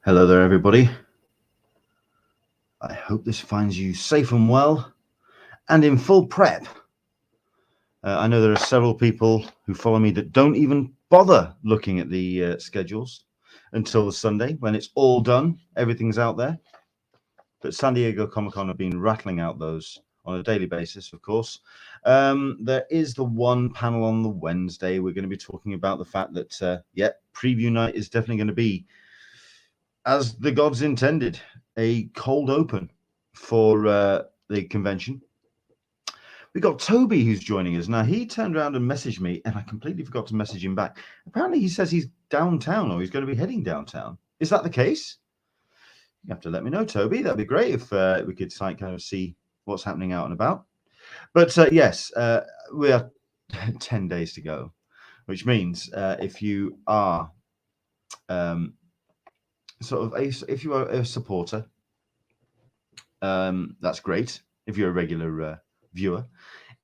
Hello there, everybody. I hope this finds you safe and well and in full prep. I know there are several people who follow me that don't even bother looking at the schedules until the Sunday when it's all done. Everything's out there. But San Diego Comic-Con have been rattling out those on a daily basis, of course. There is the one panel on the Wednesday. We're going to be talking about the fact that, preview night is definitely going to be, as the gods intended, a cold open for the convention. We got Toby who's joining us. Now, he turned around and messaged me, and I completely forgot to message him back. Apparently, he says he's downtown, or he's going to be heading downtown. Is that the case? You have to let me know, Toby. That'd be great if we could kind of see what's happening out and about. But yes, we are 10 days to go, which means if you are if you are a supporter, that's great. If you're a regular viewer,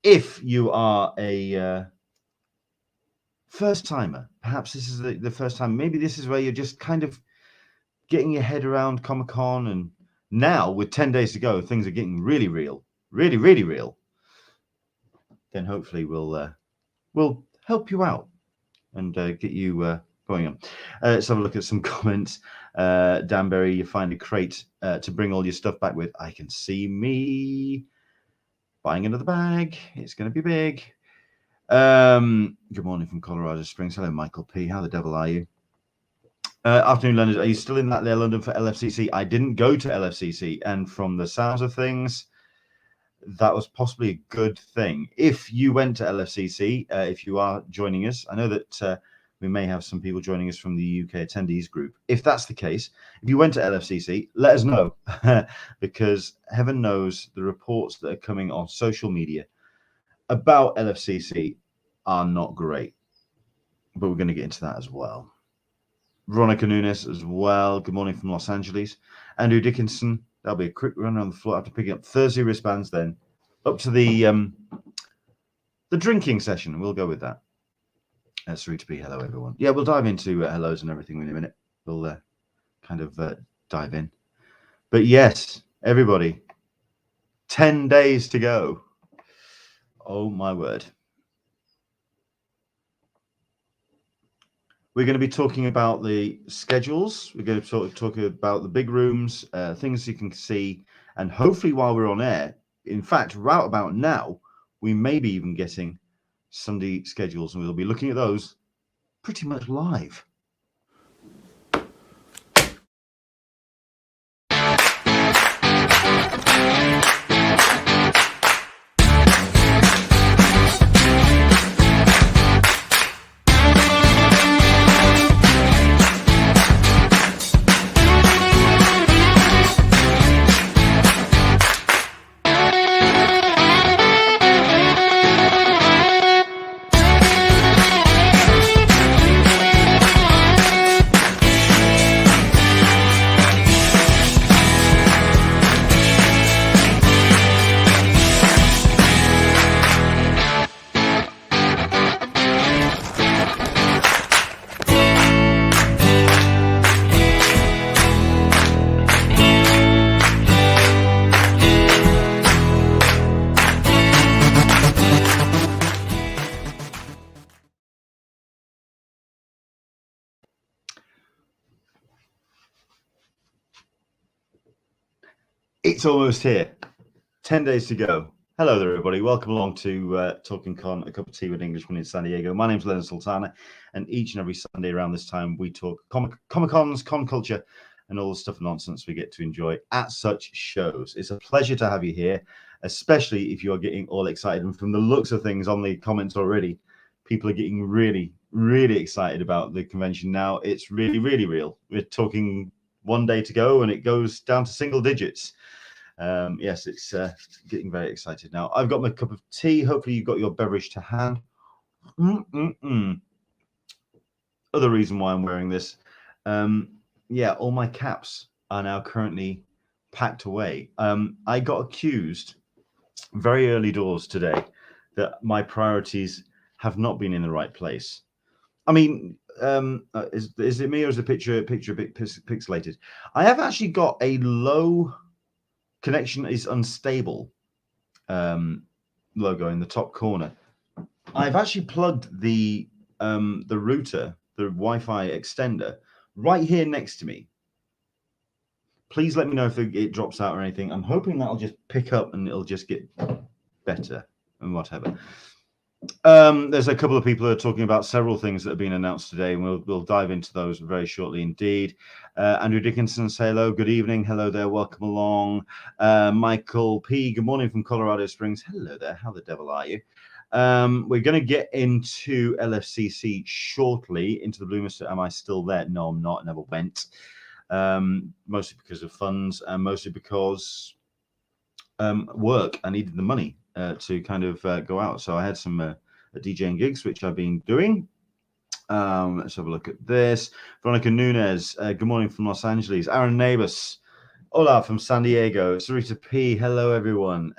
if you are a first timer, perhaps this is the first time. Maybe this is where you're just kind of getting your head around Comic-Con, and now with 10 days to go, things are getting really real, really real. Then hopefully we'll help you out and get you going on. Let's have a look at some comments. Danbury, you find a crate to bring all your stuff back with. I can see me buying another bag. It's going to be big. Good morning from Colorado Springs. Hello, Michael P. How the devil are you? Afternoon, Leonard. Are you still in that there London for LFCC? I didn't go to LFCC, and from the sounds of things, that was possibly a good thing. If you went to LFCC, if you are joining us, I know that we may have some people joining us from the UK attendees group. If that's the case, if you went to LFCC, let us know, because heaven knows the reports that are coming on social media about LFCC are not great. But we're going to get into that as well. Veronica Nunes as well. Good morning from Los Angeles. Andrew Dickinson. That'll be a quick run around the floor after picking up Thursday wristbands, then up to the drinking session. We'll go with that. That's Rita B. Hello, everyone. Yeah, we'll dive into hellos and everything in a minute. We'll kind of dive in. But yes, everybody, 10 days to go. Oh, my word. We're going to be talking about the schedules. We're going to talk about the big rooms, things you can see. And hopefully while we're on air, in fact, right about now, we may be even getting Sunday schedules, and we'll be looking at those pretty much live. It's almost here. 10 days to go. Hello there, everybody. Welcome along to Talkin Con, a cup of tea with Englishman in San Diego. My name's Leonard Sultana, and each and every Sunday around this time, we talk Comic-Cons, con culture, and all the stuff and nonsense we get to enjoy at such shows. It's a pleasure to have you here, especially if you're getting all excited. And from the looks of things on the comments already, people are getting really excited about the convention now. It's really real. We're talking 1 day to go, and it goes down to single digits. Yes, it's getting very excited now. I've got my cup of tea. Hopefully you've got your beverage to hand. Other reason why I'm wearing this. All my caps are now currently packed away. I got accused very early doors today that my priorities have not been in the right place. I mean, is it me or is the picture a bit pixelated? I have actually got a low connection is unstable logo in the top corner. I've actually plugged the router, the Wi-Fi extender, right here next to me. Please let me know if it drops out or anything. I'm hoping that'll just pick up and it'll just get better and whatever. There's a couple of people who are talking about several things that have been announced today, and we'll dive into those very shortly indeed. Andrew Dickinson, say hello, good evening, hello there, welcome along. Michael P, good morning from Colorado Springs, hello there, how the devil are you? We're going to get into LFCC shortly, into the Bloomer. Am I still there? No, I'm not, I never went. Mostly because of funds and mostly because work. I needed the money to kind of go out. So I had some DJing gigs, which I've been doing. Let's have a look at this. Veronica Nunez, good morning from Los Angeles. Aaron Neighbors, hola from San Diego. Sarita P, hello everyone.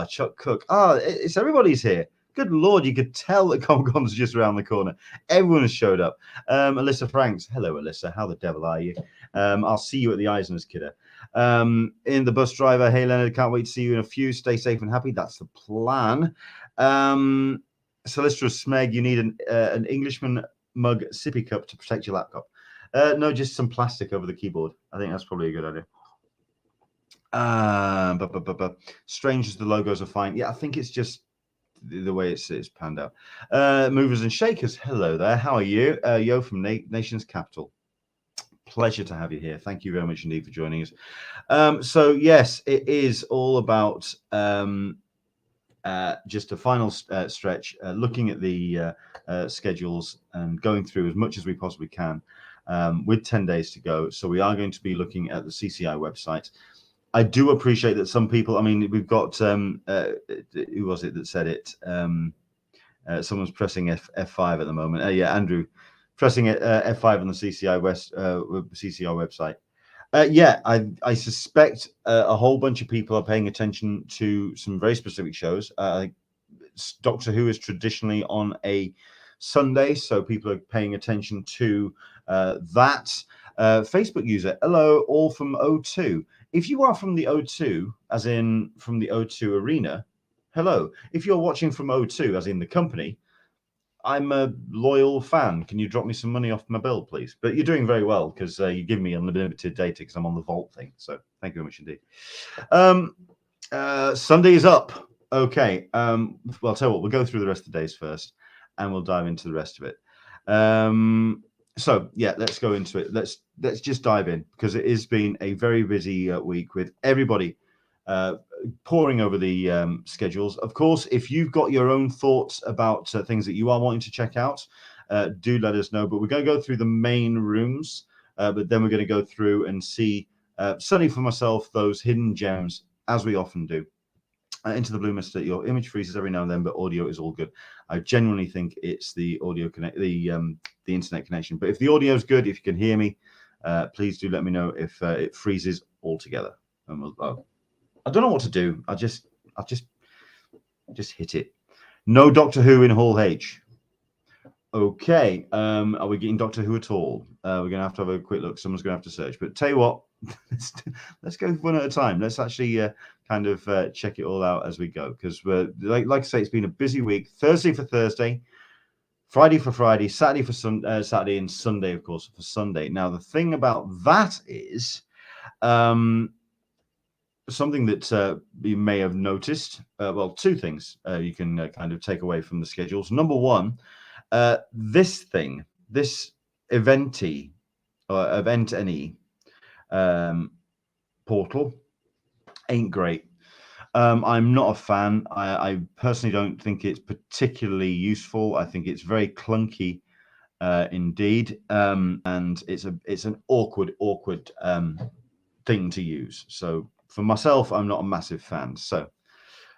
Chuck Cook. It's everybody's here. Good Lord, you could tell that Comic Con's just around the corner. Everyone has showed up. Alyssa Franks, hello Alyssa, how the devil are you? I'll see you at the Eisner's, kidder. In the bus driver, hey Leonard, can't wait to see you in a few. Stay safe and happy. That's the plan. Celestra Smeg, you need an Englishman mug sippy cup to protect your laptop. No, just some plastic over the keyboard. I think that's probably a good idea. Strange as the logos are fine. Yeah, I think it's just the way it's panned out. Movers and Shakers, hello there. How are you? Yo from Nation's Capital. Pleasure to have you here. Thank you very much indeed for joining us. So yes, it is all about just a final stretch, looking at the schedules and going through as much as we possibly can with 10 days to go. So we are going to be looking at the CCI website. I do appreciate that some people, I mean, we've got, who was it that said it? Someone's pressing F5 at the moment. Yeah, Andrew, pressing F5 on the CCI CCI website. I suspect a whole bunch of people are paying attention to some very specific shows. Doctor Who is traditionally on a Sunday, so people are paying attention to that. Facebook user, hello, all from O2. If you are from the O2, as in from the O2 arena, hello. If you're watching from O2, as in the company, I'm a loyal fan. Can you drop me some money off my bill, please? But you're doing very well because you give me unlimited data because I'm on the Vault thing. So thank you very much indeed. Sunday is up. Okay. Well, I'll tell you what, we'll go through the rest of the days first and we'll dive into the rest of it. So yeah, let's go into it. Let's just dive in because it has been a very busy week with everybody poring over the schedules. Of course, if you've got your own thoughts about things that you are wanting to check out, do let us know. But we're going to go through the main rooms, but then we're going to go through and see, certainly for myself, those hidden gems, as we often do. Into the Blue Mist, your image freezes every now and then, but audio is all good. I genuinely think it's the audio the internet connection. But if the audio is good, if you can hear me, please do let me know if it freezes altogether. And we'll, I don't know what to do. I'll just hit it. No Doctor Who in Hall H. Okay. Are we getting Doctor Who at all? We're gonna have a quick look. Someone's gonna have to search. But tell you what, let's go one at a time. Let's actually kind of check it all out as we go, because we're like I say, it's been a busy week. Thursday for Thursday, Friday for Friday, Saturday for Saturday, and Sunday, of course, for Sunday. Now the thing about that is something that you may have noticed. Well, two things you can kind of take away from the schedules. Number one, this Event-NE portal ain't great. I'm not a fan. I personally don't think it's particularly useful. I think it's very clunky indeed, and it's an awkward thing to use. So for myself, I'm not a massive fan. So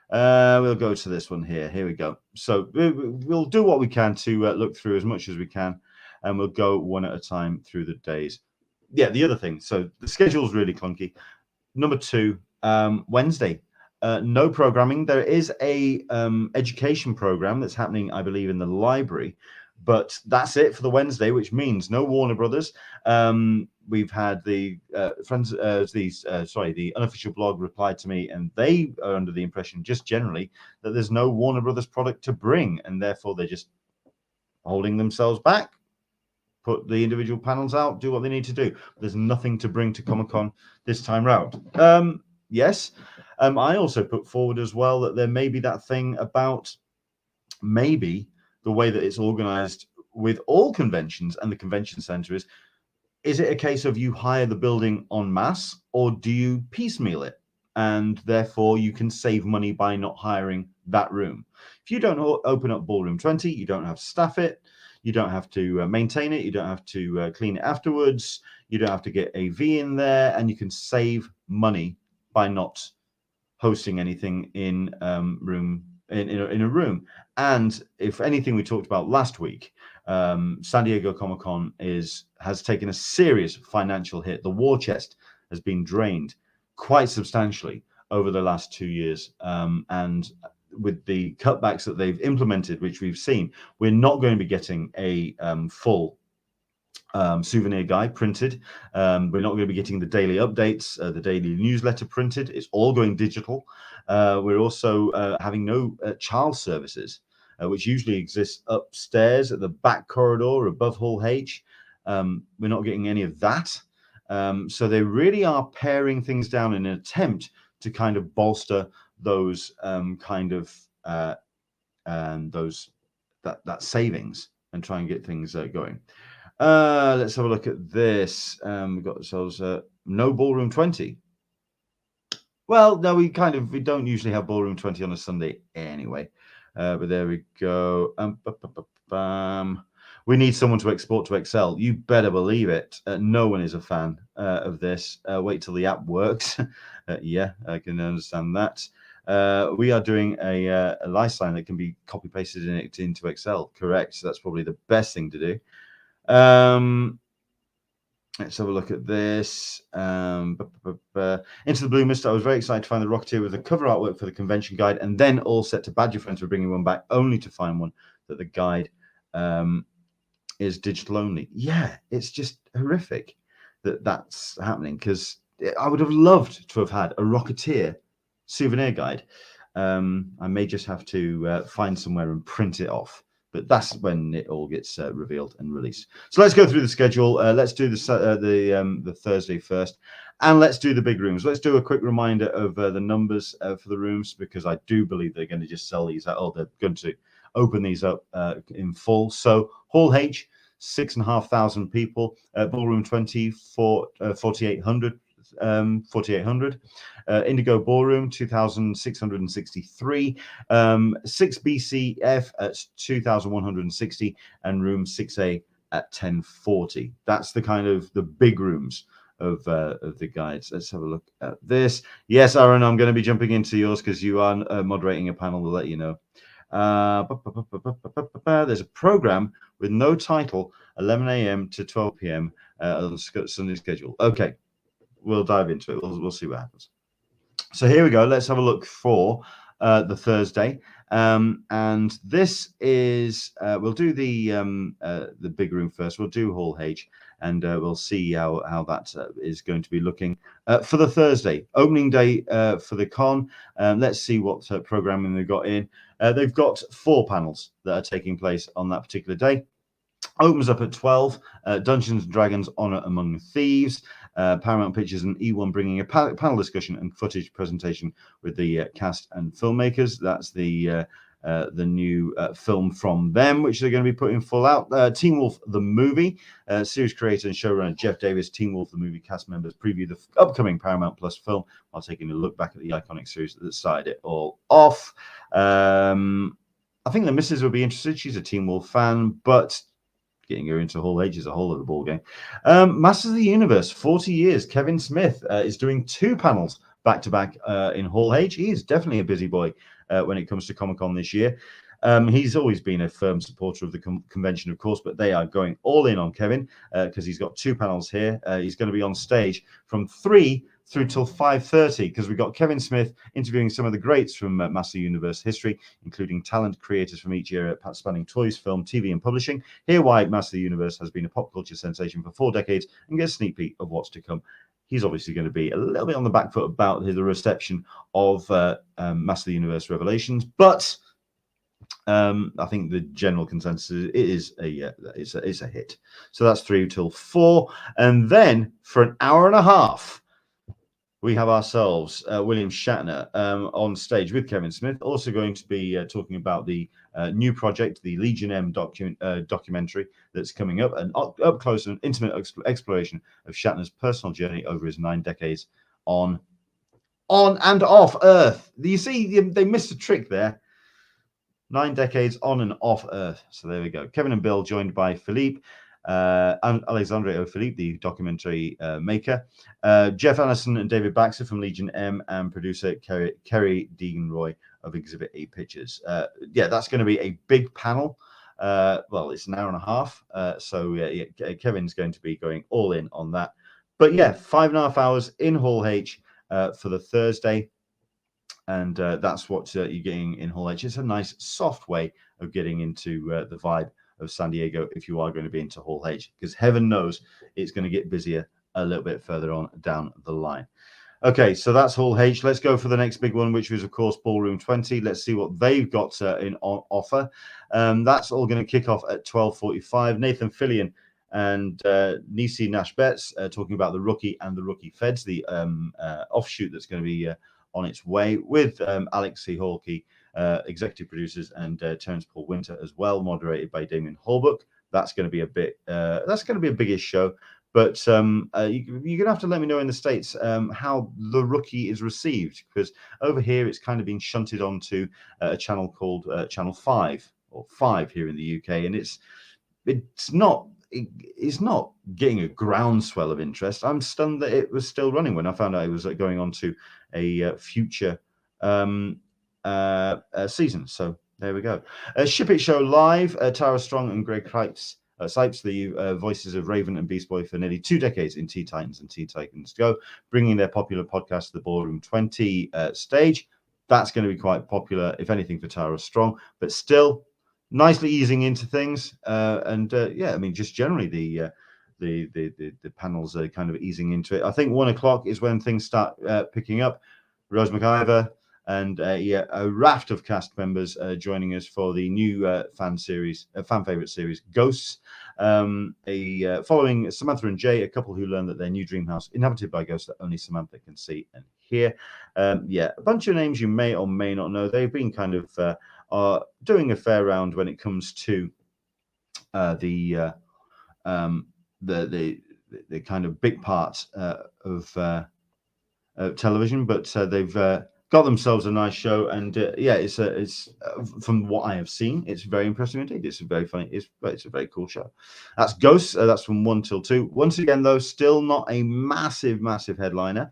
we'll go to this one here. Here we go. So we'll do what we can to look through as much as we can, and we'll go one at a time through the days. Yeah, the other thing. So the schedule's really clunky. Number two, Wednesday, no programming. There is a education program that's happening, I believe, in the library, But that's it for the Wednesday, which means no Warner Brothers. We've had the the unofficial blog replied to me, and they are under the impression, just generally, that there's no Warner Brothers product to bring, and therefore they're just holding themselves back. Put the individual panels out, do what they need to do. There's nothing to bring to Comic-Con this time round. Yes, I also put forward as well that there may be that thing about maybe the way that it's organized with all conventions and the convention center is it a case of you hire the building en masse, or do you piecemeal it? And therefore you can save money by not hiring that room. If you don't open up Ballroom 20, you don't have to staff it, you don't have to maintain it, you don't have to clean it afterwards, you don't have to get AV in there, and you can save money by not hosting anything in in a room. And if anything we talked about last week, San Diego Comic-Con has taken a serious financial hit. The war chest has been drained quite substantially over the last 2 years, and with the cutbacks that they've implemented, which we've seen, we're not going to be getting a full souvenir guide printed. We're not going to be getting the daily updates, the daily newsletter printed. It's all going digital. We're also having no child services, which usually exists upstairs at the back corridor above Hall H. We're not getting any of that. So they really are paring things down in an attempt to kind of bolster those that savings and try and get things going. Let's have a look at this. We've got ourselves no Ballroom 20. Well, no, we don't usually have Ballroom 20 on a Sunday anyway. But there we go. We need someone to export to Excel. You better believe it. No one is a fan of this. Wait till the app works. Yeah, I can understand that. We are doing a lifeline that can be copy pasted into Excel. Correct. So that's probably the best thing to do. Let's have a look at this. Into the Blue Mist. I was very excited to find the Rocketeer with the cover artwork for the convention guide, and then all set to Badger Friends for bringing one back, only to find one that the guide is digital only. Yeah, it's just horrific that that's happening, because I would have loved to have had a Rocketeer souvenir guide. I may just have to find somewhere and print it off. But that's when it all gets revealed and released. So let's go through the schedule. Let's do the Thursday first, and let's do the big rooms. Let's do a quick reminder of the numbers for the rooms, because I do believe they're going to just sell these out. Oh, they're going to open these up in full. So Hall H, 6,500 people. Ballroom 20, 4,800. 4,800. Indigo Ballroom 2,663. 6BCF at 2,160, and room 6A at 1040. That's the kind of the big rooms of the guides. Let's have a look at this. Yes, Aaron, I'm going to be jumping into yours because you are moderating a panel. We'll let you know. There's a program with no title, 11 a.m. to 12 p.m. On the Sunday schedule. Okay. We'll dive into it. We'll see what happens. So here we go. Let's have a look for the Thursday. And this is we'll do the big room first. We'll do Hall H, and we'll see how that is going to be looking for the Thursday opening day for the con. Let's see what programming they've got in. They've got 4 panels that are taking place on that particular day. Opens up at 12. Dungeons and Dragons: Honor Among Thieves. Paramount Pictures and E1 bringing a panel discussion and footage presentation with the cast and filmmakers. That's the new film from them, which they're going to be putting full out. Teen Wolf the movie. Series creator and showrunner Jeff Davis, Teen Wolf the movie cast members preview the upcoming Paramount Plus film while taking a look back at the iconic series that started it all off. I think the missus will be interested. She's a Teen Wolf fan, but getting her into Hall H is a whole other ballgame. Masters of the Universe, 40 years. Kevin Smith is doing 2 panels back-to-back in Hall H. He is definitely a busy boy when it comes to Comic-Con this year. He's always been a firm supporter of the convention, of course, but they are going all in on Kevin because he's got 2 panels here. He's going to be on stage from 3 through till 5:30 because we've got Kevin Smith interviewing some of the greats from Master Universe history, including talent creators from each era spanning toys, film, TV, and publishing. Hear why Master Universe has been a pop culture sensation for 4 decades and get a sneak peek of what's to come. He's obviously going to be a little bit on the back foot about the reception of Master Universe Revelations, but I think the general consensus is it's a hit. So that's 3 till 4, and then for an hour and a half, we have ourselves William Shatner on stage with Kevin Smith, also going to be talking about the new project, the Legion M documentary that's coming up, an up close and intimate exploration of Shatner's personal journey over his 9 decades on and off Earth. You see, they missed a trick there. 9 decades on and off Earth. So there we go. Kevin and Bill joined by Philippe, Alexandre Philippe, the documentary maker, Jeff Anderson and David Baxter from Legion M, and producer Kerry Deegan-Roy of Exhibit A Pictures. Yeah, that's going to be a big panel. Well, it's an hour and a half. So yeah, Kevin's going to be going all in on that. But yeah, 5.5 hours in Hall H for the Thursday. And that's what you're getting in Hall H. It's a nice, soft way of getting into the vibe of San Diego if you are going to be into Hall H, because heaven knows it's going to get busier a little bit further on down the line. Okay, so that's Hall H. Let's go for the next big one, which was, of course, Ballroom 20. Let's see what they've got in offer. That's all going to kick off at 12:45. Nathan Fillion and Nisi Nash-Betts talking about the Rookie and the Rookie Feds, the offshoot that's going to be on its way, with Alex C. Hawkey, executive producers, and Terence Paul Winter as well, moderated by Damien Holbrook. That's going to be a bit. That's going to be a biggish show. But you're going to have to let me know in the States how the Rookie is received, because over here it's kind of been shunted onto a channel called Channel 5 or 5 here in the UK, and it's not getting a groundswell of interest. I'm stunned that it was still running when I found out it was going on to a future season. So there we go. Ship It Show Live, Tara Strong and Greg Sipes, the voices of Raven and Beast Boy for nearly 2 decades in Teen Titans and Teen Titans Go, bringing their popular podcast to the Ballroom 20 stage. That's going to be quite popular, if anything, for Tara Strong, but still nicely easing into things. Yeah, I mean, just generally the panels are kind of easing into it. I think 1 o'clock is when things start picking up. Rose McIver and a raft of cast members joining us for the new fan favorite series, Ghosts. Following Samantha and Jay, a couple who learn that their new dream house inhabited by ghosts that only Samantha can see and hear. Yeah, a bunch of names you may or may not know. They've been kind of are doing a fair round when it comes to the kind of big parts of television, but they've got themselves a nice show, and yeah, it's from what I have seen, it's very impressive indeed. It's a very funny, it's a very cool show. That's Ghosts. That's from 1 till 2. Once again, though, still not a massive headliner.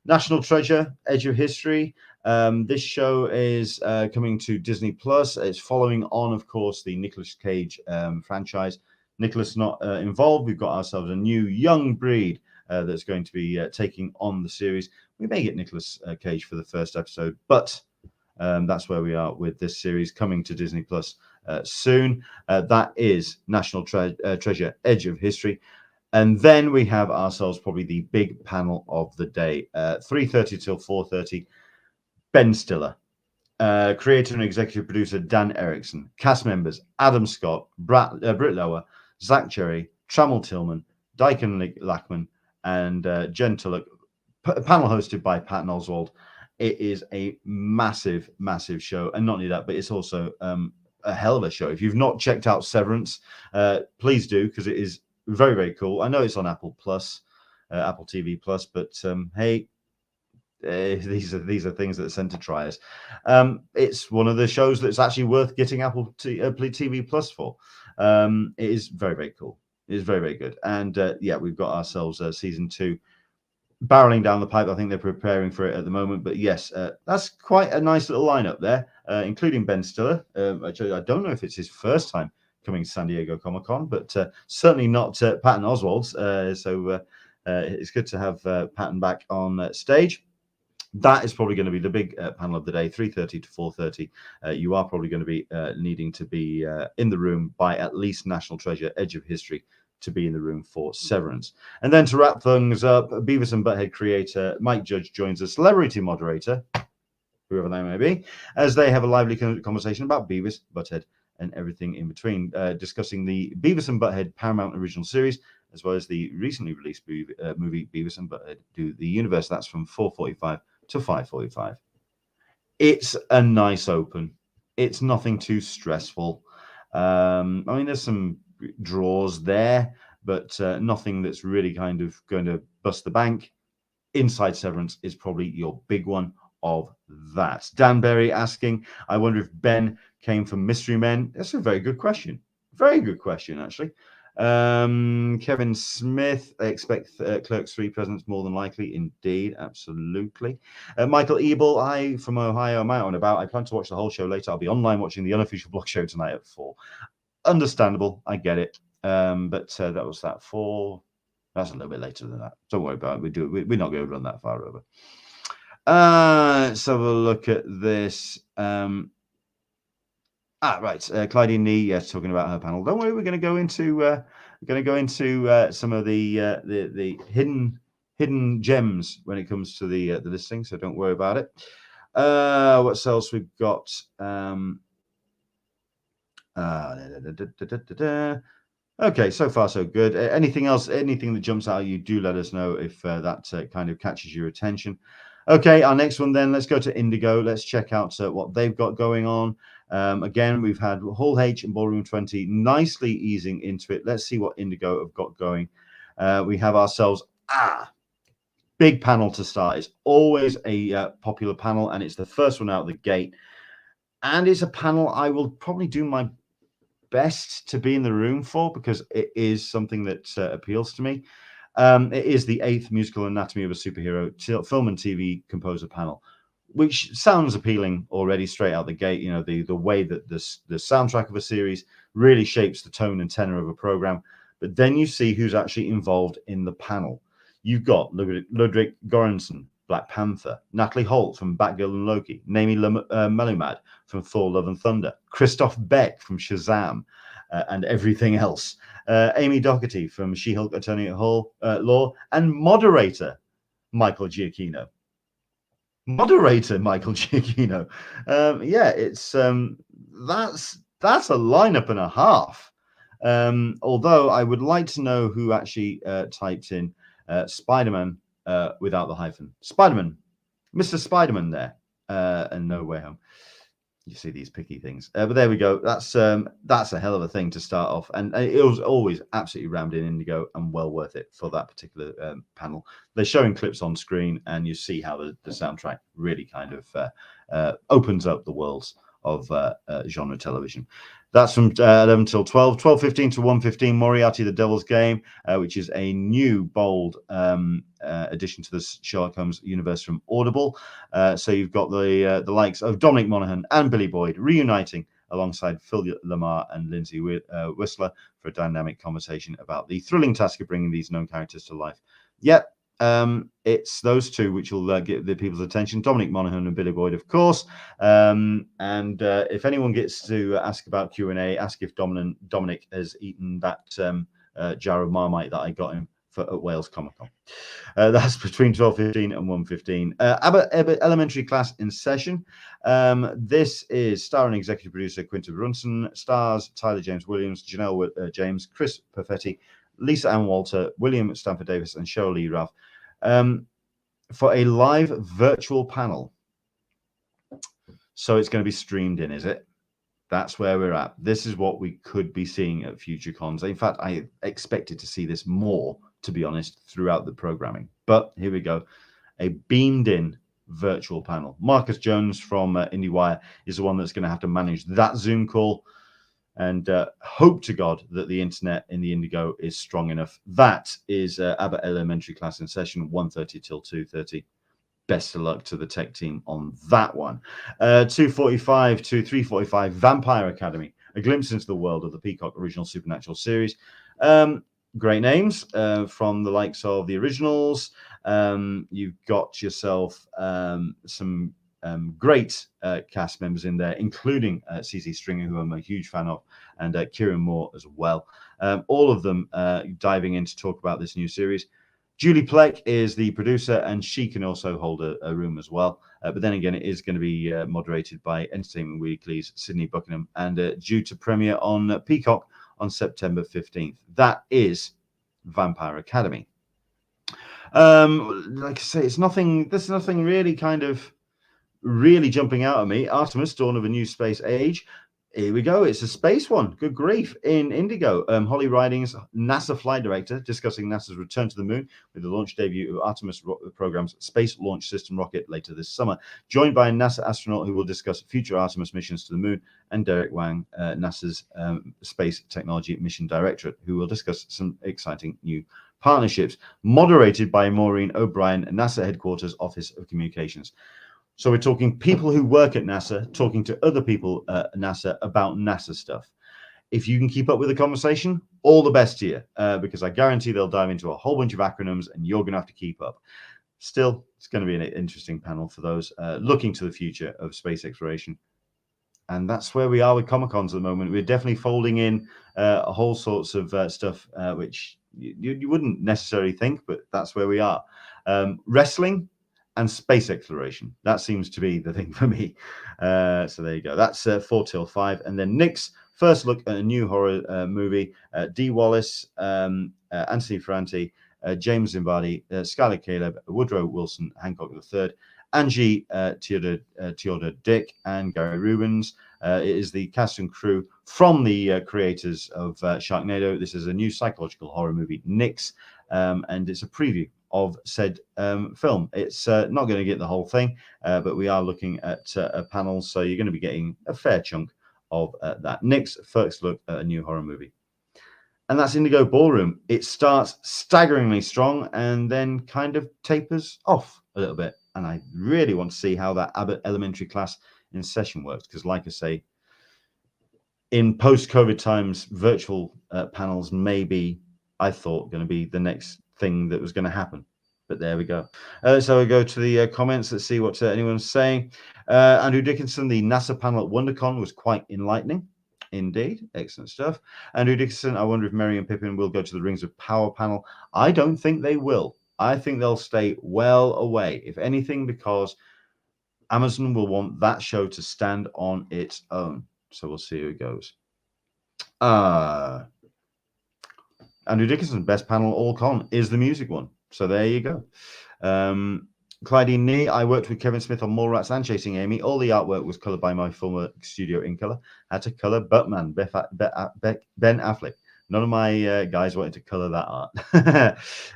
National Treasure, Edge of History. This show is coming to Disney Plus. It's following on, of course, the Nicolas Cage franchise. Nicolas not involved. We've got ourselves a new young breed that's going to be taking on the series. We may get Nicolas Cage for the first episode, but that's where we are with this series coming to Disney Plus soon. That is National Treasure, Edge of History. And then we have ourselves probably the big panel of the day, 3:30 till 4:30. Ben Stiller, creator and executive producer Dan Erickson, cast members Adam Scott, Britt Lower, Zach Cherry, Trammell Tillman, Dyken Lackman, and Jen Tulloch. Panel hosted by Patton Oswalt. It is a massive show, and not only that, but it's also a hell of a show. If you've not checked out Severance, please do, because it is very cool. I know it's on Apple Plus, Apple TV Plus, but hey, these are things that are sent to try us. It's one of the shows that's actually worth getting Apple TV Plus for. It is very cool. It is very good. And yeah, we've got ourselves season 2 barreling down the pipe. I think they're preparing for it at the moment. But yes, that's quite a nice little lineup there, including Ben Stiller. Actually, I don't know if it's his first time coming to San Diego Comic-Con, but certainly not Patton Oswalt's. So it's good to have Patton back on stage. That is probably going to be the big panel of the day, 3:30 to 4:30. You are probably going to be needing to be in the room by at least National Treasure, Edge of History, to be in the room for Severance. And then to wrap things up, Beavis and Butthead creator Mike Judge joins us, celebrity moderator, whoever they may be, as they have a lively conversation about Beavis, Butthead, and everything in between, discussing the Beavis and Butthead Paramount original series, as well as the recently released movie Beavis and Butthead Do the Universe. That's from 4:45 to 5:45. It's a nice open. It's nothing too stressful. I mean, there's some draws there, but nothing that's really kind of going to bust the bank. Inside Severance is probably your big one of that. Dan Berry asking, I wonder if Ben came from Mystery Men. That's a very good question. Very good question, actually. Kevin Smith, I expect Clerks 3 presence more than likely. Indeed, absolutely. Michael Ebel, hi from Ohio. I'm out and about. I plan to watch the whole show later. I'll be online watching the unofficial block show tonight at 4. Understandable. I get it. But that was that 4. That's a little bit later than that. Don't worry about it. We're not going to run that far over. Let's have a look at this. Right. Clydie Nee, yes, talking about her panel. Don't worry, we're going to go into some of the hidden gems when it comes to the listing. So don't worry about it. What else we've got? Okay, so far so good. Anything else? Anything that jumps out at you? Do let us know if that kind of catches your attention. Okay, our next one then. Let's go to Indigo. Let's check out what they've got going on. Again, we've had Hall H and Ballroom 20 nicely easing into it. Let's see what Indigo have got going. We have ourselves big panel to start. It's always a popular panel, and it's the first one out of the gate. And it's a panel I will probably do my best to be in the room for, because it is something that appeals to me. It is the 8th musical Anatomy of a Superhero film and TV composer panel, which sounds appealing already straight out the gate. You know, the way that the soundtrack of a series really shapes the tone and tenor of a program. But then you see who's actually involved in the panel. You've got Ludwig Göransson, Black Panther, Natalie Holt from Batgirl and Loki, Naomi Melumad from Thor: Love and Thunder, Christoph Beck from Shazam and everything else, Amy Doherty from She-Hulk Attorney at Law, and moderator Michael Giacchino. Yeah, it's that's a lineup and a half. Although I would like to know who actually typed in Spider-Man without the hyphen. Spider-Man, Mr. Spider-Man there, and No Way Home. You see these picky things, but there we go. That's a hell of a thing to start off, and it was always absolutely rammed in Indigo and well worth it for that particular panel. They're showing clips on screen, and you see how the soundtrack really kind of opens up the worlds of genre television. That's from 11 till 12, 12:15 to 1:15. Moriarty, the Devil's Game, which is a new, bold addition to the Sherlock Holmes universe from Audible. So you've got the likes of Dominic Monaghan and Billy Boyd reuniting alongside Phil Lamar and Lindsay Whistler for a dynamic conversation about the thrilling task of bringing these known characters to life. Yep. It's those two which will get the people's attention. Dominic Monaghan and Billy Boyd, of course. And if anyone gets to ask about Q&A, ask if Dominic has eaten that jar of Marmite that I got him at Wales Comic Con. That's between 12:15 and 1:15. Abbott Elementary Class in session. This is star and executive producer Quinta Brunson, stars Tyler James Williams, Janelle James, Chris Perfetti, Lisa Ann Walter, William Stanford Davis, and Cheryl Lee Ralph, for a live virtual panel. So it's going to be streamed in, is it? That's where we're at. This is what we could be seeing at future cons. In fact, I expected to see this more, to be honest, throughout the programming. But here we go. A beamed-in virtual panel. Marcus Jones from IndieWire is the one that's going to have to manage that Zoom call. and hope to God that the internet in the Indigo is strong enough. That is Abbott Elementary class in session 1:30 till 2:30. Best of luck to the tech team on that one. 2:45 to 3:45, Vampire Academy, a glimpse into the world of the Peacock original Supernatural series. Great names from the likes of the originals. You've got yourself some great cast members in there, including CC Stringer, who I'm a huge fan of, and Kieran Moore as well. All of them diving in to talk about this new series. Julie Pleck is the producer, and she can also hold a room as well. But then again, it is going to be moderated by Entertainment Weekly's Sydney Buckingham, and due to premiere on Peacock on September 15th. That is Vampire Academy. Like I say, there's nothing really kind of really jumping out at me. Artemis, Dawn of a New Space Age. Here we go. It's a space one. Good grief. In Indigo, Holly Ridings, NASA flight director, discussing NASA's return to the moon with the launch debut of Artemis program's Space Launch System rocket later this summer, joined by a NASA astronaut who will discuss future Artemis missions to the moon, and Derek Wang, NASA's Space Technology Mission Directorate, who will discuss some exciting new partnerships, moderated by Maureen O'Brien, NASA Headquarters Office of Communications. So we're talking people who work at NASA talking to other people at NASA about NASA stuff. If you can keep up with the conversation, all the best to you, because I guarantee they'll dive into a whole bunch of acronyms and you're going to have to keep up. Still, it's going to be an interesting panel for those looking to the future of space exploration. And that's where we are with Comic-Cons at the moment. We're definitely folding in a whole sorts of stuff, which you wouldn't necessarily think, but that's where we are. Wrestling and space exploration. That seems to be the thing for me. So there you go. That's 4 till 5. And then Nick's first look at a new horror movie. Dee Wallace, Anthony Ferranti, James Zimbardi, Skylar Caleb, Woodrow Wilson, Hancock III, Angie Theodore Dick, and Gary Rubens. It is the cast and crew from the creators of Sharknado. This is a new psychological horror movie, Nix, and it's a preview of said film. It's not going to get the whole thing, but we are looking at a panel, so you're going to be getting a fair chunk of that. Nick's first look at a new horror movie. And that's Indigo Ballroom. It starts staggeringly strong and then kind of tapers off a little bit. And I really want to see how that Abbott Elementary class in session works, because like I say, in post-COVID times, virtual panels may be, I thought, going to be the next thing that was going to happen. But there we go. So we go to the comments. Let's see what anyone's saying. Andrew Dickinson, the NASA panel at WonderCon was quite enlightening. Indeed. Excellent stuff. Andrew Dickinson, I wonder if Merry and Pippin will go to the Rings of Power panel. I don't think they will. I think they'll stay well away, if anything, because Amazon will want that show to stand on its own. So we'll see who it goes. Andrew Dickinson, best panel all con is the music one. So there you go. Clydie Nee, I worked with Kevin Smith on Mallrats and Chasing Amy. All the artwork was colored by my former studio in color. Had to color Buttman, Ben Affleck. None of my guys wanted to color that art.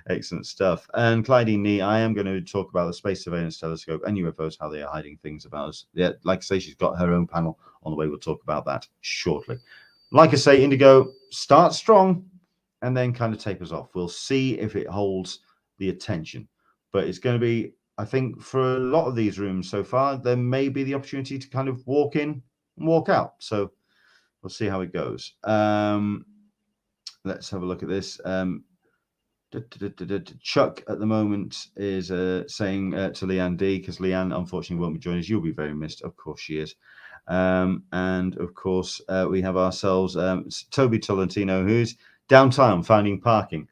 Excellent stuff. And Clydie Nee, I am going to talk about the Space Surveillance Telescope and UFOs, how they are hiding things about us. Yeah, like I say, she's got her own panel on the way. We'll talk about that shortly. Like I say, Indigo starts strong and then kind of tapers off. We'll see if it holds the attention. But it's going to be, I think, for a lot of these rooms so far, there may be the opportunity to kind of walk in and walk out. So we'll see how it goes. Let's have a look at this. Chuck at the moment is saying to Leanne D, because Leanne unfortunately won't be joining us. You'll be very missed. Of course she is. And of course, we have ourselves Toby Tolentino, who's downtown finding parking.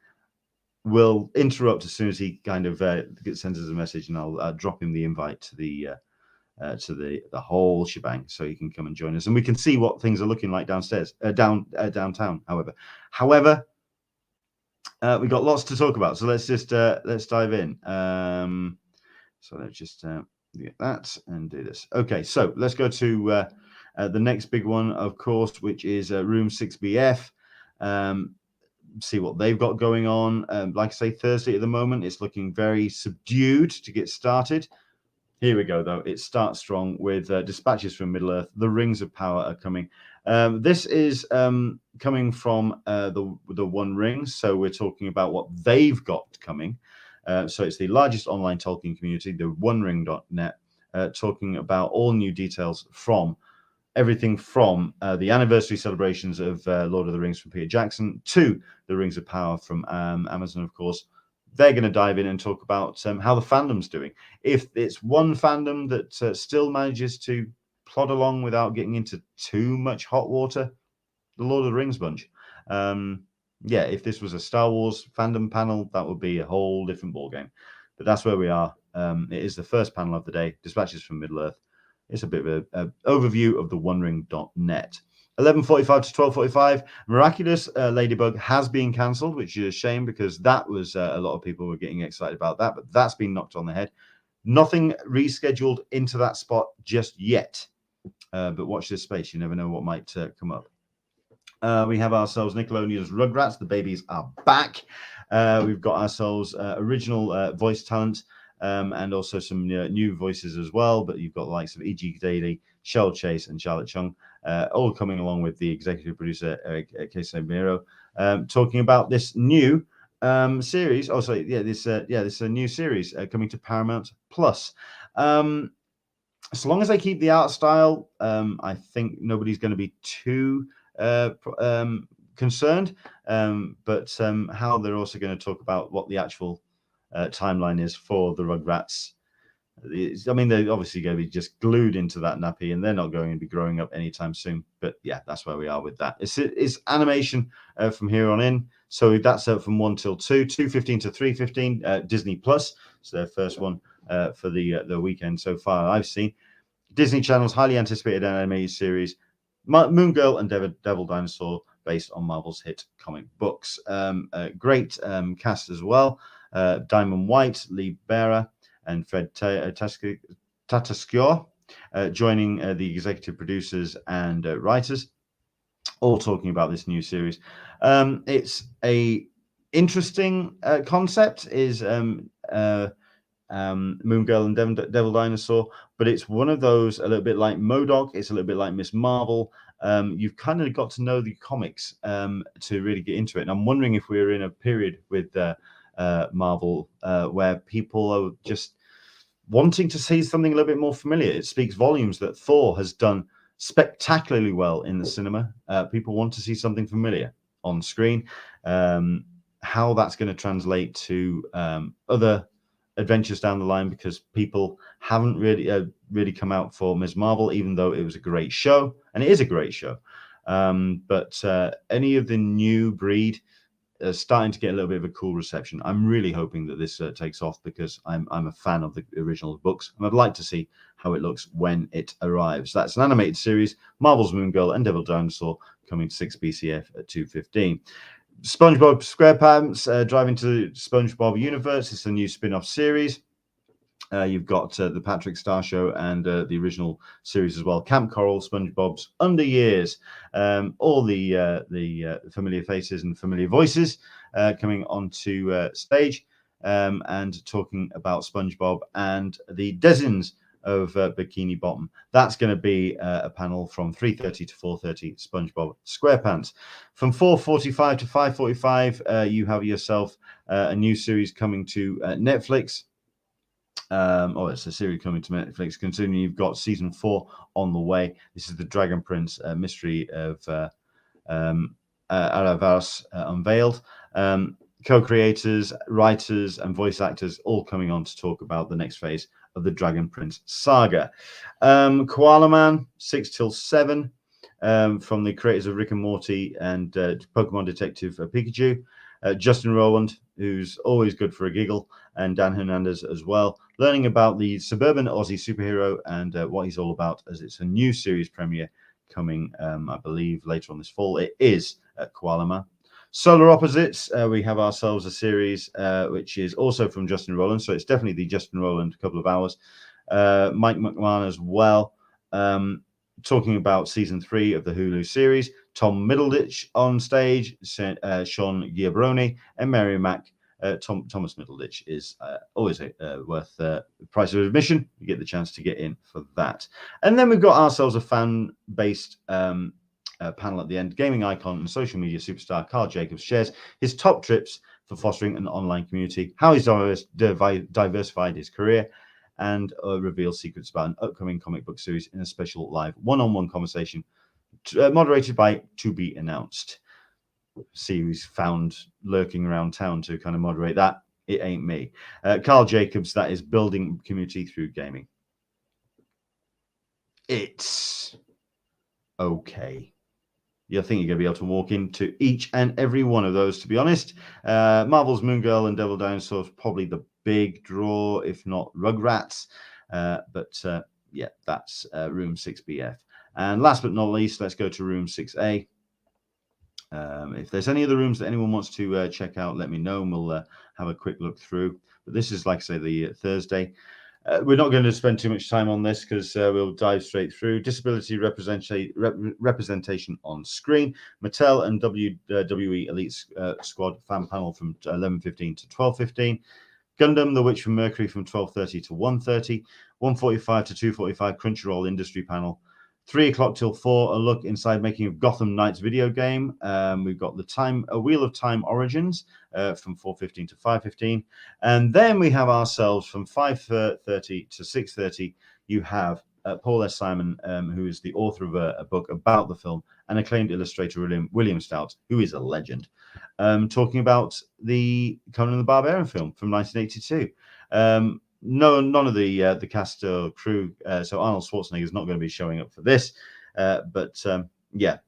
Will interrupt as soon as he kind of sends us a message, and I'll drop him the invite to the whole shebang, so he can come and join us, and we can see what things are looking like downstairs, downtown. However, we've got lots to talk about, so let's just let's dive in. So let's just get that and do this. Okay, so let's go to the next big one, of course, which is room 6BF. See what they've got going on. Like I say, Thursday at the moment, it's looking very subdued to get started. Here we go, though. It starts strong with dispatches from Middle-earth. The Rings of Power are coming. This is coming from the One Ring, so we're talking about what they've got coming. So it's the largest online Tolkien community, the onering.net, talking about all new details from everything from the anniversary celebrations of Lord of the Rings from Peter Jackson to the Rings of Power from Amazon, of course. They're going to dive in and talk about how the fandom's doing. If it's one fandom that still manages to plod along without getting into too much hot water, the Lord of the Rings bunch. Yeah, if this was a Star Wars fandom panel, that would be a whole different ballgame. But that's where we are. It is the first panel of the day, Dispatches from Middle-earth. It's a bit of an overview of the onering.net. 11:45 to 12:45. Miraculous Ladybug has been cancelled, which is a shame because that was a lot of people were getting excited about that, but that's been knocked on the head. Nothing rescheduled into that spot just yet. But watch this space. You never know what might come up. We have ourselves Nickelodeon's Rugrats. The babies are back. We've got ourselves original voice talent and also some new voices as well. But you've got the likes of E.G. Daly, Cheryl Chase, and Charlotte Chung, all coming along with the executive producer, Casey Miro, talking about this new series. Oh, sorry, this is a new series coming to Paramount Plus. As long as they keep the art style, I think nobody's going to be too concerned. But how they're also going to talk about what the actual timeline is for the Rugrats. I mean, they're obviously going to be just glued into that nappy, and they're not going to be growing up anytime soon. But yeah, that's where we are with that. It's animation from here on in. So that's from 1 till 2, 2:15 to 3:15. Disney Plus. It's their first one for the weekend so far I've seen. Disney Channel's highly anticipated animated series, Moon Girl and Devil Dinosaur, based on Marvel's hit comic books. Great cast as well. Diamond White, Lee Bearer, and Fred Tatasciore joining the executive producers and writers, all talking about this new series. It's a interesting concept. Is Moon Girl and Devil Dinosaur, but it's one of those a little bit like MODOK. It's a little bit like Miss Marvel. You've kind of got to know the comics to really get into it. And I'm wondering if we're in a period with Marvel where people are just wanting to see something a little bit more familiar. It speaks volumes that Thor has done spectacularly well in the cinema. People want to see something familiar on screen. How that's going to translate to other adventures down the line, because people haven't really come out for Ms. Marvel, even though it was a great show, and it is a great show. But any of the new breed starting to get a little bit of a cool reception. I'm really hoping that this takes off, because I'm a fan of the original books, and I'd like to see how it looks when it arrives. That's an animated series, Marvel's Moon Girl and Devil Dinosaur, coming to 6 BCF at 2:15. SpongeBob SquarePants driving to SpongeBob Universe. It's a new spin-off series. You've got the Patrick Star Show and the original series as well. Camp Coral, SpongeBob's Under Years. All the familiar faces and familiar voices coming onto stage and talking about SpongeBob and the Dezins of Bikini Bottom. That's going to be a panel from 3:30 to 4:30, SpongeBob SquarePants. From 4:45 to 5:45, you have yourself a new series coming to Netflix. It's a series coming to Netflix. Considering you've got season 4 on the way. This is the Dragon Prince mystery of Aravas unveiled. Co-creators, writers, and voice actors all coming on to talk about the next phase of the Dragon Prince saga. Koala Man, 6 till 7, from the creators of Rick and Morty and Pokemon Detective Pikachu. Justin Rowland, who's always good for a giggle, and Dan Hernandez as well, learning about the suburban Aussie superhero and what he's all about, as it's a new series premiere coming, I believe, later on this fall. It is Koala Man. Solar Opposites, we have ourselves a series which is also from Justin Rowland, so it's definitely the Justin Rowland couple of hours. Mike McMahon as well, talking about season 3 of the Hulu series. Tom Middleditch on stage, Sean Giabroni, and Mary Mack. Thomas Middleditch is always worth the price of admission. You get the chance to get in for that. And then we've got ourselves a fan-based panel at the end. Gaming icon and social media superstar Carl Jacobs shares his top tips for fostering an online community, how he's diversified his career, and reveals secrets about an upcoming comic book series in a special live one-on-one conversation moderated by To Be Announced. See who's found lurking around town to kind of moderate that. It ain't me. Carl Jacobs, that is building community through gaming. It's okay. You think you're going to be able to walk into each and every one of those, to be honest. Marvel's Moon Girl and Devil Dinosaur is probably the big draw, if not Rugrats. Yeah, that's room 6BF. And last but not least, let's go to room 6A. If there's any other rooms that anyone wants to check out, let me know, and we'll have a quick look through. But this is, like I say, the Thursday. We're not going to spend too much time on this because we'll dive straight through. Disability representation on screen. Mattel and WWE Elite Squad fan panel from 11:15 to 12:15. Gundam, The Witch from Mercury from 12:30 to 1:30. 1:45 to 2:45 Crunchyroll Industry panel. 3 o'clock till 4, a look inside making of Gotham Knights video game. We've got a Wheel of Time Origins from 4:15 to 5:15. And then we have ourselves from 5:30 to 6:30. You have Paul S. Simon, who is the author of a book about the film, and acclaimed illustrator William Stout, who is a legend, talking about the Conan the Barbarian film from 1982. None of the cast or crew, so Arnold Schwarzenegger is not going to be showing up for this, yeah,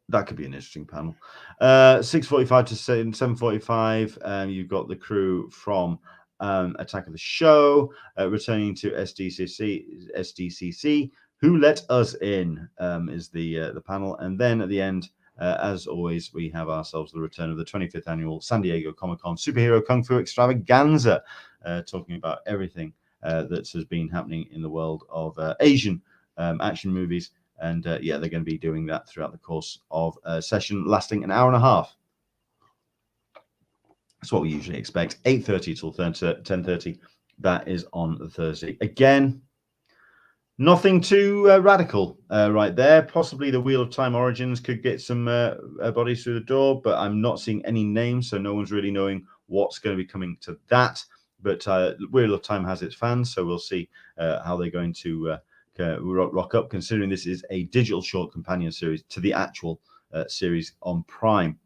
that could be an interesting panel. 6:45 to 7:45, you've got the crew from Attack of the Show returning to SDCC. Who Let Us In is the panel, and then at the end, as always, we have ourselves the return of the 25th annual San Diego Comic-Con Superhero Kung Fu Extravaganza, talking about everything that has been happening in the world of Asian action movies. And yeah, they're going to be doing that throughout the course of a session lasting an hour and a half. That's what we usually expect. 8:30 till 10:30. That is on the Thursday. Again, nothing too radical right there. Possibly the Wheel of Time Origins could get some bodies through the door, but I'm not seeing any names, so no one's really knowing what's going to be coming to that. But Wheel of Time has its fans, so we'll see how they're going to rock up, considering this is a digital short companion series to the actual series on Prime.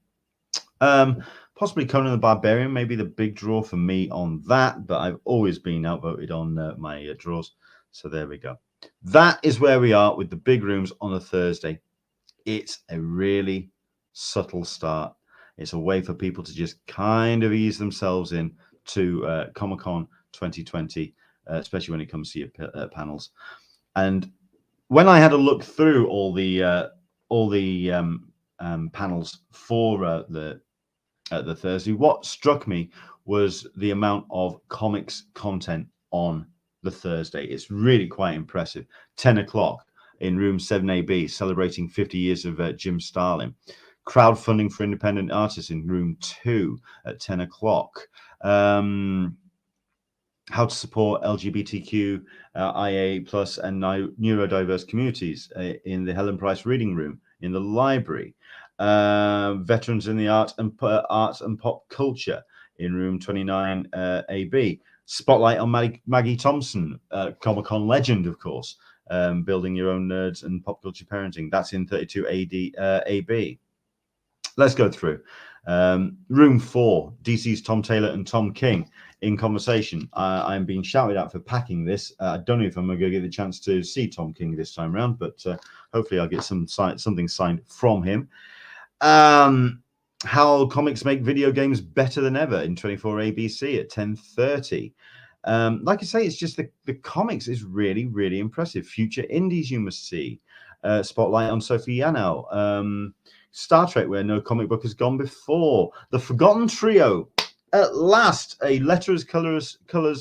Possibly Conan the Barbarian, maybe the big draw for me on that, but I've always been outvoted on my draws. So there we go. That is where we are with the big rooms on a Thursday. It's a really subtle start. It's a way for people to just kind of ease themselves in to Comic-Con 2020, especially when it comes to your panels. And when I had a look through all the panels for the Thursday, what struck me was the amount of comics content on the Thursday. It's really quite impressive. 10 o'clock in room 7AB, celebrating 50 years of Jim Starlin. Crowdfunding for independent artists in room 2 at 10 o'clock. How to support LGBTQ, IA plus and neurodiverse communities in the Helen Price Reading Room in the library. Veterans in the arts and pop culture in room 29 AB. Spotlight on Maggie Thompson, Comic-Con legend, of course. Building your own nerds and pop culture parenting. That's in 32 AB. Let's go through. Room 4, DC's Tom Taylor and Tom King in conversation. I'm being shouted at for packing this. I don't know if I'm going to get the chance to see Tom King this time around, but hopefully I'll get something signed from him. How comics make video games better than ever in 24 ABC at 10:30. Like I say, it's just the comics is really, really impressive. Future indies you must see. Spotlight on Sophie Yano. Star Trek, where no comic book has gone before. The Forgotten Trio. At last, a Letters, Colors,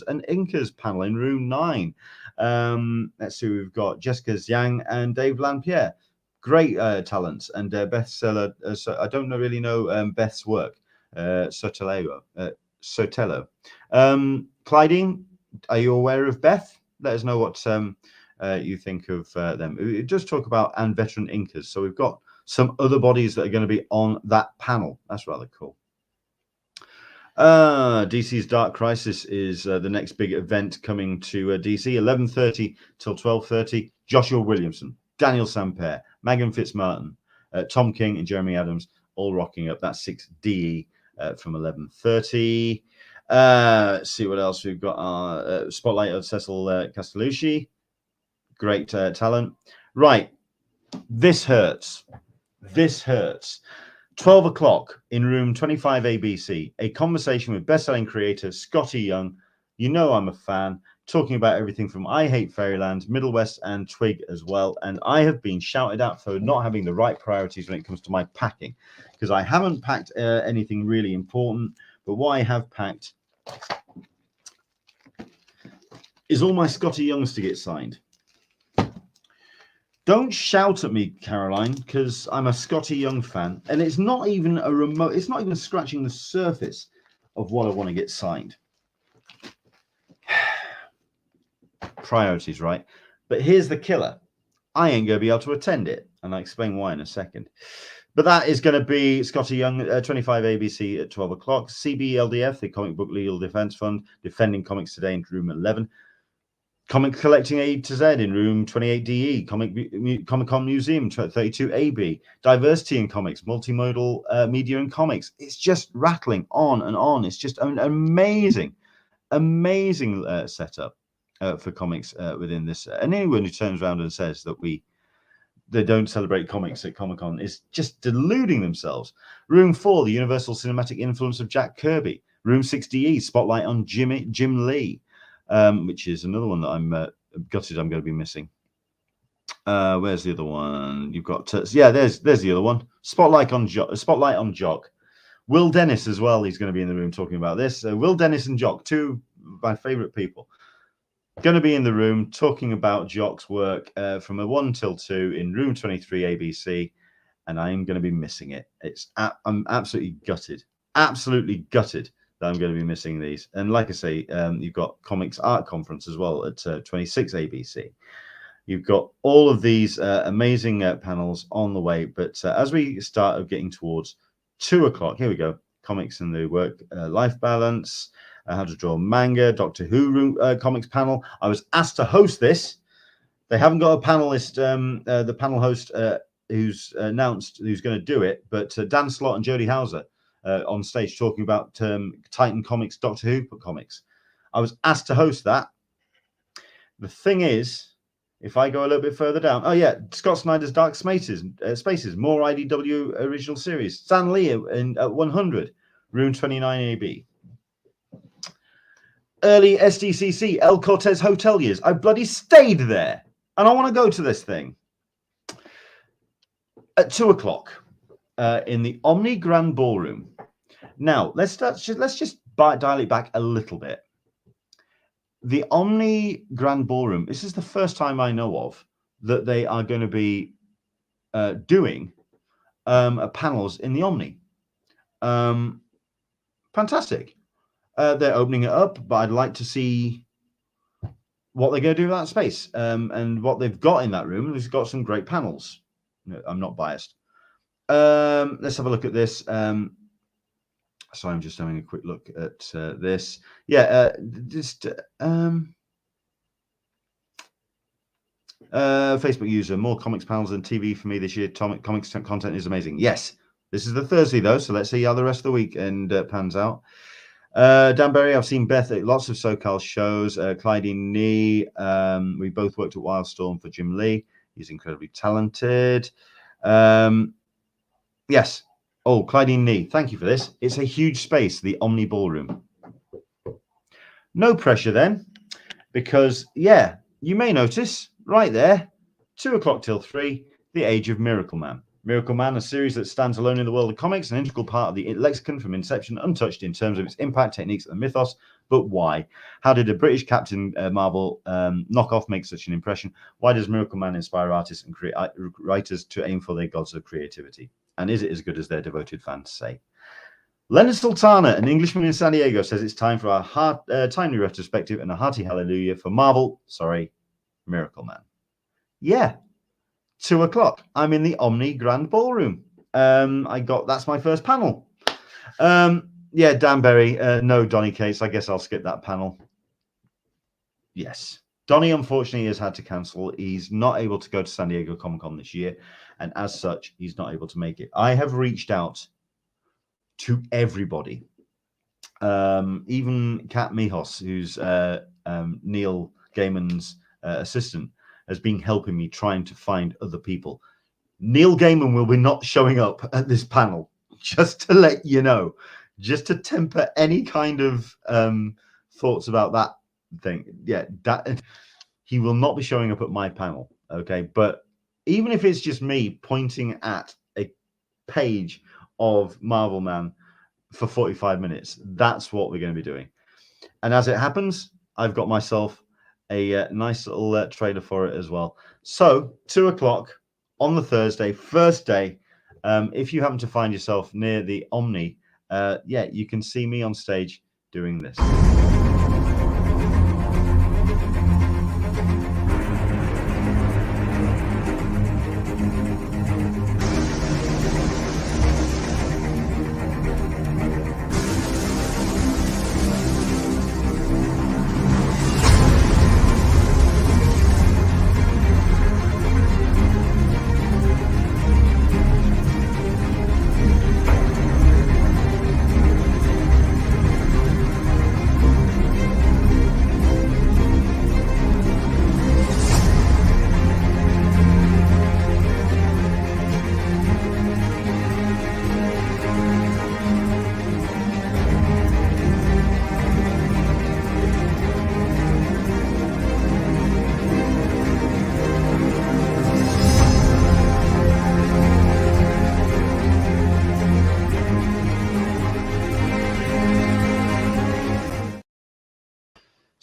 and Inkers panel in room 9. Let's see, we've got Jessica Zhang and Dave Lampierre. Great talents, and bestseller. So I don't really know Beth's work. Sotelo. Clydine, are you aware of Beth? Let us know what you think of them. It does talk about and veteran inkers. So we've got some other bodies that are going to be on that panel. That's rather cool. DC's Dark Crisis is the next big event coming to DC, 11:30 till 12:30. Joshua Williamson, Daniel Sampere, Megan Fitzmartin, Tom King and Jeremy Adams all rocking up. That's 6DE from 11:30. Let's see what else we've got. Spotlight of Cecil Castellucci. Great talent. Right. This hurts. This hurts. 12 o'clock in room 25 ABC, a conversation with best-selling creator Scotty Young. You know I'm a fan, talking about everything from I Hate Fairyland, Middle West, and Twig as well. And I have been shouted at for not having the right priorities when it comes to my packing, because I haven't packed anything really important. But what I have packed is all my Scotty Youngs to get signed. Don't shout at me, Caroline, because I'm a Scotty Young fan, and it's not even a remote. It's not even scratching the surface of what I want to get signed. Priorities, right? But here's the killer. I ain't going to be able to attend it, and I'll explain why in a second. But that is going to be Scotty Young, 25 ABC at 12 o'clock. CBLDF, the Comic Book Legal Defense Fund, defending comics today in room 11. Comic Collecting A to Z in room 28DE, Comic Con Museum 32AB, Diversity in Comics, Multimodal Media and Comics. It's just rattling on and on. It's just an amazing setup for comics within this. And anyone who turns around and says that they don't celebrate comics at Comic Con is just deluding themselves. Room 4, the Universal Cinematic Influence of Jack Kirby. Room 60E, Spotlight on Jim Lee. Which is another one that I'm gutted I'm going to be missing. Where's the other one? You've got there's the other one. Spotlight on Jock. Will Dennis as well. He's going to be in the room talking about this. Will Dennis and Jock, two of my favorite people, going to be in the room talking about Jock's work from 1 till 2 in room 23 ABC, and I'm going to be missing it. I'm absolutely gutted. I'm going to be missing these. And like I say, you've got Comics Art Conference as well at 26 ABC. You've got all of these amazing panels on the way. But as we start getting towards 2 o'clock, here we go. Comics and the work-life balance, how to draw manga, Doctor Who comics panel. I was asked to host this. They haven't got a panelist, the panel host who's announced who's going to do it, but Dan Slott and Jodie Hauser on stage talking about Titan Comics, Doctor Who comics. I was asked to host that. The thing is, if I go a little bit further down, Scott Snyder's Dark Spaces, more IDW original series. Stan Lee at 100, room 29AB. Early SDCC, El Cortez Hoteliers. I bloody stayed there, and I want to go to this thing. At 2 o'clock. In the Omni Grand Ballroom. Now, let's just dial it back a little bit. The Omni Grand Ballroom, this is the first time I know of that they are going to be doing panels in the Omni. Fantastic. They're opening it up, but I'd like to see what they're going to do with that space and what they've got in that room. They've got some great panels. I'm not biased. Let's have a look at this. Sorry, I'm just having a quick look at this. Facebook user, more comics panels than TV for me this year. Comics content is amazing. Yes, this is the Thursday though, so let's see how the rest of the week pans out. Dan Berry, I've seen Beth at lots of SoCal shows. Clyde Nee, we both worked at Wildstorm for Jim Lee. He's incredibly talented. Yes. Oh, Clyde Nee, thank you for this. It's a huge space, the Omni Ballroom. No pressure then, because, you may notice right there, 2 o'clock till 3, The Age of Miracle Man. Miracle Man, a series that stands alone in the world of comics, an integral part of the lexicon from inception, untouched in terms of its impact, techniques, and mythos. But why? How did a British Captain Marvel knockoff make such an impression? Why does Miracle Man inspire artists and writers to aim for their gods of creativity? And is it as good as their devoted fans say? Leonard Sultana, an Englishman in San Diego, says it's time for our timely retrospective and a hearty hallelujah for Miracle Man. Yeah, 2 o'clock. I'm in the Omni Grand Ballroom. That's my first panel. Yeah, Dan Berry. No, Donny Cates. I guess I'll skip that panel. Yes. Donny, unfortunately, has had to cancel. He's not able to go to San Diego Comic Con this year. And as such, he's not able to make it. I have reached out to everybody. Even Kat Mihos, who's Neil Gaiman's assistant, has been helping me trying to find other people. Neil Gaiman will be not showing up at this panel, just to let you know, just to temper any kind of thoughts about that thing. Yeah, that he will not be showing up at my panel. Okay, but even if it's just me pointing at a page of Marvel Man for 45 minutes, that's what we're going to be doing. And as it happens, I've got myself a nice little trailer for it as well. So 2 o'clock on the Thursday, first day. If you happen to find yourself near the Omni, yeah, you can see me on stage doing this.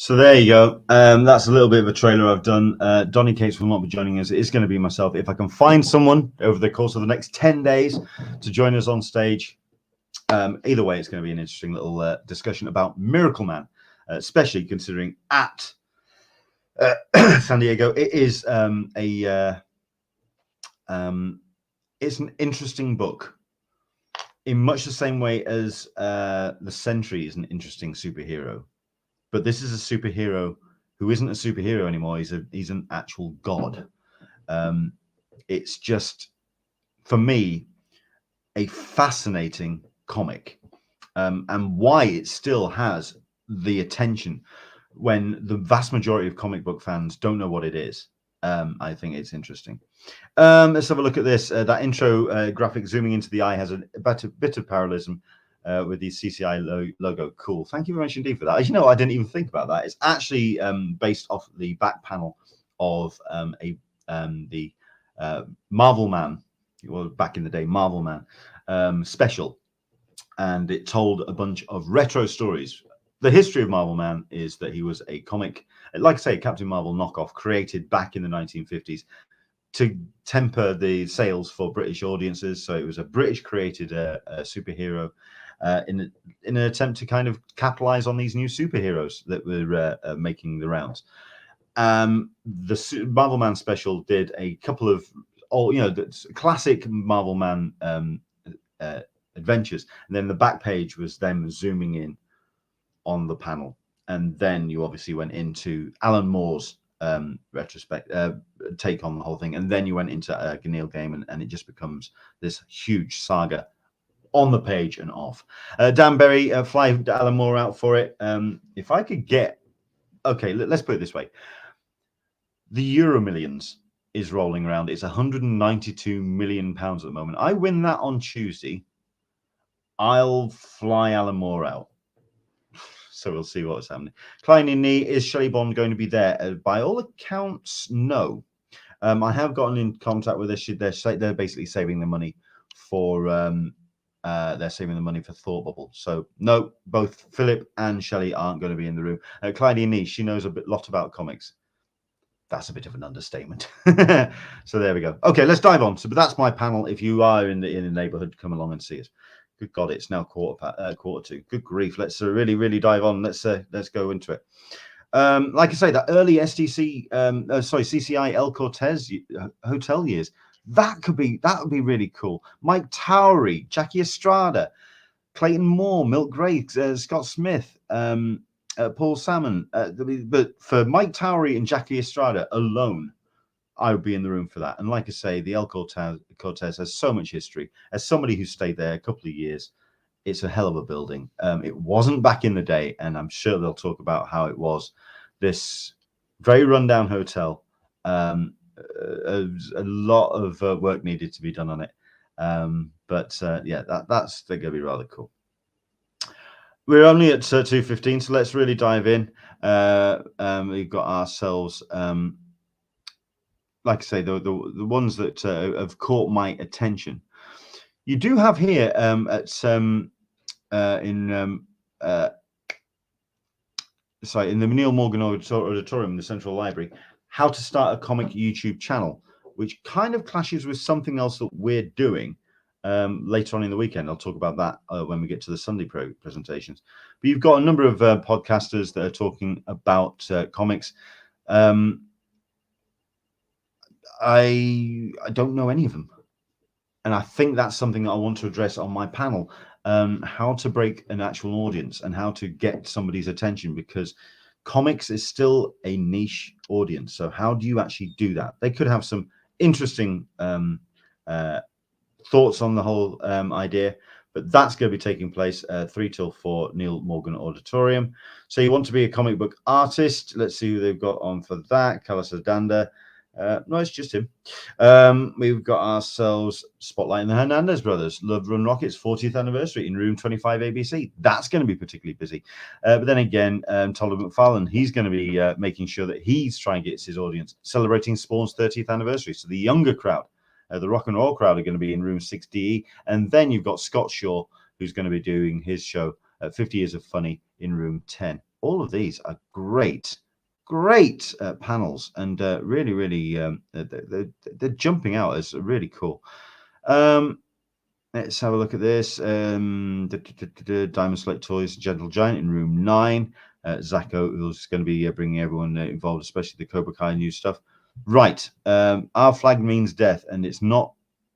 So there you go. That's a little bit of a trailer I've done. Donny Cates will not be joining us. It's going to be myself. If I can find someone over the course of the next 10 days to join us on stage, either way, it's going to be an interesting little discussion about Miracle Man, especially considering at San Diego, it is it's an interesting book in much the same way as the Sentry is an interesting superhero. But this is a superhero who isn't a superhero anymore. He's an actual god. It's just, for me, a fascinating comic, and why it still has the attention when the vast majority of comic book fans don't know what it is. I think it's interesting. Let's have a look at this. That intro graphic zooming into the eye has a bit of parallelism with the CCI logo. Cool. Thank you very much indeed for that. You know, I didn't even think about that. It's actually based off the back panel of the Marvel Man, well, back in the day, Marvel Man special, and it told a bunch of retro stories. The history of Marvel Man is that he was a comic, like I say, Captain Marvel knockoff, created back in the 1950s to temper the sales for British audiences. So it was a British created superhero in an attempt to kind of capitalize on these new superheroes that were making the rounds. The Marvel Man special did a couple of the classic Marvel Man adventures, and then the back page was them zooming in on the panel, and then you obviously went into Alan Moore's retrospect take on the whole thing, and then you went into Neil Gaiman, and it just becomes this huge saga on the page and off. Dan Berry, fly Alan Moore out for it. If I could get, okay, let's put it this way. The Euro Millions is rolling around. It's 192 million pounds at the moment. I win that on Tuesday, I'll fly Alan Moore out. So we'll see what's happening. Klein in knee, is Shelley Bond going to be there? By all accounts, no. I have gotten in contact with her. They're basically saving the money for Thought Bubble. So no, both Philip and Shelley aren't going to be in the room. Klein in knee, she knows a lot about comics. That's a bit of an understatement. So there we go. Okay, let's dive on. So, but that's my panel. If you are in the neighborhood, come along and see us. Good God, it's now quarter to. Good grief. Let's really dive on. Let's go into it. Like I say, that early CCI El Cortez hotel years, that would be really cool. Mike Towery, Jackie Estrada, Clayton Moore, Milt Gray, Scott Smith, Paul Salmon. But for Mike Towery and Jackie Estrada alone, I would be in the room for that. And like I say, the El Cortez has so much history. As somebody who stayed there a couple of years, it's a hell of a building. It wasn't back in the day, and I'm sure they'll talk about how it was. This very rundown hotel. A lot of work needed to be done on it. Yeah, that's going to be rather cool. We're only at 2:15, so let's really dive in. We've got ourselves, like I say, the ones that have caught my attention. You do have here in the Neil Morgan Auditorium in the Central Library, how to start a comic YouTube channel, which kind of clashes with something else that we're doing later on in the weekend. I'll talk about that when we get to the Sunday presentations. But you've got a number of podcasters that are talking about comics. I don't know any of them. And I think that's something that I want to address on my panel, how to break an actual audience and how to get somebody's attention, because comics is still a niche audience. So how do you actually do that? They could have some interesting thoughts on the whole idea, but that's going to be taking place 3 till 4, Neil Morgan Auditorium. So you want to be a comic book artist. Let's see who they've got on for that. Carlos Adanda. No, it's just him. We've got ourselves Spotlight and the Hernandez Brothers, Love Run Rockets 40th anniversary in room 25 ABC. That's going to be particularly busy. But then again, Todd McFarlane, he's going to be making sure that he's trying to get his audience, celebrating Spawn's 30th anniversary. So the younger crowd, the rock and roll crowd, are going to be in room 6DE. And then you've got Scott Shaw, who's going to be doing his show, 50 Years of Funny, in room 10. All of these are great panels, and really they're jumping out as really cool. Let's have a look at this. Diamond Select Toys, Gentle Giant in room 9. Zacho, who's going to be bringing everyone involved, especially the Cobra Kai new stuff. Right. Our Flag Means Death, and it's not,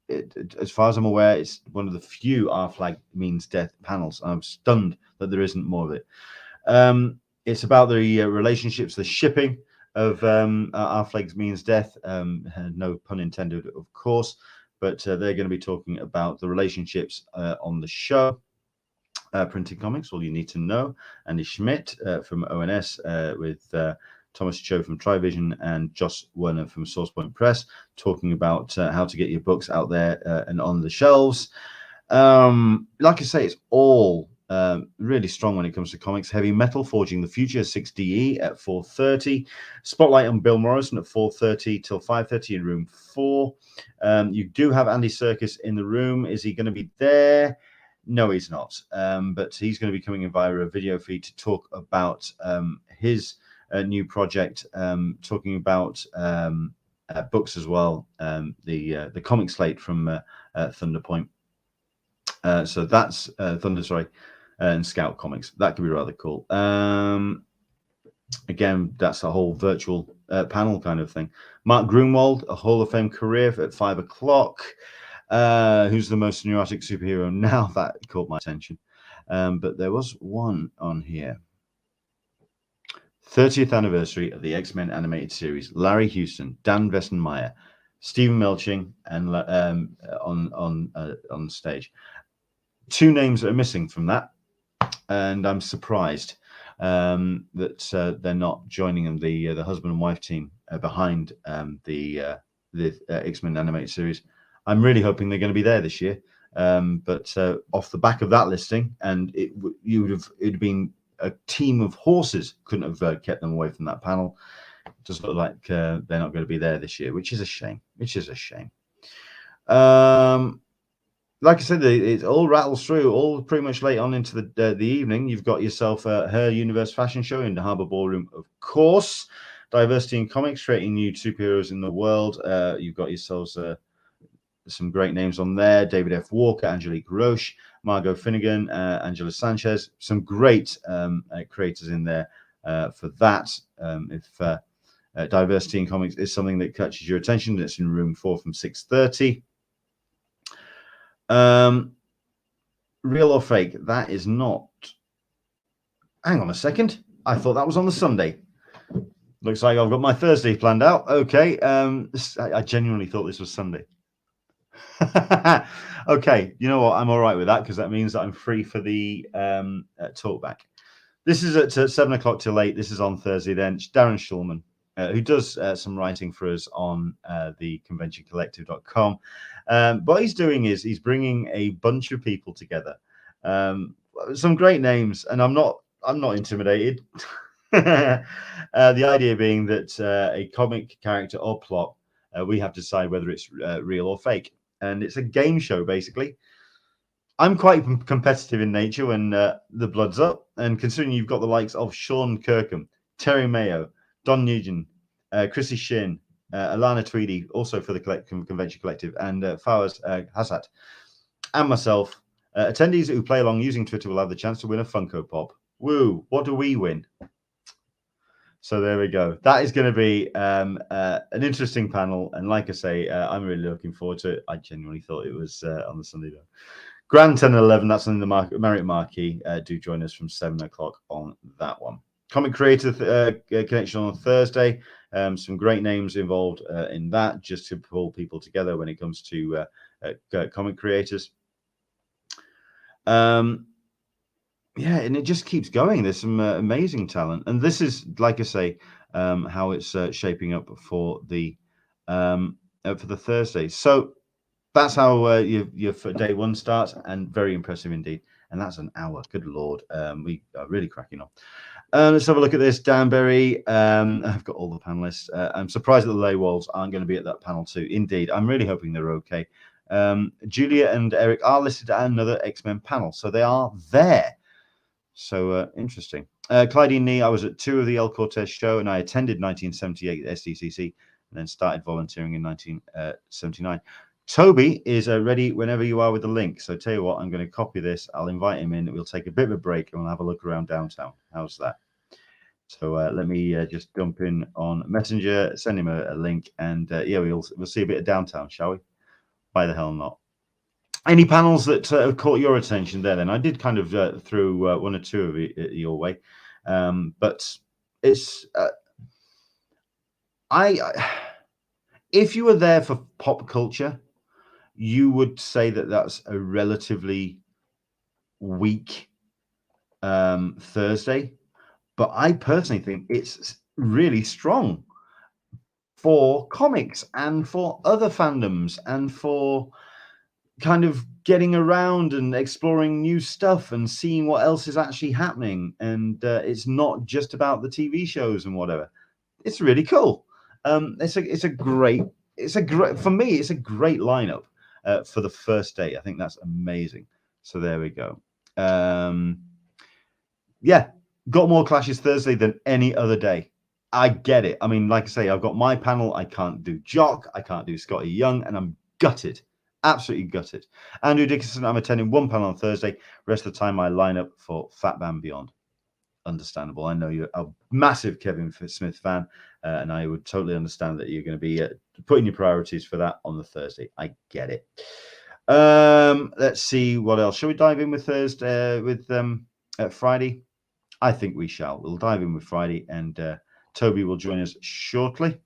as far as I'm aware, it's one of the few Our Flag Means Death panels. I'm stunned that there isn't more of it. It's about the relationships, the shipping of Our Flag Means Death. No pun intended, of course, but they're going to be talking about the relationships on the show. Printing Comics, All You Need to Know. Andy Schmidt from ONS with Thomas Cho from Trivision and Josh Werner from SourcePoint Press, talking about how to get your books out there and on the shelves. Like I say, it's all really strong when it comes to comics. Heavy Metal, Forging the Future, 6DE at 4:30. Spotlight on Bill Morrison at 4:30 till 5:30 in room 4. You do have Andy Serkis in the room. Is he going to be there? No, he's not. But he's going to be coming in via a video feed to talk about his new project, talking about books as well, the comic slate from Thunder Point. So that's Thunder, and Scout Comics. That could be rather cool. Again, that's a whole virtual panel kind of thing. Mark Grunwald, a Hall of Fame career at 5 o'clock. Who's the most neurotic superhero now? That caught my attention. But there was one on here. 30th anniversary of the X-Men animated series. Larry Houston, Dan Vessenmeyer, Stephen Melching, and on stage. 2 names are missing from that, and I'm surprised that they're not joining them. The husband and wife team behind the X-Men animated series. I'm really hoping they're going to be there this year. But off the back of that listing, and it'd been a team of horses couldn't have kept them away from that panel. It does look like they're not going to be there this year, which is a shame. Like I said, it all rattles through, all pretty much late on into the evening. You've got yourself Her Universe Fashion Show in the Harbour Ballroom, of course. Diversity in Comics, creating new superheroes in the world. You've got yourselves some great names on there. David F. Walker, Angelique Roche, Margot Finnegan, Angela Sanchez. Some great creators in there. for that. If diversity in comics is something that catches your attention, it's in room 4 from 6:30. Real or fake? That is not. Hang on a second. I thought that was on the Sunday. Looks like I've got my Thursday planned out. Okay. I genuinely thought this was Sunday. Okay. You know what? I'm all right with that because that means that I'm free for the talkback. This is at 7 o'clock till 8. This is on Thursday then. Darren Schulman, who does some writing for us on the conventioncollective.com. What he's doing is he's bringing a bunch of people together. Some great names, and I'm not intimidated. The idea being that a comic character or plot, we have to decide whether it's real or fake. And it's a game show, basically. I'm quite competitive in nature when the blood's up. And considering you've got the likes of Sean Kirkham, Terry Mayo, Don Nugent, Chrissy Shin, Alana Tweedy, also for the Convention Collective, and Fawaz Hassat, and myself, attendees who play along using Twitter will have the chance to win a Funko Pop. Woo! What do we win? So there we go. That is going to be an interesting panel. And like I say, I'm really looking forward to it. I genuinely thought it was on the Sunday, though. Grand 10 and 11, that's in the Marriott Marquee. Do join us from 7 o'clock on that one. Comic Creator Connection on Thursday. Some great names involved in that, just to pull people together when it comes to comic creators. Yeah, and it just keeps going. There's some amazing talent, and this is, like I say, how it's shaping up for the Thursday. So that's how your day one starts, and very impressive indeed. And that's an hour. Good Lord, we are really cracking on. Let's have a look at this. Danbury. I've got all the panelists. I'm surprised that the Laywalls aren't going to be at that panel too. Indeed, I'm really hoping they're okay. Julia and Eric are listed at another X-Men panel, so they are there. So interesting. Clydie Nee, I was at 2 of the El Cortez show, and I attended 1978 SDCC, and then started volunteering in 1979. Toby is ready whenever you are with the link. So tell you what, I'm going to copy this. I'll invite him in. We'll take a bit of a break, and we'll have a look around downtown. How's that? So let me just jump in on Messenger, send him a link, and yeah, we'll see a bit of downtown, shall we? Why the hell not? Any panels that have caught your attention there? Then I did kind of throw 1 or 2 of it your way, but it's if you were there for pop culture, you would say that that's a relatively weak Thursday, but I personally think it's really strong for comics and for other fandoms and for kind of getting around and exploring new stuff and seeing what else is actually happening. And it's not just about the TV shows and whatever. It's really cool. It's a great for me, it's a great lineup for the first day. I think that's amazing. So there we go. Yeah, got more clashes Thursday than any other day. I get it. I mean, like I say, I've got my panel. I can't do Jock. I can't do Scotty Young, and I'm gutted. Absolutely gutted. Andrew Dickinson, I'm attending 1 panel on Thursday. Rest of the time, I line up for Fat Man Beyond. Understandable. I know you're a massive Kevin Smith fan, and I would totally understand that you're going to be putting your priorities for that on the Thursday. I get it. Let's see what else. Shall we dive in with Thursday, with Friday? I think we shall. We'll dive in with Friday, and Toby will join us shortly.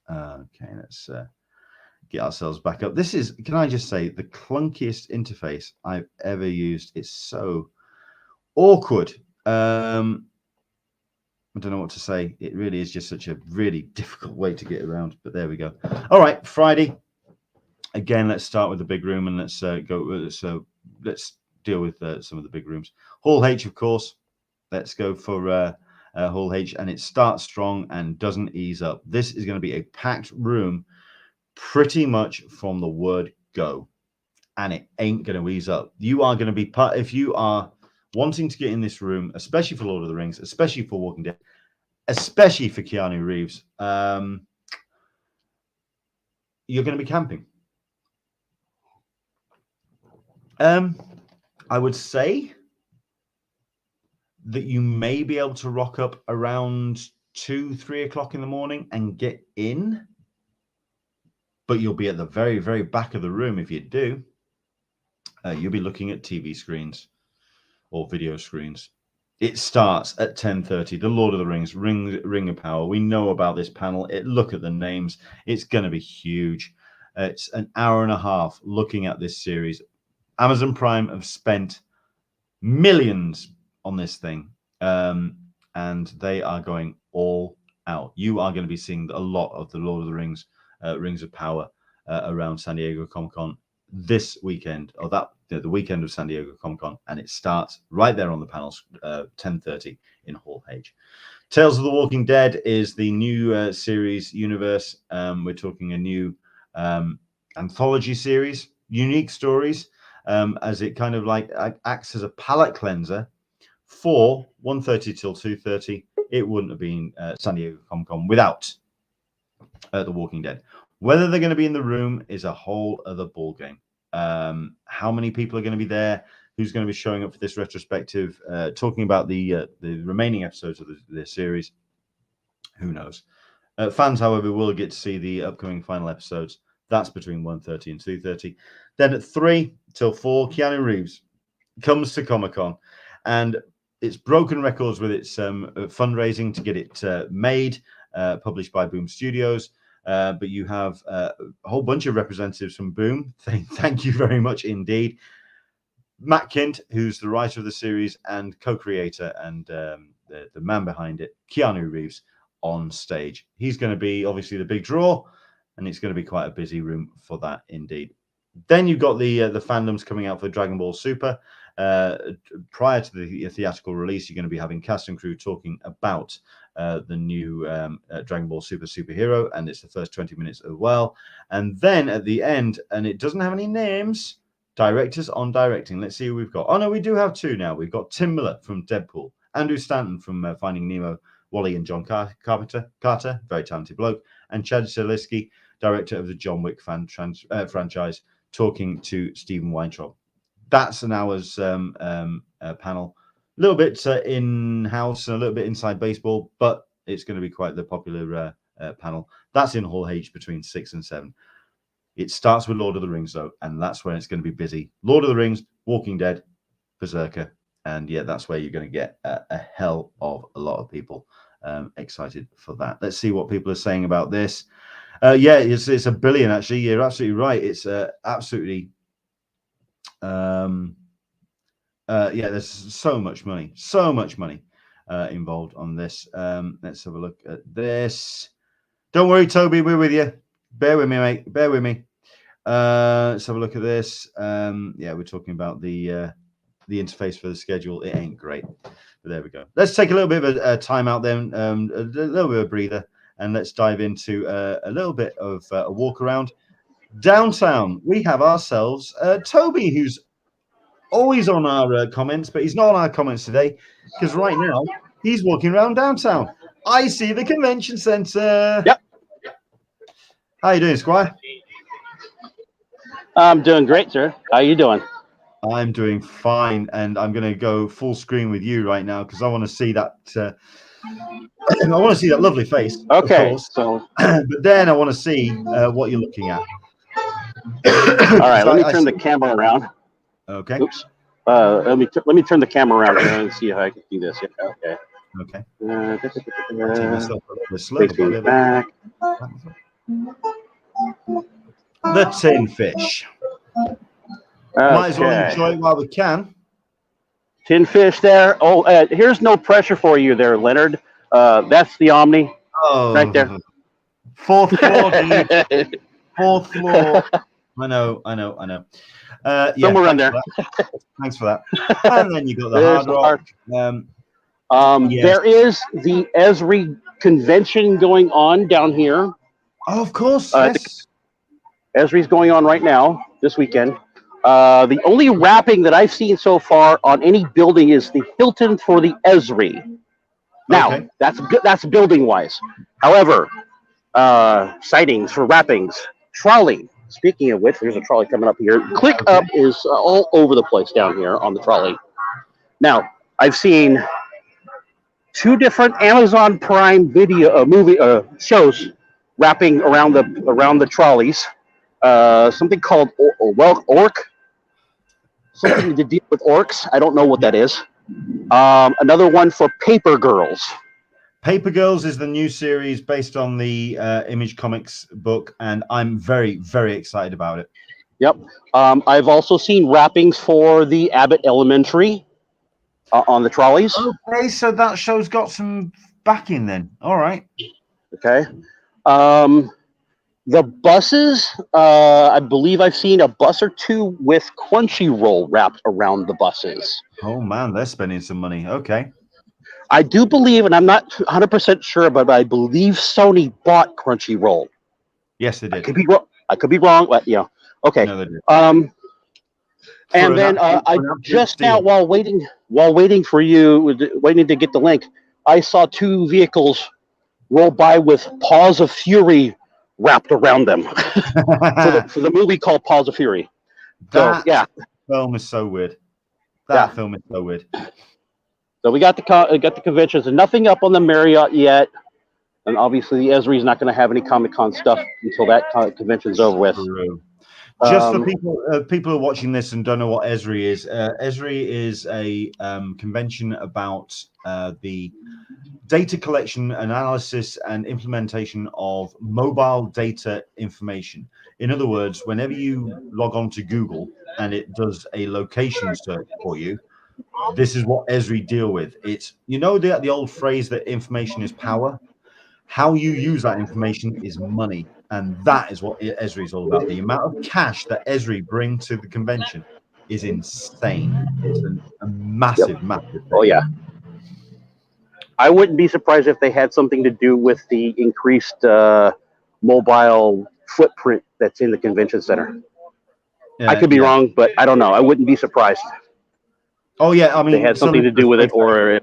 Okay, let's get ourselves back up. This is, can I just say, the clunkiest interface I've ever used. It's so awkward. I don't know what to say. It really is just such a really difficult way to get around, but there we go. All right, Friday. Again, let's start with the big room, and let's go. So let's deal with some of the big rooms. Hall H, of course. Let's go for Hall H, and it starts strong and doesn't ease up. This is going to be a packed room pretty much from the word go, and it ain't going to ease up. You are going to be part, if you are wanting to get in this room, especially for Lord of the Rings, especially for Walking Dead, especially for Keanu Reeves, you're going to be camping. I would say that you may be able to rock up around 2, 3 o'clock in the morning and get in, but you'll be at the very, very back of the room if you do. You'll be looking at TV screens or video screens. It starts at 10:30. The Lord of the Rings, Ring of Power. We know about this panel. Look at the names. It's going to be huge. It's an hour and a half looking at this series. Amazon Prime have spent millions on this thing, and they are going all out. You are going to be seeing a lot of the Lord of the Rings, Rings of Power around San Diego Comic-Con this weekend, or the weekend of San Diego Comic-Con, and it starts right there on the panels, 10:30 in Hall H. Tales of the Walking Dead is the new series universe. We're talking a new anthology series, unique stories, as it kind of like acts as a palate cleanser for 1:30 till 2:30. It wouldn't have been San Diego Comic-Con without The Walking Dead. Whether they're going to be in the room is a whole other ballgame. How many people are going to be there? Who's going to be showing up for this retrospective? Talking about the remaining episodes of the series. Who knows? Fans, however, will get to see the upcoming final episodes. That's between 1:30 and 2:30. Then at 3 till 4, Keanu Reeves comes to Comic-Con, and it's broken records with its fundraising to get it made, published by Boom Studios. But you have a whole bunch of representatives from Boom. Thank you very much indeed. Matt Kint, who's the writer of the series and co-creator and the man behind it, Keanu Reeves, on stage. He's going to be obviously the big draw, and it's going to be quite a busy room for that indeed. Then you've got the fandoms coming out for Dragon Ball Super. Prior to the theatrical release, you're going to be having cast and crew talking about the new Dragon Ball Super superhero, and it's the first 20 minutes as well. And then at the end, and it doesn't have any names, directors on directing. Let's see who we've got. Oh no, we do have two now. We've got Tim Miller from Deadpool, Andrew Stanton from Finding Nemo, Wally and John Carter, very talented bloke, and Chad Zeliski, director of the John Wick franchise, talking to Stephen Weintraub. That's an hour's panel. A little bit in-house and a little bit inside baseball, but it's going to be quite the popular panel. That's in Hall H between 6 and 7. It starts with Lord of the Rings, though, and that's when it's going to be busy. Lord of the Rings, Walking Dead, Berserker, and yeah, that's where you're going to get a hell of a lot of people excited for that. Let's see what people are saying about this. Yeah, it's $1 billion, actually. You're absolutely right. It's absolutely... yeah, there's so much money involved on this. Let's have a look at this. Don't worry, Toby, we're with you. Bear with me, mate. Bear with me. Let's have a look at this. Yeah, we're talking about the interface for the schedule. It ain't great, but there we go. Let's take a little bit of a time out then, a little bit of a breather, and let's dive into a little bit of a walk around. Downtown, we have ourselves Toby, who's always on our comments, but he's not on our comments today because right now he's walking around downtown. I see the convention center. Yep. How you doing, Squire? I'm doing great, sir. How you doing? I'm doing fine, and I'm going to go full screen with you right now because I want to see that. I want to see that lovely face. Okay. Of course. So, but then I want to see what you're looking at. all right. Let me turn the camera around. Okay. Oops. Let me turn the camera around here and see how I can do this. Yeah. Okay. Okay. Take myself a little bit slow. Back. The tin fish. Okay. Might as well enjoy it while we can. Tin fish there. Oh, here's no pressure for you there, Leonard. That's the Omni. Oh, right there. Fourth floor, dude. Fourth floor. I know. Yeah, somewhere around there. Thanks for that. And then you got the Hard Rock. Yes. There is the Esri convention going on down here. Oh, of course. Yes. Esri's going on right now, this weekend. The only wrapping that I've seen so far on any building is the Hilton for the Esri. Now, okay. That's building-wise. However, sightings for wrappings, trolley. Speaking of which, there's a trolley coming up here. Click Up is all over the place down here on the trolley. Now, I've seen 2 different Amazon Prime video movie shows wrapping around the trolleys. Something called Orc, something to deal with orcs. I don't know what that is. Another one for Paper Girls. Paper Girls is the new series based on the Image Comics book, and I'm very, very excited about it. Yep. I've also seen wrappings for the Abbott Elementary on the trolleys. Okay, so that show's got some backing then. All right. Okay. The buses, I believe I've seen a bus or 2 with Crunchyroll wrapped around the buses. Oh, man, they're spending some money. Okay. I do believe, and I'm not 100% sure, but I believe Sony bought Crunchyroll. Yes, they did. I could be wrong, but you know. Okay. No, they did. And then I just now, while waiting for you, waiting to get the link, I saw 2 vehicles roll by with Paws of Fury wrapped around them for the movie called Paws of Fury. That film is so weird. That film is so weird. So we got the conventions, and nothing up on the Marriott yet. And obviously, the Esri is not going to have any Comic-Con stuff until that convention's over with. True. Just for people who are watching this and don't know what Esri is a convention about the data collection, analysis, and implementation of mobile data information. In other words, whenever you log on to Google and it does a location search for you, this is what Esri deal with. It's, you know, the old phrase that information is power. How you use that information is money. And that is what Esri is all about. The amount of cash that Esri bring to the convention is insane. It's a massive, massive thing. Oh, yeah. I wouldn't be surprised if they had something to do with the increased mobile footprint that's in the convention center. I could be wrong, but I don't know. I wouldn't be surprised. Oh, yeah. I mean, they had something to do with it, or...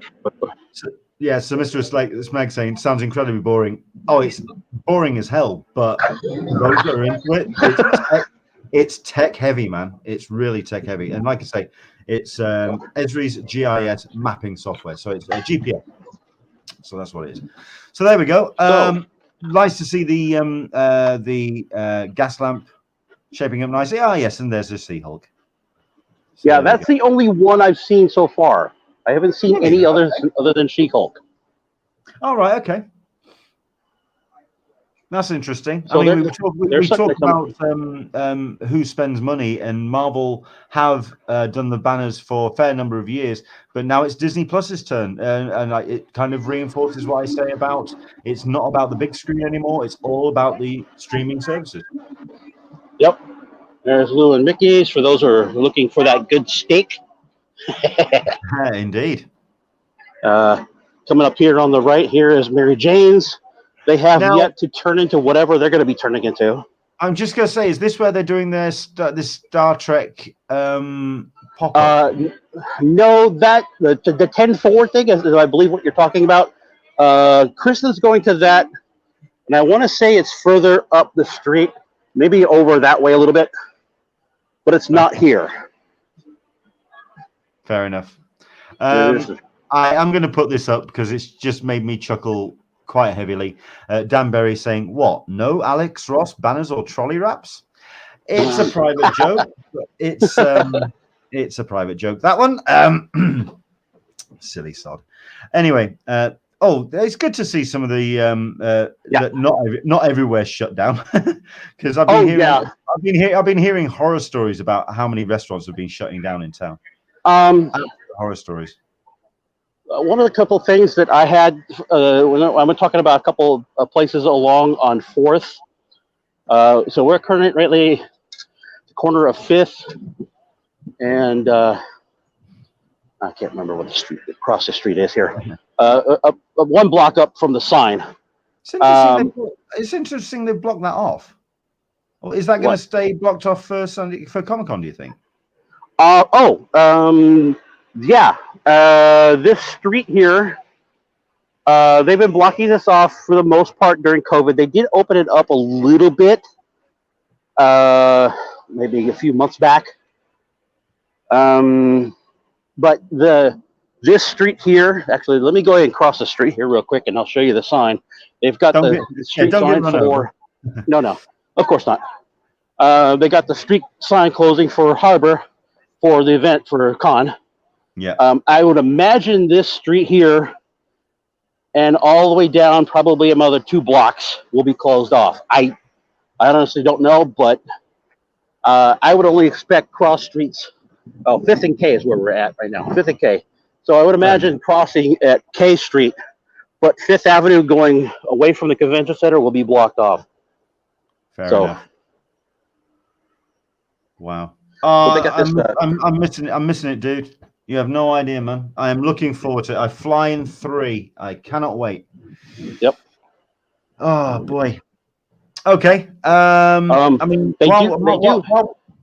Yeah, so Mr. Smeg saying, sounds incredibly boring. Oh, it's boring as hell, but those that are into it, it's tech heavy, man. It's really tech heavy. And like I say, it's Esri's GIS mapping software. So it's GPS. So that's what it is. So there we go. Nice to see the gas lamp shaping up nicely. Oh, yes, and there's the Sea-Hulk. So yeah, that's the only one I've seen so far. I haven't seen any others other than She-Hulk. All right, okay. That's interesting. So I mean, we talk about who spends money, and Marvel have done the banners for a fair number of years, but now it's Disney Plus's turn, and it kind of reinforces what I say about it's not about the big screen anymore. It's all about the streaming services. Yep. There's Lou and Mickey's for those who are looking for that good steak. Indeed. Coming up here on the right here is Mary Jane's. They have yet to turn into whatever they're going to be turning into. I'm just going to say, is this where they're doing their this Star Trek pop-up? No, that the 10-4 thing is I believe what you're talking about. Kristen's going to that, and I want to say it's further up the street, maybe over that way a little bit, but it's not here. Fair enough. I am going to put this up because it's just made me chuckle quite heavily. Dan Berry saying, what? No Alex Ross banners or trolley wraps? It's a private joke. It's a private joke. That one. Silly sod. Anyway, it's good to see some of the that not everywhere shut down because I've been hearing horror stories about how many restaurants have been shutting down in town. Horror stories. One of the couple things that I had when I'm talking about a couple of places along on 4th. So we're currently at the corner of 5th and I can't remember what the street across the street is here. One block up from the sign. It's interesting they've blocked that off. Well, is that going to stay blocked off for Sunday for Comic-Con, do you think? Yeah. This street here, they've been blocking this off for the most part during COVID. They did open it up a little bit, maybe a few months back. But the this street here, actually, let me go ahead and cross the street here real quick, and I'll show you the sign. They've got the street sign for. No, of course not. They got the street sign closing for Harbor for the event for Con. Yeah. I would imagine this street here and all the way down, probably another 2 blocks, will be closed off. I honestly don't know, but I would only expect cross streets. Oh, 5th and K is where we're at right now. 5th and K. So I would imagine crossing at K Street, but 5th Avenue going away from the convention center will be blocked off. Fair enough. Wow. I'm missing it, dude. You have no idea, man. I am looking forward to it. I fly in 3. I cannot wait. Yep. Oh boy. Okay. I mean,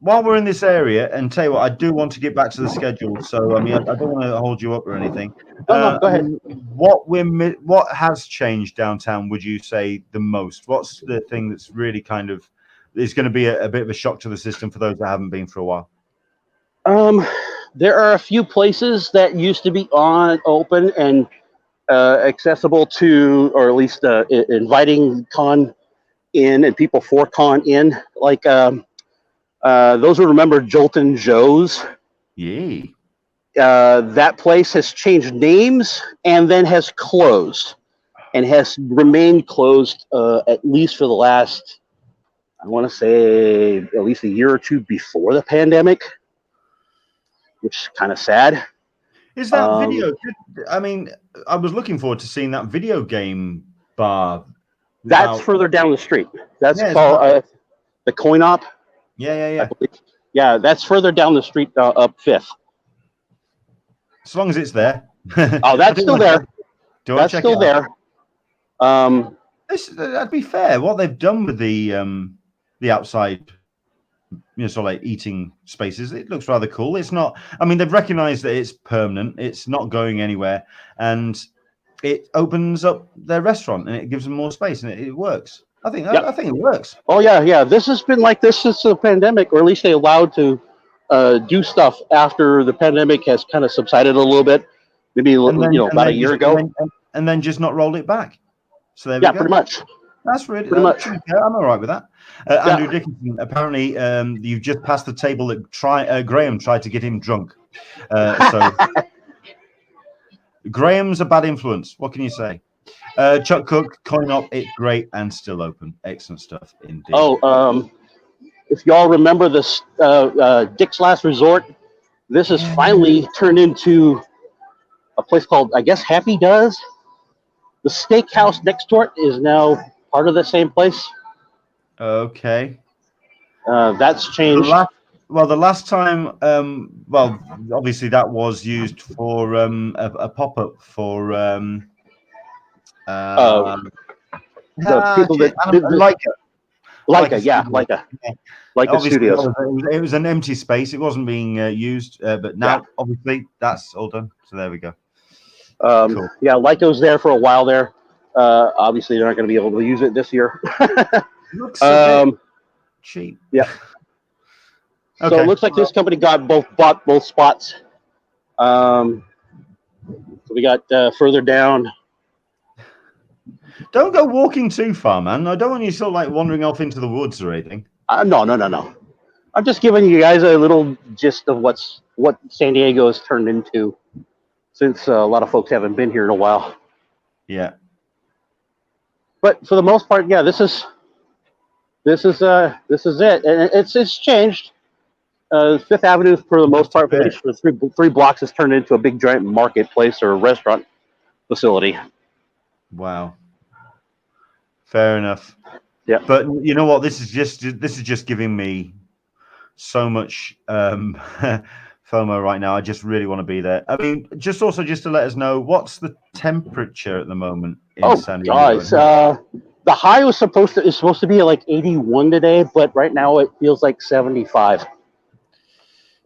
while we're in this area, and tell you what, I do want to get back to the schedule. So I mean, I don't want to hold you up or anything. No, go ahead. What has changed downtown? Would you say the most? What's the thing that's really kind of is going to be a bit of a shock to the system for those that haven't been for a while? There are a few places that used to be open and accessible to, or at least inviting Con in and people for Con in, like those who remember Joltin' Joe's. Yeah. That place has changed names and then has closed and has remained closed at least for the last, I want to say, at least a year or 2 before the pandemic, which is kind of sad. Is that video? I mean, I was looking forward to seeing that video game bar. That's further down the street. That's called the Coin Op. Yeah. Yeah, that's further down the street up 5th. As long as it's there. Oh, that's still there. That's still there. That'd be fair. What they've done with the outside, sort of like eating spaces, it looks rather cool. It's not. I mean, they've recognised that it's permanent. It's not going anywhere, and it opens up their restaurant and it gives them more space, and it works. I think it works. Oh yeah. This has been like this since the pandemic, or at least they allowed to do stuff after the pandemic has kind of subsided a little bit, maybe about a year ago, and then just not rolled it back. So there we go. Pretty much. That's really pretty much. I'm all right with that. Andrew Dickinson, apparently, you've just passed the table that Graham tried to get him drunk. So Graham's a bad influence. What can you say? Chuck Cook, Coin Op, it's great and still open. Excellent stuff indeed. Oh, if y'all remember this Dick's Last Resort, this has finally turned into a place called, I guess, Happy Does. The steakhouse next door it is now part of the same place. Okay. That's changed. The last time, obviously that was used for a pop-up for the people that Leica Studios. It was an empty space. It wasn't being used, but now obviously that's all done. So there we go. Cool. Yeah, Leica's there for a while there. Obviously, they're not going to be able to use it this year. Looks a bit cheap. Yeah. Okay. So it looks like this company bought both spots. So we got further down. Don't go walking too far, man. I don't want you sort of like wandering off into the woods or anything. No. I'm just giving you guys a little gist of what San Diego has turned into since a lot of folks haven't been here in a while. Yeah. But for the most part, yeah, this is it, and it's changed. Fifth Avenue, for the most part, at least for three blocks, has turned into a big giant marketplace or a restaurant facility. Wow. Fair enough. Yeah. But you know what? This is just giving me so much FOMO right now. I just really want to be there. I mean, just to let us know, what's the temperature at the moment in San Diego? Guys, the high is supposed to be like 81 today, but right now it feels like 75.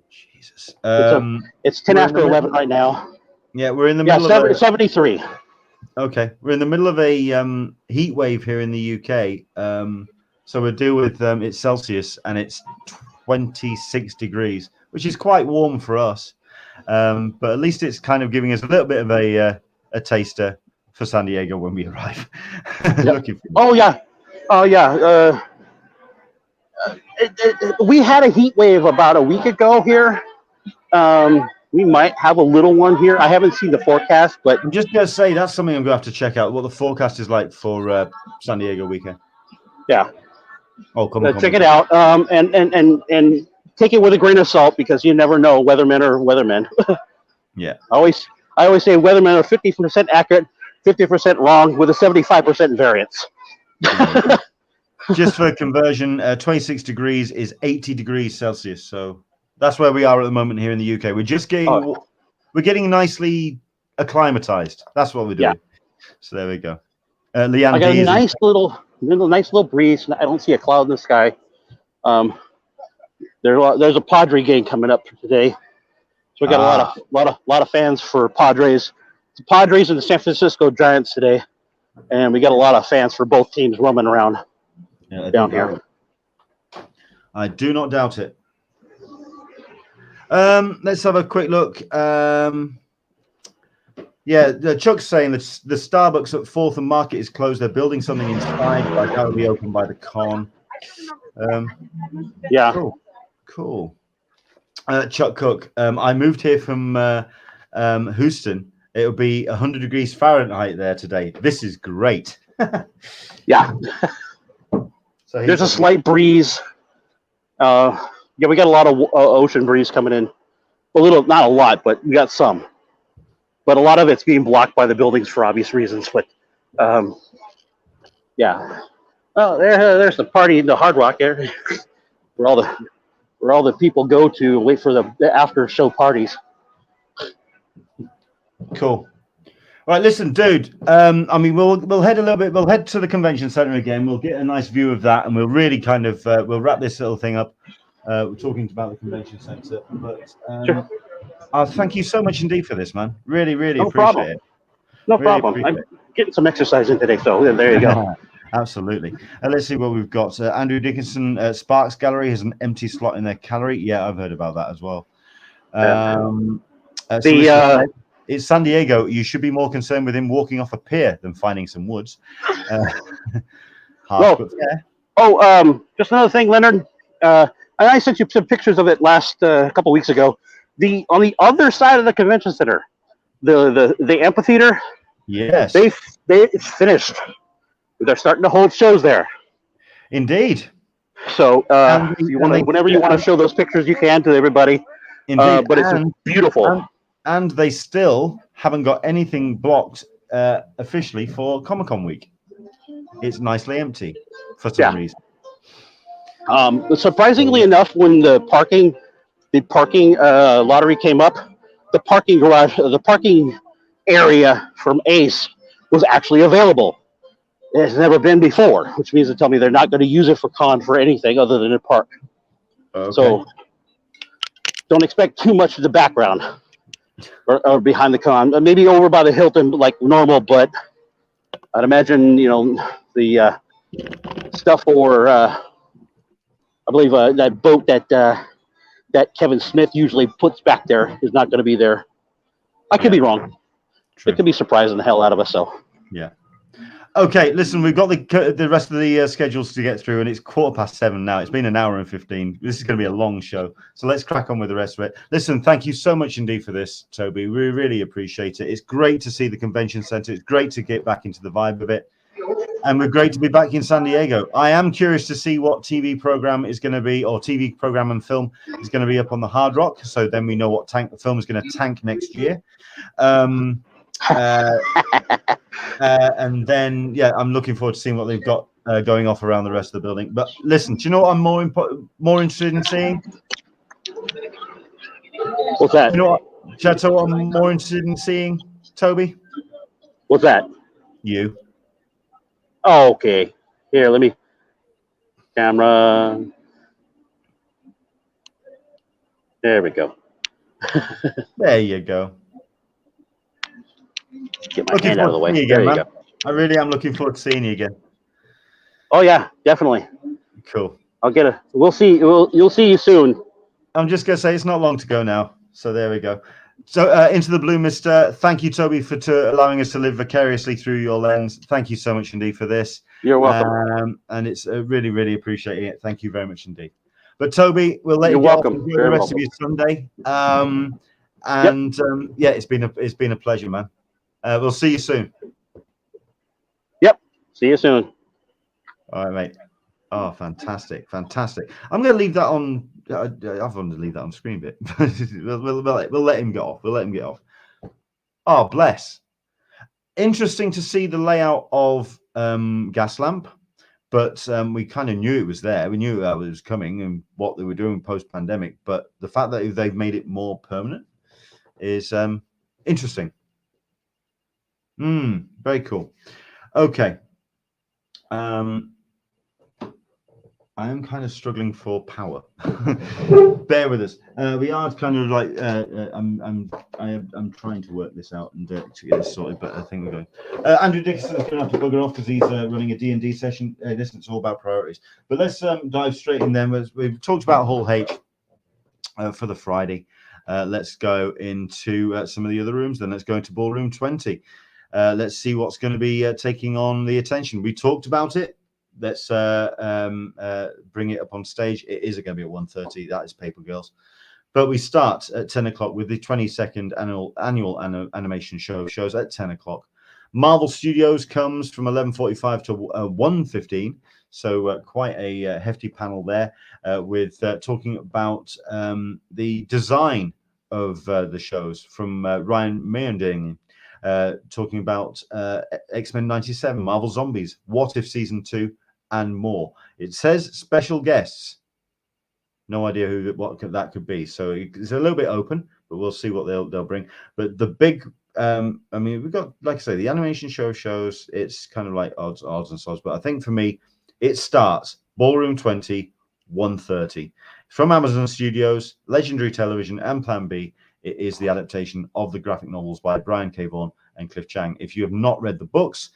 Jesus. It's 10 after 11 right now. Yeah, we're in the middle of 73. Okay, we're in the middle of a heat wave here in the UK. So we're due with it's Celsius and it's 26 degrees, which is quite warm for us. But at least it's kind of giving us a little bit of a taster for San Diego when we arrive. Yep. Oh yeah. We had a heat wave about a week ago here. We might have a little one here. I haven't seen the forecast, but I'm just going to say that's something I'm going to have to check out. What the forecast is like for San Diego weekend. Yeah. Oh, come on. Check it out. And take it with a grain of salt because you never know, weathermen are weathermen. Yeah. I always say weathermen are 50% accurate, 50% wrong, with a 75% variance. Just for conversion, 26 degrees is 80 degrees Celsius. So that's where we are at the moment here in the UK. We're just getting we're getting nicely acclimatized. That's what we're doing. Yeah. So there we go. Leanne, I got a nice little breeze. I don't see a cloud in the sky. There's a Padre game coming up today, so we got a lot of fans for Padres. The Padres and the San Francisco Giants today, and we got a lot of fans for both teams roaming around down here. I do not doubt it. Let's have a quick look. Chuck's saying that the Starbucks at 4th and Market is closed. They're building something inside, but that will be open by the con. Yeah. Cool. Chuck Cook, I moved here from Houston. It'll be 100 degrees Fahrenheit there today. This is great. Yeah. So there's a slight breeze. We got a lot of ocean breeze coming in. Not a lot, but we got some. But a lot of it's being blocked by the buildings for obvious reasons. But yeah. Well, there's the party in the Hard Rock there, where all the people go to wait for the after show parties. Cool. All right, listen, dude. We'll head a little bit. We'll head to the convention center again. We'll get a nice view of that, and we'll really kind of we'll wrap this little thing up. We're talking about the convention center, but sure. Thank you so much indeed for this, man. Really, really appreciate it. No problem. I'm getting some exercise in today, so there you go. Absolutely. Let's see what we've got. Andrew Dickinson, Sparks Gallery has an empty slot in their gallery. Yeah, I've heard about that as well. It's San Diego. You should be more concerned with him walking off a pier than finding some woods. Just another thing, Leonard. I sent you some pictures of it last couple weeks ago. On the other side of the convention center, the amphitheater. Yes, it's finished. They're starting to hold shows there. Indeed. So whenever you want to show those pictures, you can to everybody. Indeed. But it's beautiful. And they still haven't got anything blocked officially for Comic-Con week. It's nicely empty for some reason. Surprisingly enough, when the parking lottery came up, the parking area from Ace was actually available. It has never been before, which means to tell me they're not going to use it for con for anything other than a park. Okay. So don't expect too much of the background or behind the con. Maybe over by the Hilton like normal, but I'd imagine the stuff for I believe that boat that Kevin Smith usually puts back there is not going to be there. I could be wrong. True. It could be surprising the hell out of us. So yeah. Okay, listen, we've got the rest of the schedules to get through, and it's 7:15 now. It's been an hour and 15. This is going to be a long show, so let's crack on with the rest of it. Listen, thank you so much indeed for this, Toby. We really appreciate it. It's great to see the convention center. It's great to get back into the vibe of it, and we're great to be back in San Diego. I am curious to see what TV program is going to be, or TV program and film is going to be up on the Hard Rock, so then we know what the film is going to tank next year. And then, I'm looking forward to seeing what they've got going off around the rest of the building. But listen, do you know what I'm more interested in seeing? What's that? You know what? Should I tell what I'm more interested in seeing, Toby? What's that? You. Oh, okay. Here, let me. Camera. There we go. There you go. Get my hand out of the way. Again, there you go. I really am looking forward to seeing you again. Oh yeah, definitely. Cool. We'll see. You'll see you soon. I'm just gonna say it's not long to go now. So there we go. So Into the Blue, Mister. Thank you, Toby, for allowing us to live vicariously through your lens. Thank you so much indeed for this. You're welcome. And it's really, really appreciating it. Thank you very much indeed. But Toby, we'll let you get welcome. off and enjoy the rest of your Sunday. Yeah, it's been a pleasure, man. We'll see you soon. Yep. See you soon. All right, mate. Oh, fantastic, fantastic. I'm going to leave that on. I've wanted to leave that on screen bit. we'll let him get off. We'll let him get off. Oh, bless. Interesting to see the layout of Gas Lamp, but we kind of knew it was there. We knew that was coming and what they were doing post-pandemic. But the fact that they've made it more permanent is interesting. Very cool. Okay. I am kind of struggling for power. Bear with us. We are kind of like I'm trying to work this out and to get this sorted, but I think we're going. Andrew Dixon is going to have to bugger off because he's running a D&D session. Listen, it's all about priorities. But let's dive straight in then. We've talked about Hall H for the Friday. Let's go into some of the other rooms. Then let's go into Ballroom 20. Let's see what's going to be taking on the attention. We talked about it. Let's bring it up on stage. It is going to be at 1:30. That is Paper Girls. But we start at 10 o'clock with the 22nd annual animation shows at 10 o'clock. Marvel Studios comes from 11:45 to 1:15. So quite a hefty panel there with talking about the design of the shows from Ryan Meanding. Talking about X-Men 97, Marvel Zombies, What If Season 2, and more. It says special guests. No idea what that could be. So it's a little bit open, but we'll see what they'll bring. But the big, I mean, we've got, like I say, the animation shows. It's kind of like odds and sods. But I think for me, it starts Ballroom 20, 1:30 from Amazon Studios, Legendary Television, and Plan B. It is the adaptation of the graphic novels by Brian K. Vaughan and Cliff Chang. If you have not read the books,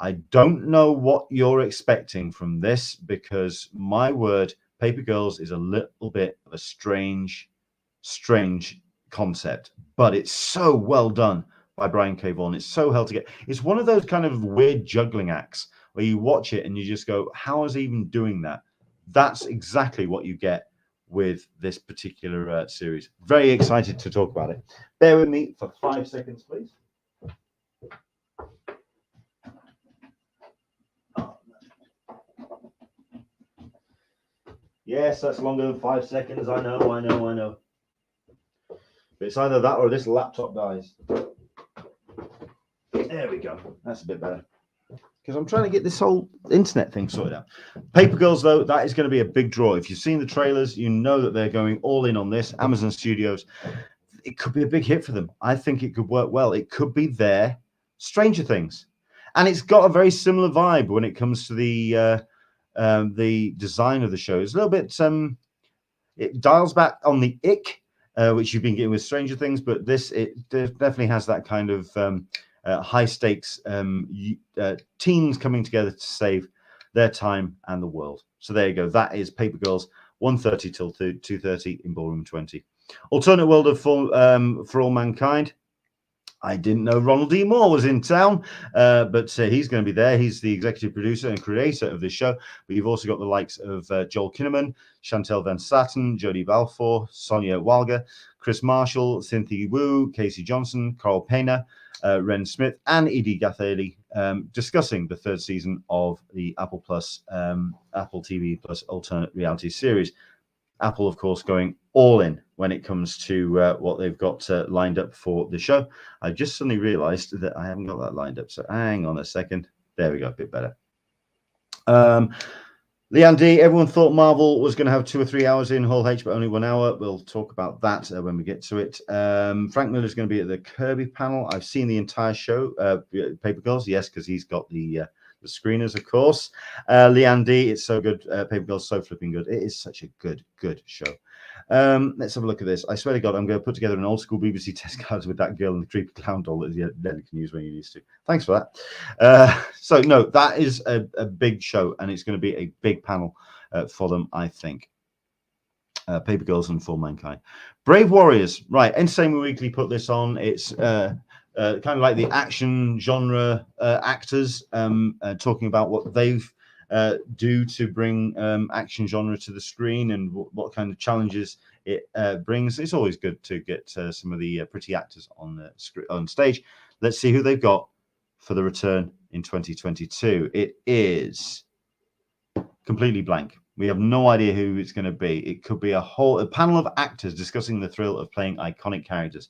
I don't know what you're expecting from this because, my word, Paper Girls is a little bit of a strange concept, but it's so well done by Brian K. Vaughan. It's so held together. It's one of those kind of weird juggling acts where you watch it and you just go, how is he even doing that? That's exactly what you get with this particular series. Very excited to talk about it. Bear with me for 5 seconds, please. Yes, that's longer than 5 seconds. I know. But it's either that or this laptop dies. There we go. That's a bit better. Because I'm trying to get this whole internet thing sorted out. Paper Girls, though, that is going to be a big draw. If you've seen the trailers, you know that they're going all in on this. Amazon Studios. It could be a big hit for them. I think it could work well. It could be their Stranger Things. And it's got a very similar vibe when it comes to the design of the show. It's a little bit, it dials back on the ick, which you've been getting with Stranger Things, but this, it definitely has that kind of high stakes teens coming together to save their time and the world. So there you go. That is Paper Girls, 1:30 till 2:30 in Ballroom 20. Alternate World of For All Mankind. I didn't know Ronald D. Moore was in town, but he's going to be there. He's the executive producer and creator of this show. But you've also got the likes of Joel Kinnaman, Chantel Van Satten, Jodie Balfour, Sonia Walger, Chris Marshall, Cynthia Wu, Casey Johnson, Carl Payner, Ren Smith, and Edie Gathali discussing the third season of the Apple TV Plus alternate reality series. Apple, of course, going all in when it comes to what they've got lined up for the show. I just suddenly realized that I haven't got that lined up. So hang on a second. There we go, a bit better. Leanne D, everyone thought Marvel was going to have 2 or 3 hours in Hall H, but only 1 hour. We'll talk about that when we get to it. Frank Miller's going to be at the Kirby panel. I've seen the entire show, Paper Girls, yes, because he's got the screeners, of course. Leanne D, it's so good. Paper Girls, so flipping good. It is such a good show. Let's have a look at this. I swear to God, I'm going to put together an old school BBC test cards with that girl and the creepy clown doll that you can use when you used to. Thanks for that. So no, that is a big show, and it's going to be a big panel for them, I think. Paper Girls and For Mankind. Brave Warriors, right? Entertainment Weekly put this on. It's kind of like the action genre actors talking about what they've do to bring action genre to the screen and what kind of challenges it brings. It's always good to get some of the pretty actors on stage. Let's see who they've got for the return in 2022. It is completely blank. We have no idea who it's going to be. It could be a panel of actors discussing the thrill of playing iconic characters.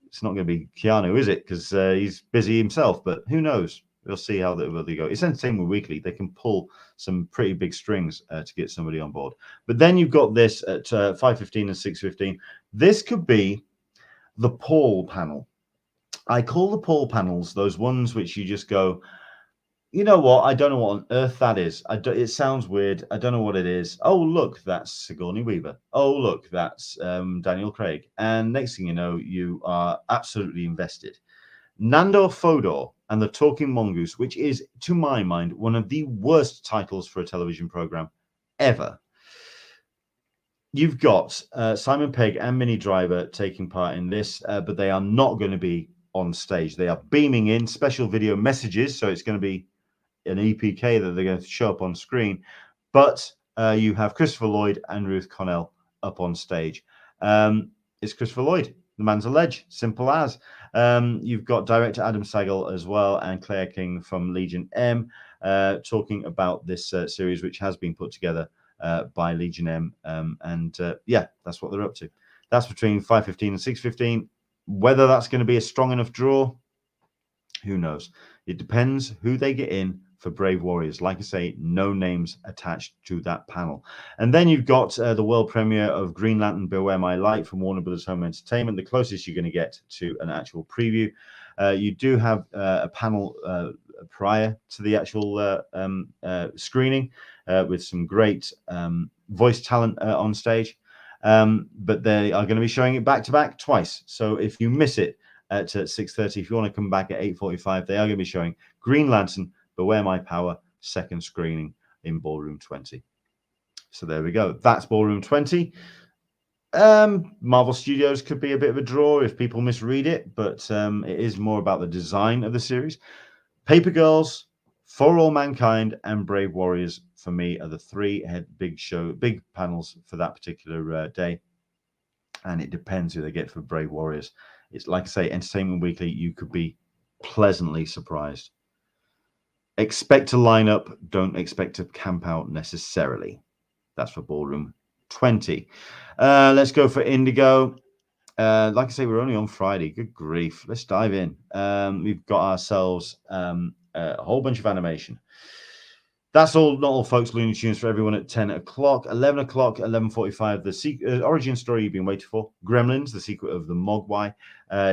It's not going to be Keanu, is it? Because he's busy himself, but who knows? We'll see how they go. It's Entertainment Weekly. They can pull some pretty big strings to get somebody on board. But then you've got this at 5:15 and 6:15. This could be the Paul panel. I call the Paul panels those ones which you just go, you know what? I don't know what on earth that is. It sounds weird. I don't know what it is. Oh, look, that's Sigourney Weaver. Oh, look, that's Daniel Craig. And next thing you know, you are absolutely invested. Nandor Fodor and the Talking Mongoose, which is, to my mind, one of the worst titles for a television program ever. You've got Simon Pegg and Minnie Driver taking part in this, but they are not going to be on stage. They are beaming in special video messages, so it's going to be an EPK that they're going to show up on screen. But you have Christopher Lloyd and Ruth Connell up on stage. It's Christopher Lloyd. The man's a ledge, simple as. You've got director Adam Sagal as well and Claire King from Legion M talking about this series, which has been put together by Legion M. Yeah, that's what they're up to. That's between 5:15 and 6:15. Whether that's going to be a strong enough draw, who knows? It depends who they get in for Brave Warriors. Like I say, no names attached to that panel. And then you've got the world premiere of Green Lantern Beware My Light from Warner Brothers Home Entertainment, the closest you're going to get to an actual preview. You do have a panel prior to the actual screening with some great voice talent on stage. But they are going to be showing it back-to-back twice. So if you miss it at 6:30, if you want to come back at 8:45, they are going to be showing Green Lantern Beware My Power, second screening in Ballroom 20. So there we go. That's Ballroom 20. Marvel Studios could be a bit of a draw if people misread it, but it is more about the design of the series. Paper Girls, For All Mankind, and Brave Warriors for me are the three big panels for that particular day. And it depends who they get for Brave Warriors. It's like I say, Entertainment Weekly, you could be pleasantly surprised. Expect a lineup, don't expect to camp out necessarily. That's for Ballroom 20. Let's go for Indigo. Like I say, we're only on Friday. Good grief. Let's dive in. We've got ourselves a whole bunch of animation. That's all, not all, folks. Looney Tunes for everyone at 10 o'clock, 11 o'clock, 11:45. The origin story you've been waiting for. Gremlins, the sequel of the Mogwai.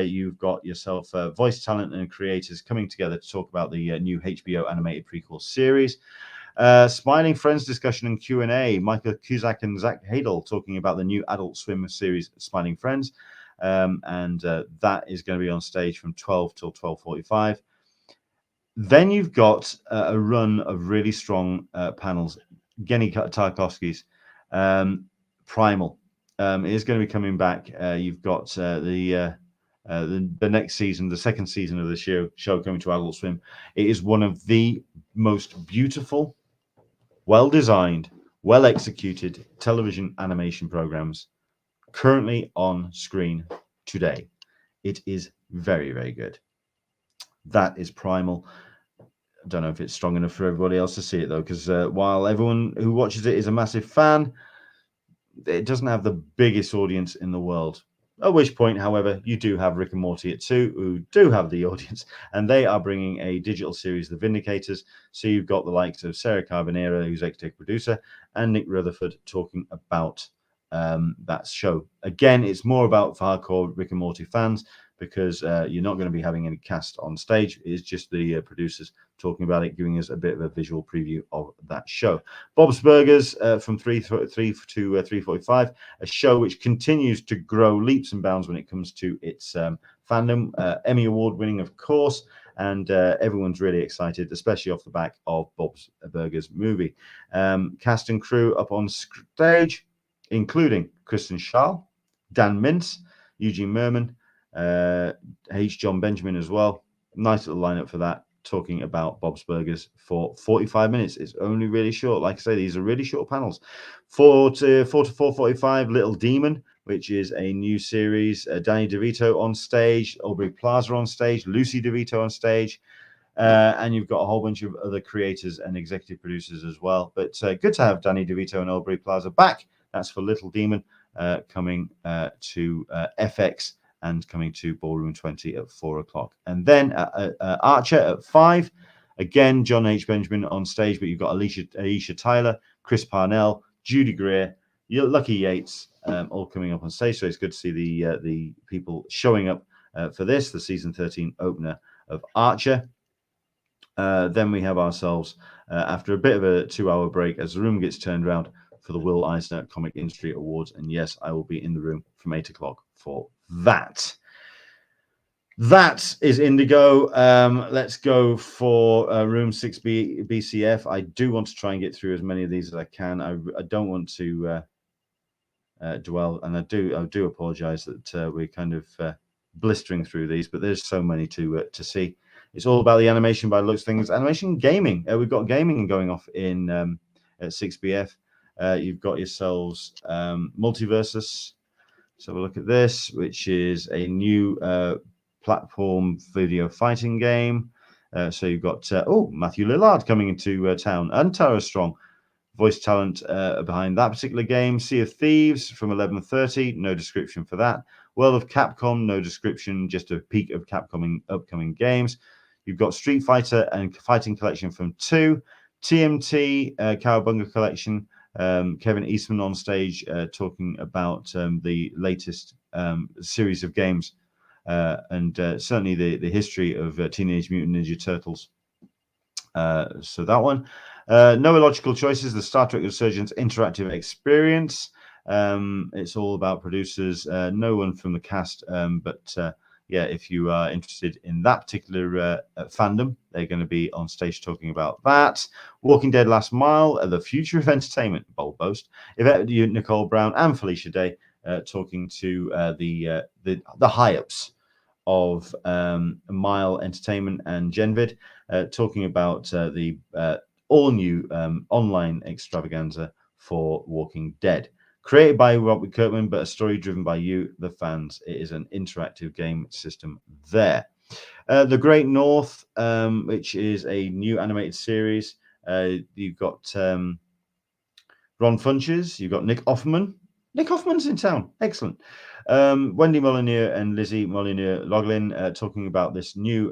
You've got yourself voice talent and creators coming together to talk about the new HBO animated prequel series. Smiling Friends discussion and Q&A. Michael Cusack and Zach Hadel talking about the new Adult Swim series, Smiling Friends. That is going to be on stage from 12 till 12:45. Then you've got a run of really strong panels. Genny Tarkovsky's Primal is going to be coming back. You've got the next season, the second season of the show coming to Adult Swim. It is one of the most beautiful, well-designed, well-executed television animation programs currently on screen today. It is very, very good. That is Primal. I don't know if it's strong enough for everybody else to see it, though, because while everyone who watches it is a massive fan, it doesn't have the biggest audience in the world. At which point, however, you do have Rick and Morty at 2, who do have the audience, and they are bringing a digital series, The Vindicators. So you've got the likes of Sarah Carbonera, who's executive producer, and Nick Rutherford talking about that show. Again, it's more about for hardcore Rick and Morty fans, because you're not going to be having any cast on stage. It's just the producers talking about it, giving us a bit of a visual preview of that show. Bob's Burgers from 3 to 3:45, a show which continues to grow leaps and bounds when it comes to its fandom. Emmy Award winning, of course, and everyone's really excited, especially off the back of Bob's Burgers movie. Cast and crew up on stage. including Kristen Schaal, Dan Mintz, Eugene Merman, H. John Benjamin as well. Nice little lineup for that, talking about Bob's Burgers for 45 minutes. It's only really short. Like I say, these are really short panels. 4 to 4:45, Little Demon, which is a new series. Danny DeVito on stage, Aubrey Plaza on stage, Lucy DeVito on stage. And you've got a whole bunch of other creators and executive producers as well. But good to have Danny DeVito and Aubrey Plaza back. That's for Little Demon, coming to FX and coming to Ballroom 20 at 4 o'clock. And then Archer at 5. Again, John H. Benjamin on stage, but you've got Aisha Tyler, Chris Parnell, Judy Greer, Lucky Yates, all coming up on stage. So it's good to see the people showing up for this, the season 13 opener of Archer. Then we have ourselves, after a bit of a 2-hour break, as the room gets turned around for the Will Eisner Comic Industry Awards. And yes, I will be in the room from 8 o'clock for that. That is Indigo. Let's go for room 6B BCF. I do want to try and get through as many of these as I can. I don't want to dwell, and I do apologize that we're kind of blistering through these, but there's so many to see. It's all about the animation by the looks of things. Animation gaming. We've got gaming going off in at 6BF. You've got yourselves Multiversus. So we'll look at this, which is a new platform video fighting game. So you've got Matthew Lillard coming into town, and Tara Strong, voice talent behind that particular game. Sea of Thieves from 11:30, no description for that. World of Capcom, no description, just a peek of Capcom upcoming games. You've got Street Fighter and Fighting Collection from 2, TMT, Cowabunga Collection, Kevin Eastman on stage talking about the latest series of games, and certainly the history of Teenage Mutant Ninja Turtles. So that one. No Illogical Choices, the Star Trek Resurgence interactive experience. It's all about producers, no one from the cast, but yeah, if you are interested in that particular fandom, they're going to be on stage talking about that. Walking Dead Last Mile, the future of entertainment, bold boast. Yvette Nicole Brown and Felicia Day talking to the high-ups of Mile Entertainment and Genvid, talking about the all-new online extravaganza for Walking Dead. Created by Robert Kirkman, but a story driven by you, the fans. It is an interactive game system there. The Great North, which is a new animated series. You've got Ron Funches. You've got Nick Offerman. Nick Offerman's in town. Excellent. Wendy Molyneux and Lizzie Molyneux-Loughlin talking about this new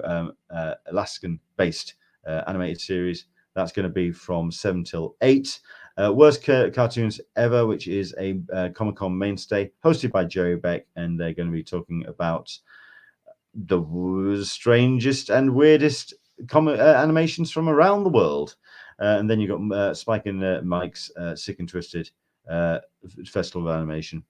Alaskan-based animated series. That's going to be from 7 till 8. Worst Cartoons Ever, which is a Comic-Con mainstay, hosted by Jerry Beck, and they're going to be talking about the strangest and weirdest animations from around the world. And then you've got Spike and Mike's Sick and Twisted Festival of Animation,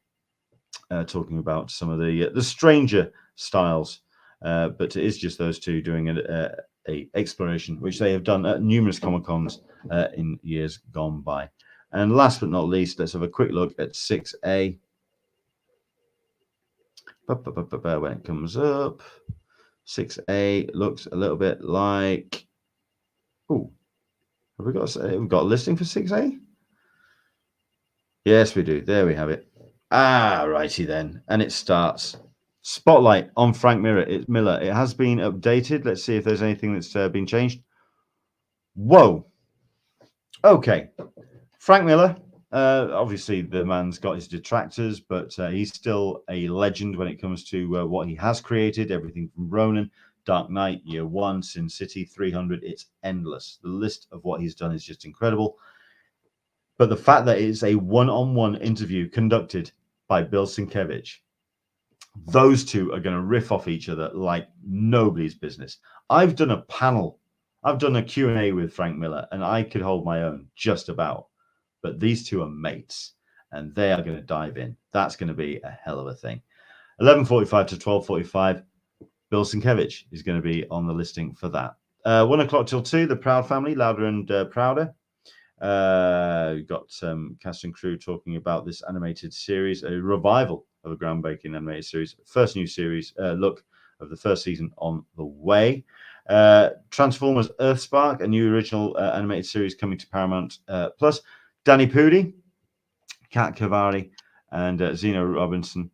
talking about some of the stranger styles. But it is just those two doing a exploration, which they have done at numerous Comic-Cons in years gone by. And last but not least, let's have a quick look at 6A. When it comes up, 6A looks a little bit like... Oh, have we've got a listing for 6A? Yes, we do. There we have it. Ah, righty then. And it starts. Spotlight on Frank Miller. It has been updated. Let's see if there's anything that's been changed. Whoa. Okay. Frank Miller. Obviously, the man's got his detractors, but he's still a legend when it comes to what he has created. Everything from Ronin, Dark Knight, Year One, Sin City, 300. It's endless. The list of what he's done is just incredible. But the fact that it's a one-on-one interview conducted by Bill Sienkiewicz, those two are going to riff off each other like nobody's business. I've done a panel. I've done a Q&A with Frank Miller, and I could hold my own just about. But these two are mates, and they are going to dive in. That's going to be a hell of a thing. 11:45 to 12:45, Bill Sienkiewicz is going to be on the listing for that. 1 o'clock till 2, The Proud Family, Louder and Prouder. We've got cast and crew talking about this animated series, a revival of a groundbreaking animated series. First new series look of the first season on the way. Transformers Earthspark, a new original animated series coming to Paramount Plus. Danny Pudi, Kat Kavari, and Zeno Robinson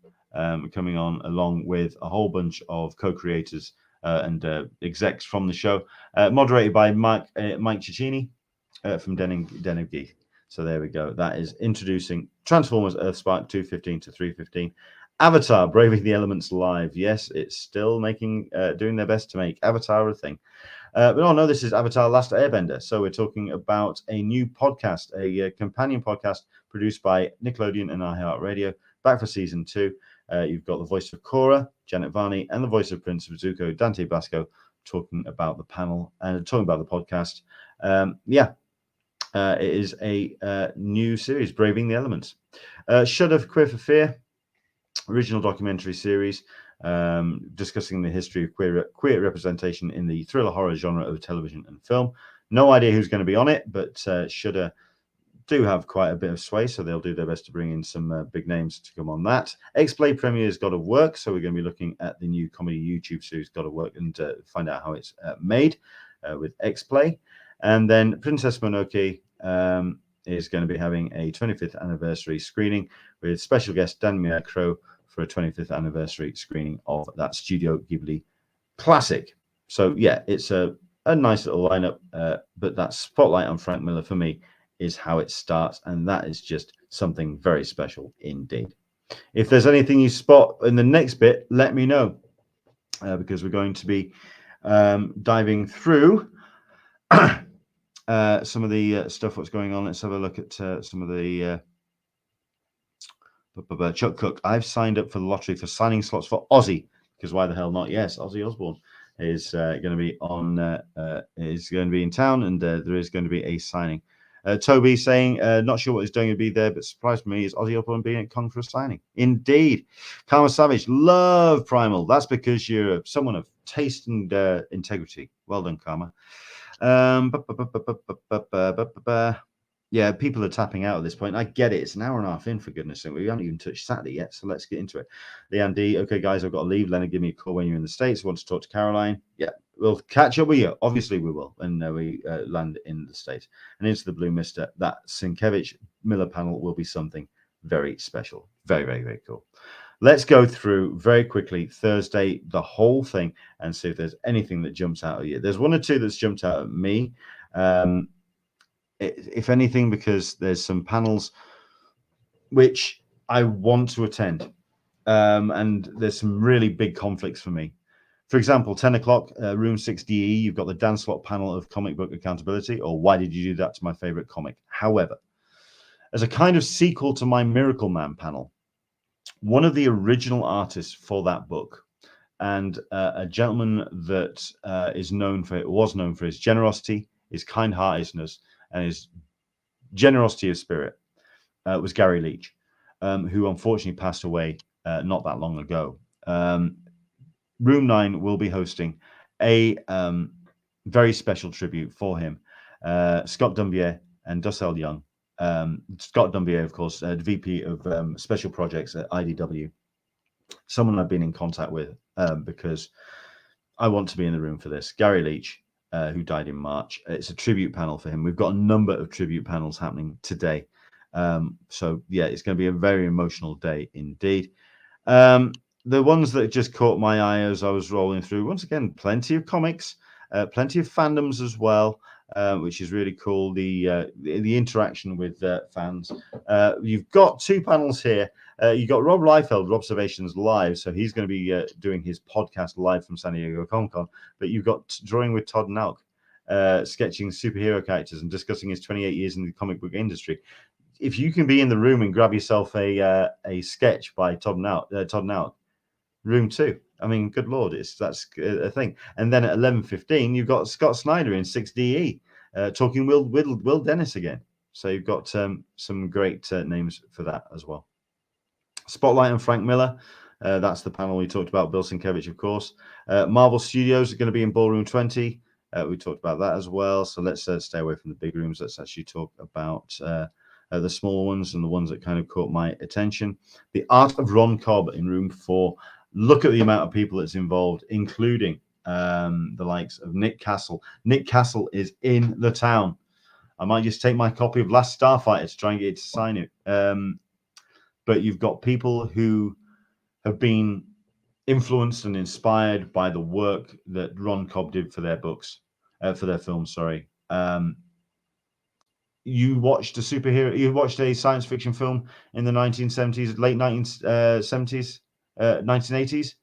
coming on, along with a whole bunch of co-creators and execs from the show, moderated by Mike Cicchini from Den of Geek. So there we go. That is introducing Transformers Earthspark 215 to 315. Avatar Braving the Elements live. Yes, it's still doing their best to make Avatar a thing. But no, this is Avatar Last Airbender. So we're talking about a new podcast, a companion podcast produced by Nickelodeon and iHeartRadio, back for season 2. You've got the voice of Korra, Janet Varney, and the voice of Prince of Zuko, Dante Basco, talking about the panel and talking about the podcast. It is a new series, Braving the Elements. Shudder Queer for Fear, original documentary series discussing the history of queer representation in the thriller horror genre of television and film. No idea who's going to be on it, but Shudder do have quite a bit of sway, so they'll do their best to bring in some big names to come on that. X-Play premieres God of Work, so we're going to be looking at the new comedy YouTube series God of Work and find out how it's made with X-Play. And then Princess Mononoke is going to be having a 25th anniversary screening with special guest Dan Crow for a 25th anniversary screening of that Studio Ghibli classic. So yeah, it's a nice little lineup, but that spotlight on Frank Miller for me is how it starts, and that is just something very special indeed. If there's anything you spot in the next bit, let me know, because we're going to be diving through some of the stuff what's going on. Let's have a look at some of the Chuck Cook. I've signed up for the lottery for signing slots for Ozzy, because why the hell not? Yes, Ozzy Osbourne is going to be in town, and there is going to be a signing. Toby saying, not sure what he's doing to be there, but surprised me is Ozzy Osbourne being at Con for a signing. Indeed. Karma Savage, love Primal. That's because you're someone of taste and integrity. Well done, Karma. Yeah, people are tapping out at this point. I get it. It's an hour and a half in, for goodness sake. We haven't even touched Saturday yet, so let's get into it. Leanne D, okay, guys, I've got to leave. Leonard, give me a call when you're in the States. I want to talk to Caroline. Yeah, we'll catch up with you. Obviously, we will when we land in the States. And into the Blue Mister, that Sienkiewicz Miller panel will be something very special. Very, very, very cool. Let's go through very quickly Thursday, the whole thing, and see if there's anything that jumps out at you. There's one or two that's jumped out at me. If anything, because there's some panels which I want to attend, and there's some really big conflicts for me. For example, 10 o'clock, room 6DE, you've got the Dan Slott panel of comic book accountability, or why did you do that to my favorite comic? However, as a kind of sequel to my Miracle Man panel, one of the original artists for that book, and a gentleman that was known for his generosity, his kind-heartedness, and his generosity of spirit, was Gary Leach, who unfortunately passed away not that long ago. Room 9 will be hosting a very special tribute for him. Scott Dumbier and Dussel Young. Scott Dumbier, of course, the VP of Special Projects at IDW. Someone I've been in contact with because I want to be in the room for this. Gary Leach, who died in March. It's a tribute panel for him. We've got a number of tribute panels happening today. So, yeah, it's going to be a very emotional day indeed. The ones that just caught my eye as I was rolling through, once again, plenty of comics, plenty of fandoms as well, which is really cool. The interaction with fans. You've got two panels here. You've got Rob Liefeld, Observations Live. So he's going to be doing his podcast live from San Diego Comic-Con. But you've got Drawing with Todd Nauk, sketching superhero characters and discussing his 28 years in the comic book industry. If you can be in the room and grab yourself a sketch by Todd Nauk, room 2. I mean, good Lord, that's a thing. And then at 11:15, you've got Scott Snyder in 6DE talking Will Dennis again. So you've got some great names for that as well. Spotlight on Frank Miller. That's the panel we talked about. Bill Sienkiewicz, of course. Marvel Studios are going to be in Ballroom 20. We talked about that as well. So let's stay away from the big rooms. Let's actually talk about the small ones and the ones that kind of caught my attention. The Art of Ron Cobb in room 4. Look at the amount of people that's involved, including the likes of Nick Castle. Nick Castle is in the town. I might just take my copy of Last Starfighter to try and get it to sign it. But you've got people who have been influenced and inspired by the work that Ron Cobb did for their books, for their films. Sorry. You watched a science fiction film in the 1970s, late 1970s, 1980s.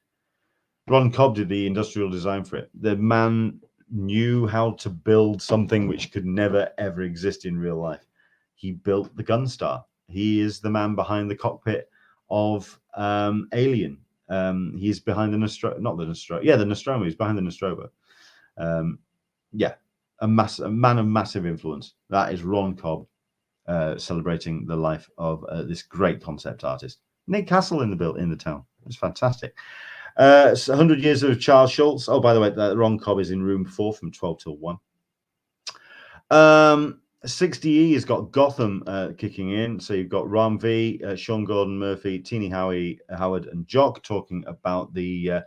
Ron Cobb did the industrial design for it. The man knew how to build something which could never, ever exist in real life. He built the Gunstar. He is the man behind the cockpit of Alien. He's behind the Nostromo. The Nostromo. He's behind the Nostromo. A man of massive influence. That is Ron Cobb, celebrating the life of this great concept artist. Nick Castle in the town. It's fantastic. 100 Years of Charles Schultz. Oh, by the way, Ron Cobb is in room 4 from 12 till 1. 60E has got Gotham kicking in. So you've got Ram V, Sean Gordon Murphy, Teenie Howard, and Jock talking about the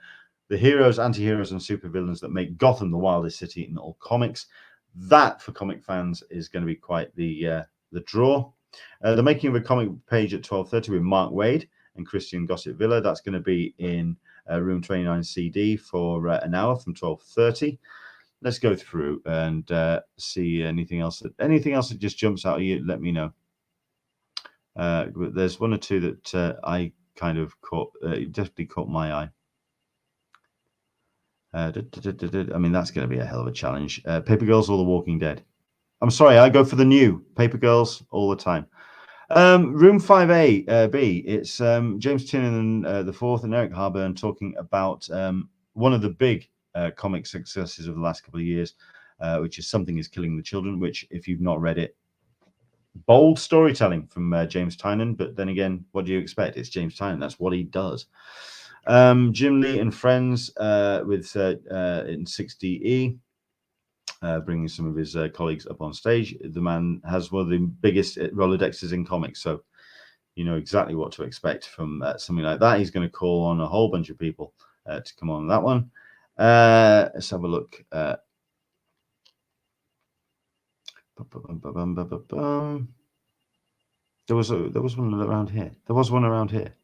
heroes, anti-heroes, and supervillains that make Gotham the wildest city in all comics. That, for comic fans, is going to be quite the draw. The Making of a Comic page at 12:30 with Mark Waid and Christian Gossett Villa. That's going to be in room 29 CD for an hour from 12:30. Let's go through and see anything else that just jumps out at you. Let me know. There's one or two that I kind of caught. Definitely caught my eye. I mean, that's going to be a hell of a challenge. Paper Girls or The Walking Dead? I'm sorry, I go for the new Paper Girls all the time. Room 5A B. It's James Tynion the fourth and Eric Harburn talking about one of the big comic successes of the last couple of years, which is Something Is Killing the Children. Which, if you've not read it, bold storytelling from James Tynion. But then again, what do you expect? It's James Tynion. That's what he does. Jim Lee and friends with in 60E. Bringing some of his colleagues up on stage. The man has one of the biggest Rolodexes in comics, so you know exactly what to expect from something like that. He's going to call on a whole bunch of people to come on that one. Let's have a look. There was one around here. There was one around here.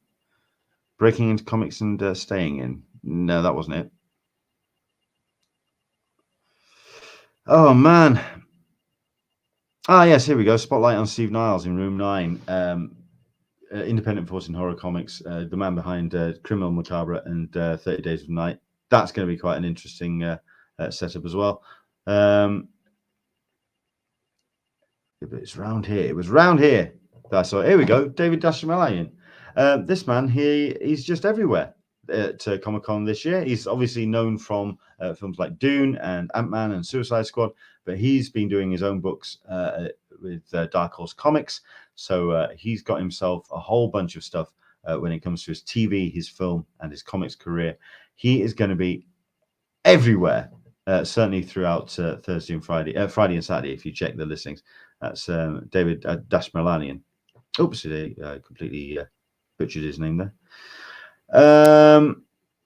Breaking into comics and staying in. No, that wasn't it. Oh, man. Ah, yes, here we go. Spotlight on Steve Niles in room 9. Independent force in horror comics. The man behind Criminal Macabre and 30 Days of Night. That's going to be quite an interesting setup as well. It's round here. It was round here that I saw. Here we go. David Dastmalchian. This man, he's just everywhere at Comic Con this year. He's obviously known from films like Dune and Ant-Man and Suicide Squad, but he's been doing his own books with Dark Horse Comics. So he's got himself a whole bunch of stuff when it comes to his TV, his film, and his comics career. He is going to be everywhere, certainly throughout Thursday and Friday and Saturday, if you check the listings. That's David Dastmalchian. Oops, I completely butchered his name there.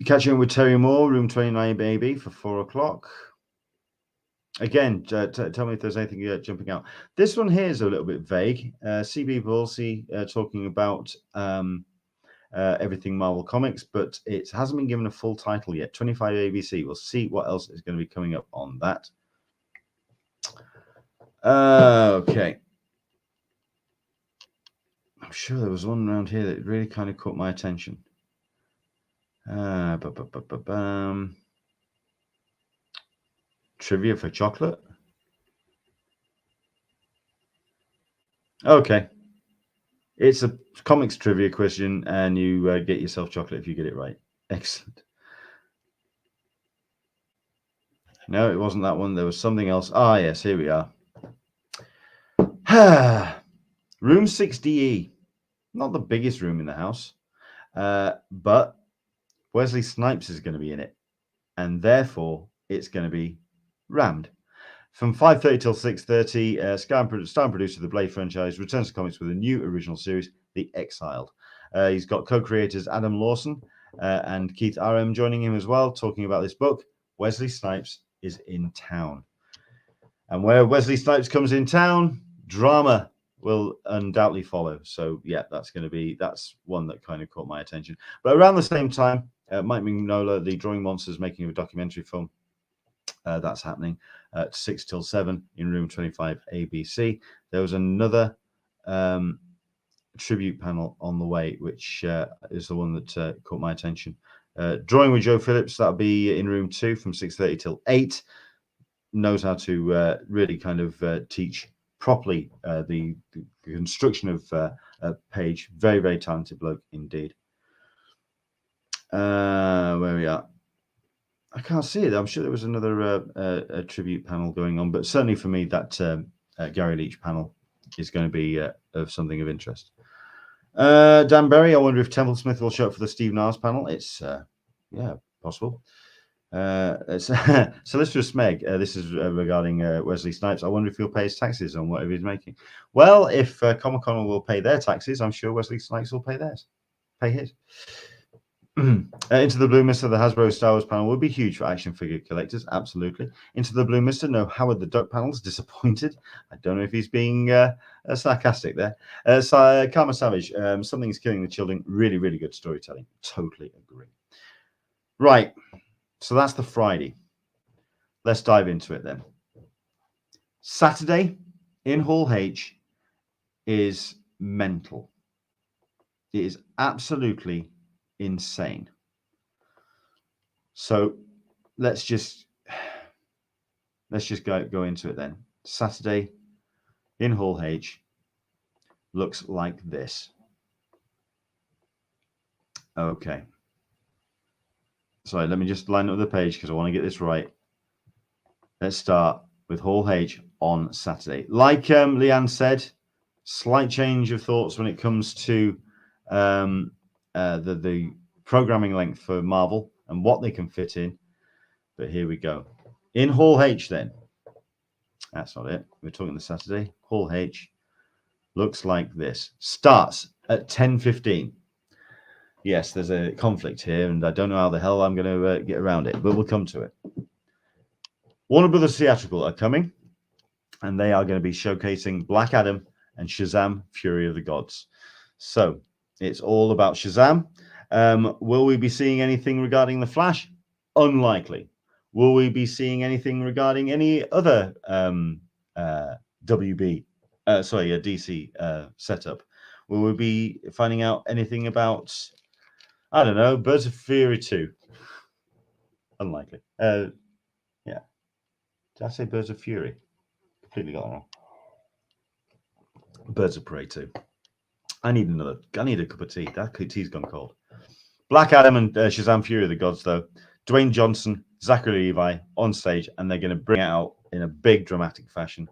Catching with Terry Moore, room 29 baby for 4 o'clock. Again, tell me if there's anything jumping out. This one here is a little bit vague. CB Balsey talking about everything Marvel Comics, but it hasn't been given a full title yet. 25 ABC. We'll see what else is going to be coming up on that. Okay. I'm sure there was one around here that really kind of caught my attention. Trivia for chocolate. Okay. It's a comics trivia question, and you get yourself chocolate if you get it right. Excellent. No, it wasn't that one. There was something else. Ah, yes, here we are. Room 60E. Not the biggest room in the house, but Wesley Snipes is going to be in it, and therefore it's going to be rammed. From 5:30 till 6:30, star and producer of the Blade franchise returns to comics with a new original series, The Exiled. He's got co-creators Adam Lawson and Keith RM joining him as well, talking about this book. Wesley Snipes is in town. And where Wesley Snipes comes in town, drama will undoubtedly follow. So, yeah, that's one that kind of caught my attention. But around the same time, Mike Mignola, the Drawing Monsters, making a documentary film. That's happening at 6 till 7 in room 25 ABC. There was another tribute panel on the way, which is the one that caught my attention. Drawing with Joe Phillips, that'll be in room 2 from 6:30 till 8. Knows how to really kind of teach properly the construction of a page. Very, very talented bloke indeed. Where we are. I can't see it. I'm sure there was another a tribute panel going on, but certainly for me, that Gary Leach panel is going to be of something of interest. Dan Berry, I wonder if Temple Smith will show up for the Steve Nars panel. It's yeah, possible. It's Solicitor Smeg. This is regarding Wesley Snipes. I wonder if he'll pay his taxes on whatever he's making. Well, if Comic-Con will pay their taxes, I'm sure Wesley Snipes will pay theirs. Pay his. Into the Blue Mister, the Hasbro Star Wars panel would be huge for action figure collectors. Absolutely. Into the Blue Mister, no Howard the Duck panels. Disappointed. I don't know if he's being sarcastic there. Karma Savage, Something's Killing the Children. Really, really good storytelling. Totally agree. Right. So that's the Friday. Let's dive into it then. Saturday in Hall H is mental. It is absolutely insane. So let's just go into it then. Saturday in Hall H looks like this. Okay. Sorry, let me just line up the page because I want to get this right. Let's start with Hall H on Saturday. Like Leanne said, slight change of thoughts when it comes to the programming length for Marvel and what they can fit in. But here we go. In Hall H then. That's not it. We're talking the Saturday. Hall H looks like this. Starts at 10:15. Yes, there's a conflict here, and I don't know how the hell I'm going to get around it, but we'll come to it. Warner Brothers Theatrical are coming, and they are going to be showcasing Black Adam and Shazam! Fury of the Gods. So it's all about Shazam. Will we be seeing anything regarding The Flash? Unlikely. Will we be seeing anything regarding any other DC setup? Will we be finding out anything about, I don't know, Birds of Fury 2? Unlikely. Yeah. Did I say Birds of Fury? Completely got it wrong. Birds of Prey 2. I need a cup of tea. That tea's gone cold. Black Adam and Shazam! Fury of the Gods, though. Dwayne Johnson, Zachary Levi on stage, and they're going to bring it out in a big dramatic fashion.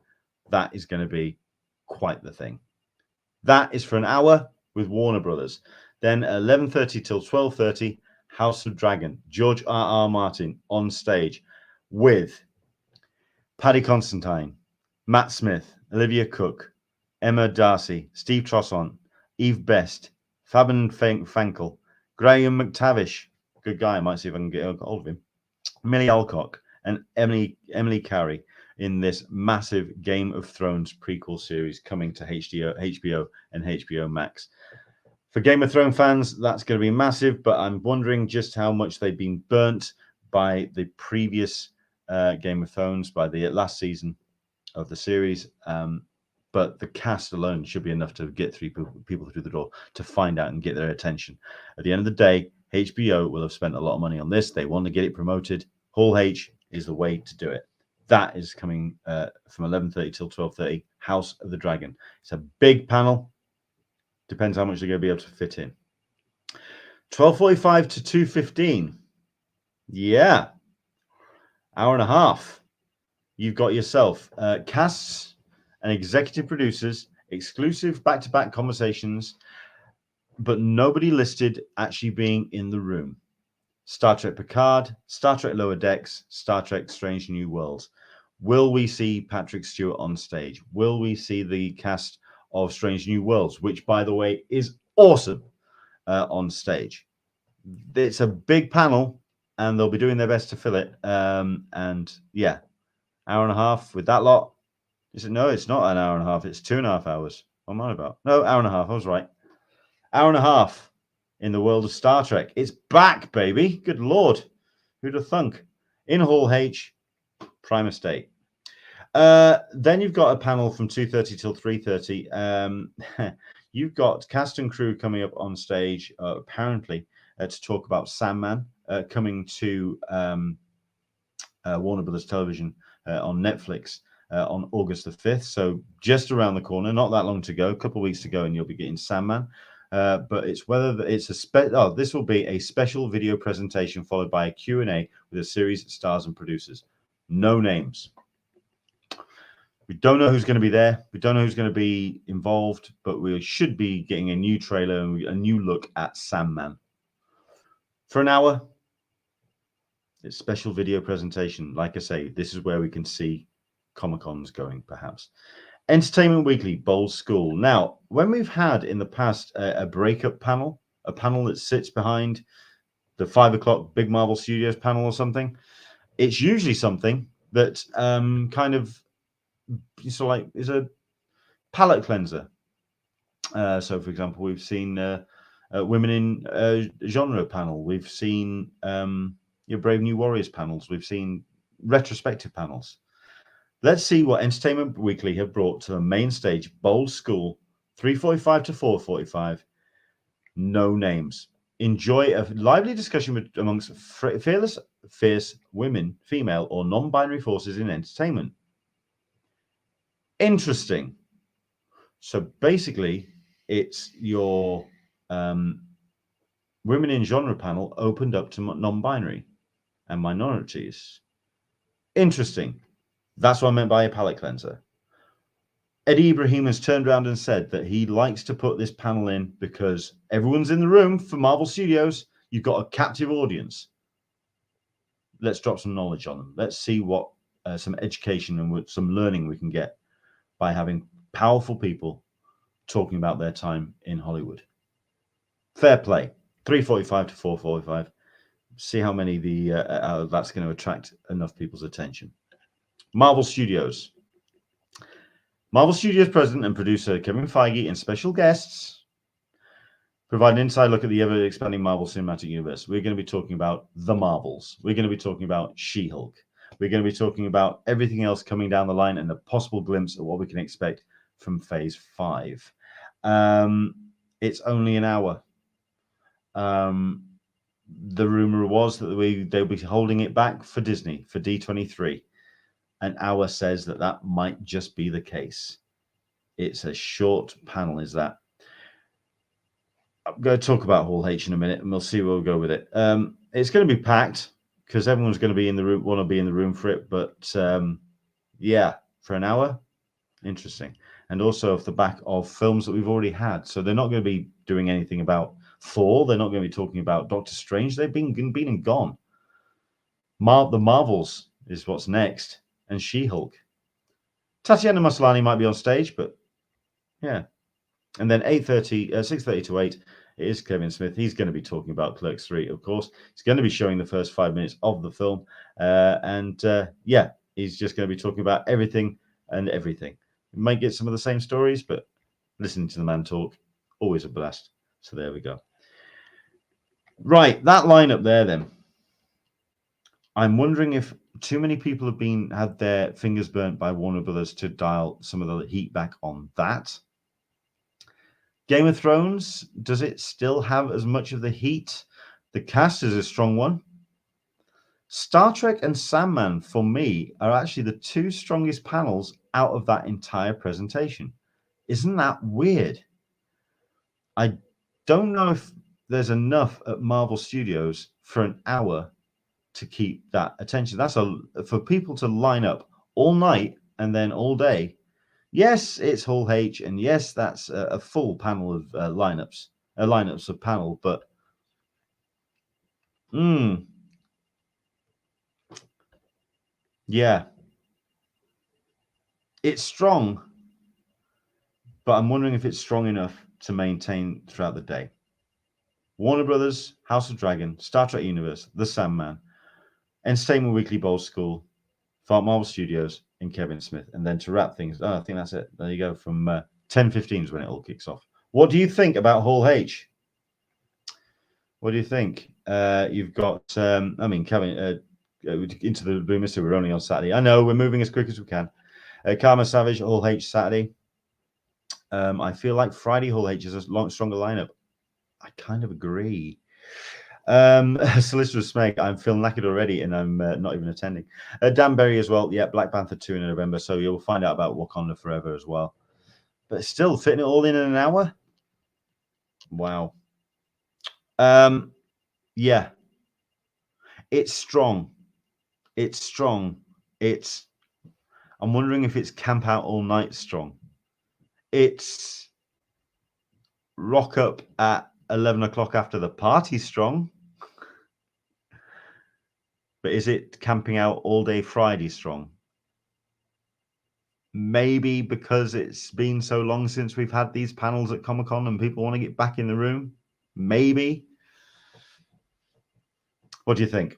That is going to be quite the thing. That is for an hour with Warner Brothers. Then 11:30 till 12:30, House of Dragon. George R.R. Martin on stage with Paddy Constantine, Matt Smith, Olivia Cook, Emma Darcy, Steve Trossant, Eve Best, Fabian Fankel, Graham McTavish, good guy, I might see if I can get hold of him, Millie Alcock, and Emily Carey in this massive Game of Thrones prequel series coming to HBO and HBO Max. For Game of Thrones fans, that's going to be massive, but I'm wondering just how much they've been burnt by the previous Game of Thrones, by the last season of the series. But the cast alone should be enough to get people through the door to find out and get their attention. At the end of the day, HBO will have spent a lot of money on this. They want to get it promoted. Hall H is the way to do it. That is coming from 11:30 till 12:30, House of the Dragon. It's a big panel. Depends how much they're going to be able to fit in. 12:45 to 2:15. Yeah. Hour and a half. You've got yourself casts and executive producers, exclusive back-to-back conversations, but nobody listed actually being in the room. Star Trek Picard, Star Trek Lower Decks, Star Trek Strange New Worlds. Will we see Patrick Stewart on stage? Will we see the cast of Strange New Worlds, which, by the way, is awesome, on stage? It's a big panel, and they'll be doing their best to fill it. And yeah, hour and a half with that lot. Is it? No, it's not an hour and a half. It's 2.5 hours. What am I about? No, hour and a half. I was right. Hour and a half in the world of Star Trek. It's back, baby. Good Lord. Who'd have thunk? In Hall H, prime estate. Then you've got a panel from 2:30 till 3:30. You've got cast and crew coming up on stage, apparently, to talk about Sandman coming to Warner Brothers Television on Netflix on August the 5th. So just around the corner, not that long to go, a couple of weeks to go, and you'll be getting Sandman. But it's whether it's this will be a special video presentation followed by a Q&A with a series of stars and producers. No names. We don't know who's going to be there. We don't know who's going to be involved, but we should be getting a new trailer and a new look at Sandman. For an hour, it's special video presentation. Like I say, this is where we can see Comic-Cons going, perhaps. Entertainment Weekly, Bold School. Now, when we've had in the past a breakup panel, a panel that sits behind the 5 o'clock Big Marvel Studios panel or something, it's usually something that kind of like is a palate cleanser. So, for example, we've seen Women in Genre panel. We've seen your Brave New Warriors panels. We've seen retrospective panels. Let's see what Entertainment Weekly have brought to the main stage. Bold School, 3:45 to 4:45. No names. Enjoy a lively discussion amongst fearless, fierce women, female, or non-binary forces in entertainment. Interesting. So basically, it's your Women in Genre panel opened up to non-binary and minorities. Interesting. That's what I meant by a palate cleanser. Eddie Ibrahim has turned around and said that he likes to put this panel in because everyone's in the room for Marvel Studios. You've got a captive audience. Let's drop some knowledge on them. Let's see what some education and some learning we can get by having powerful people talking about their time in Hollywood. Fair play. 3:45 to 4:45. See how many that's going to attract enough people's attention. Marvel Studios. Marvel Studios president and producer Kevin Feige and special guests provide an inside look at the ever-expanding Marvel Cinematic Universe. We're going to be talking about the Marvels. We're going to be talking about She-Hulk. We're going to be talking about everything else coming down the line and a possible glimpse of what we can expect from Phase 5. It's only an hour. The rumor was that they'll be holding it back for Disney for D23. An hour says that might just be the case. It's a short panel, is that? I'm going to talk about Hall H in a minute, and we'll see where we'll go with it. It's going to be packed because everyone's going to be in the room, want to be in the room for it. But yeah, for an hour, interesting. And also off the back of films that we've already had. So they're not going to be doing anything about Thor. They're not going to be talking about Doctor Strange. They've been and gone. The Marvels is what's next. And She-Hulk. Tatiana Maslany might be on stage, but yeah. And then 6:30 to 8, it is Kevin Smith. He's going to be talking about Clerks 3, of course. He's going to be showing the first 5 minutes of the film. Yeah, he's just going to be talking about everything and everything. We might get some of the same stories, but listening to the man talk, always a blast. So there we go. Right, that lineup there then. I'm wondering if too many people have had their fingers burnt by Warner Brothers to dial some of the heat back on that. Game of Thrones, does it still have as much of the heat? The cast is a strong one. Star Trek and Sandman, for me, are actually the two strongest panels out of that entire presentation. Isn't that weird? I don't know if there's enough at Marvel Studios for an hour to keep that attention. That's for people to line up all night and then all day. Yes, it's Hall H, and yes, that's a full panel of lineups of panel. But yeah, It's strong, but I'm wondering if it's strong enough to maintain throughout the day. Warner Brothers, House of Dragon, Star Trek Universe, The Sandman, Entertainment Weekly Bowl School, Marvel Studios, and Kevin Smith. And then to wrap things, I think that's it. There you go. From 10:15 is when it all kicks off. What do you think about Hall H? What do you think? You've got, Kevin, into the Blue Mystery, we're only on Saturday. I know, we're moving as quick as we can. Karma Savage, Hall H Saturday. I feel like Friday Hall H is a stronger lineup. I kind of agree. Solicitor Smeg, I'm feeling knackered already and I'm not even attending. Dan Berry as well. Yeah, Black Panther 2 in November. So you'll find out about Wakanda Forever as well. But still, fitting it all in an hour? Wow. Yeah. It's strong. It's strong. I'm wondering if it's camp out all night strong. It's rock up at 11 o'clock after the party strong. But is it camping out all day Friday strong? Maybe because it's been so long since we've had these panels at Comic-Con and people want to get back in the room. Maybe. What do you think?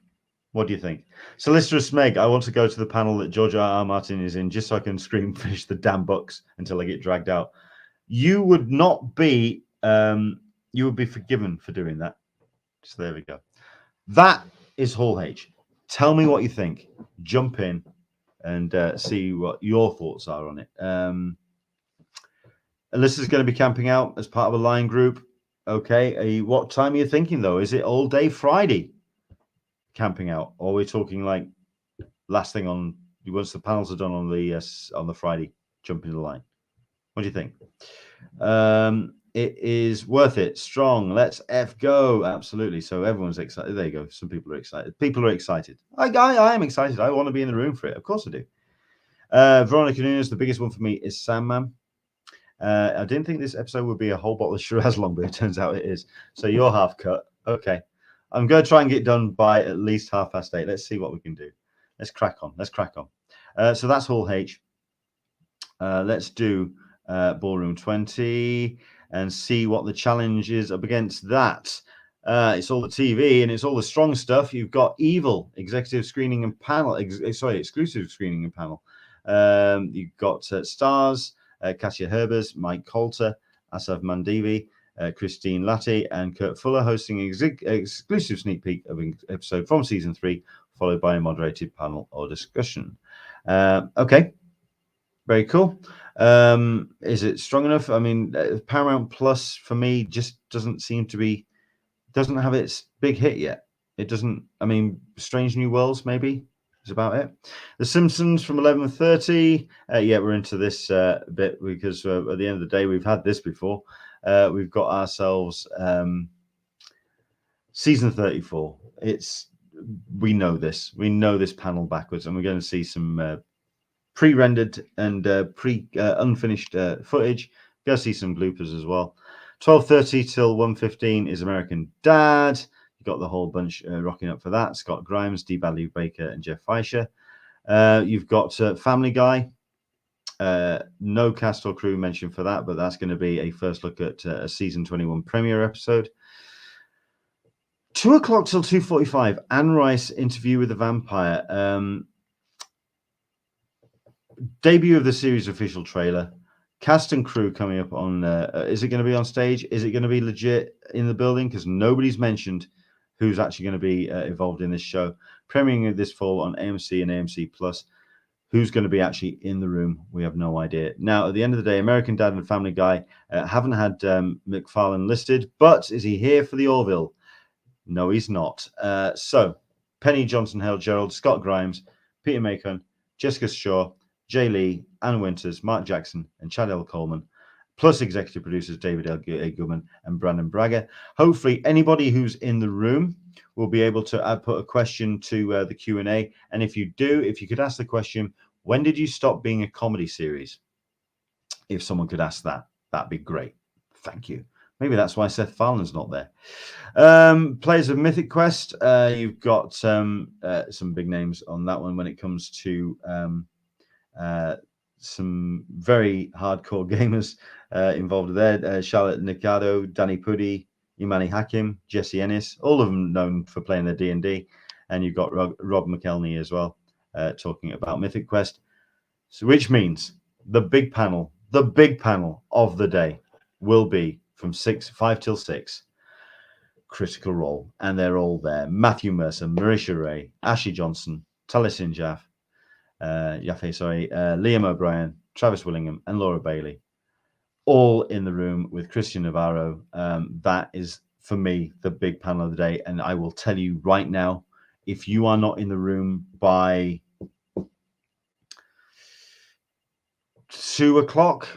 What do you think? Solicitor Smeg, I want to go to the panel that George R.R. Martin is in just so I can scream finish the damn books until I get dragged out. You would not be, you would be forgiven for doing that. So there we go. That is Hall H. Tell me what you think. Jump in and see what your thoughts are on it. Alyssa's going to be camping out as part of a line group. Okay. What time are you thinking, though? Is it all day Friday camping out? Or are we talking like last thing on, once the panels are done on the Friday, jump into the line? What do you think? It is worth it. Strong. Let's go. Absolutely. So everyone's excited. There you go. Some people are excited. People are excited. I am excited. I want to be in the room for it. Of course I do. Veronica Nunes, the biggest one for me is Sandman. I didn't think this episode would be a whole bottle of Shiraz long, but it turns out it is. So you're half cut. Okay. I'm going to try and get done by at least 8:30. Let's see what we can do. Let's crack on. So that's Hall H. Let's do Ballroom 20 and see what the challenge is up against that. It's all the TV and it's all the strong stuff. You've got Evil, exclusive screening and panel. You've got Stars, Katia Herbers, Mike Coulter, Asaf Mandivi, Christine Latty, and Kurt Fuller hosting an exclusive sneak peek of an episode from season 3, followed by a moderated panel or discussion. Okay. Very cool. Is it strong enough? I mean, Paramount Plus for me just doesn't have its big hit yet. It doesn't. I mean, Strange New Worlds maybe is about it. The Simpsons from 11:30. Yeah, we're into this bit because at the end of the day, we've had this before. We've got ourselves season 34. We know this. We know this panel backwards, and we're going to see some pre-rendered and unfinished footage. Go see some bloopers as well. 12:30 till 1:15 is American Dad. You got the whole bunch rocking up for that. Scott Grimes, Dee Bradley Baker, and Jeff Fleischer. You've got Family Guy. No cast or crew mentioned for that, but that's going to be a first look at a season 21 premiere episode. 2 o'clock till 2:45. Anne Rice interview with the vampire. Debut of the series official trailer. Cast and crew coming up on. Is it going to be on stage? Is it going to be legit in the building? Because nobody's mentioned who's actually going to be involved in this show. Premiering this fall on AMC and AMC Plus. Who's going to be actually in the room? We have no idea. Now, at the end of the day, American Dad and Family Guy haven't had McFarlane listed, but is he here for the Orville? No, he's not. So, Penny Johnson, Hale Gerald, Scott Grimes, Peter Macon, Jessica Shaw, Jay Lee, Ann Winters, Mark Jackson, and Chad L. Coleman, plus executive producers David L. Goodman and Brandon Braga. Hopefully, anybody who's in the room will be able to put a question to the Q&A. And if you could ask the question, when did you stop being a comedy series? If someone could ask that, that'd be great. Thank you. Maybe that's why Seth Farland's not there. Players of Mythic Quest. You've got some big names on that one when it comes to some very hardcore gamers involved there. Charlotte Nicado, Danny Pudi, Imani Hakim, Jesse Ennis, all of them known for playing the D&D. And you've got Rob McElney as well, talking about Mythic Quest. So, which means the big panel of the day will be from 5 till 6. Critical Role, and they're all there. Matthew Mercer, Marisha Ray, Ashley Johnson, Taliesin Jaffe, Liam O'Brien, Travis Willingham, and Laura Bailey, all in the room with Christian Navarro. That is, for me, the big panel of the day. And I will tell you right now, if you are not in the room by 2 o'clock,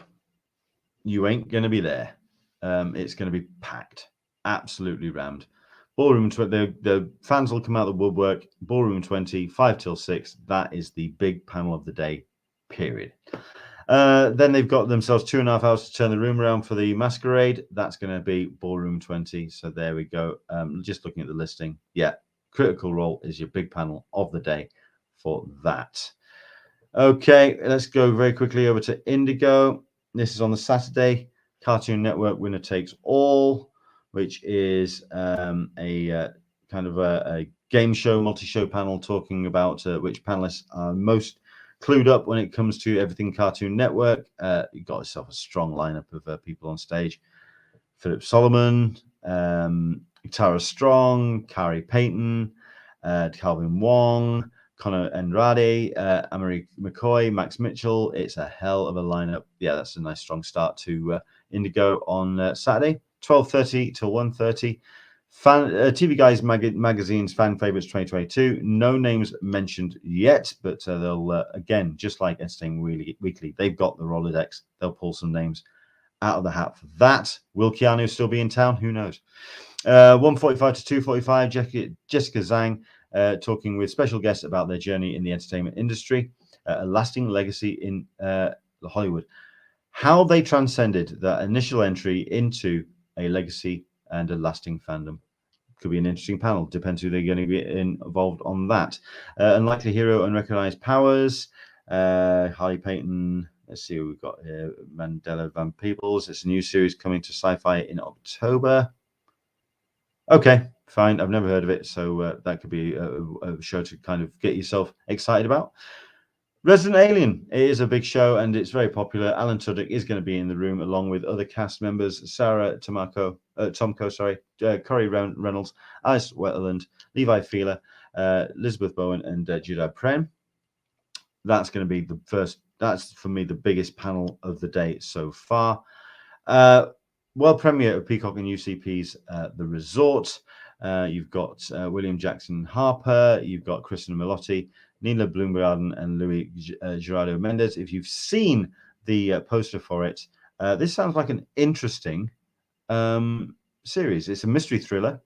you ain't going to be there. It's going to be packed. Absolutely rammed. Ballroom, the fans will come out of the woodwork. Ballroom 20, 5 till 6. That is the big panel of the day, period. Then they've got themselves 2.5 hours to turn the room around for the masquerade. That's going to be Ballroom 20. So there we go. Just looking at the listing. Yeah, Critical Role is your big panel of the day for that. Okay, let's go very quickly over to Indigo. This is on the Saturday. Cartoon Network Winner Takes All, which is a kind of a game show, multi-show panel talking about which panelists are most clued up when it comes to everything Cartoon Network. You've got yourself a strong lineup of people on stage. Philip Solomon, Tara Strong, Carrie Payton, Calvin Wong, Connor Andrade, Amory McCoy, Max Mitchell. It's a hell of a lineup. Yeah, that's a nice strong start to Indigo on Saturday. 12:30 till 1:30. TV Guys Magazine's Fan Favorites 2022. No names mentioned yet, but they'll, again, just like Entertainment Weekly, they've got the Rolodex. They'll pull some names out of the hat for that. Will Keanu still be in town? Who knows? 1:45 to 2:45, Jessica Zhang talking with special guests about their journey in the entertainment industry, a lasting legacy in Hollywood. How they transcended that initial entry into a legacy and a lasting fandom. Could be an interesting panel. Depends who they're going to be involved on that. Unlikely Hero, Unrecognized Powers, Harley Payton. Let's see who we've got here. Mandela Van Peebles. It's a new series coming to Sci-Fi in October. Okay, fine. I've never heard of it, so that could be a show to kind of get yourself excited about. Resident Alien, it is a big show and it's very popular. Alan Tudyk is going to be in the room along with other cast members: Sarah Tomko, Corey Reynolds, Alice Wetterland, Levi Feeler, Elizabeth Bowen, and Judah Prem. That's going to be the first. That's for me the biggest panel of the day so far. World premiere of Peacock and UCP's The Resort. You've got William Jackson Harper. You've got Kristen Milotti, Nina Bloomgarden, and Louis Gerardo Mendez. If you've seen the poster for it, this sounds like an interesting series. It's a mystery thriller,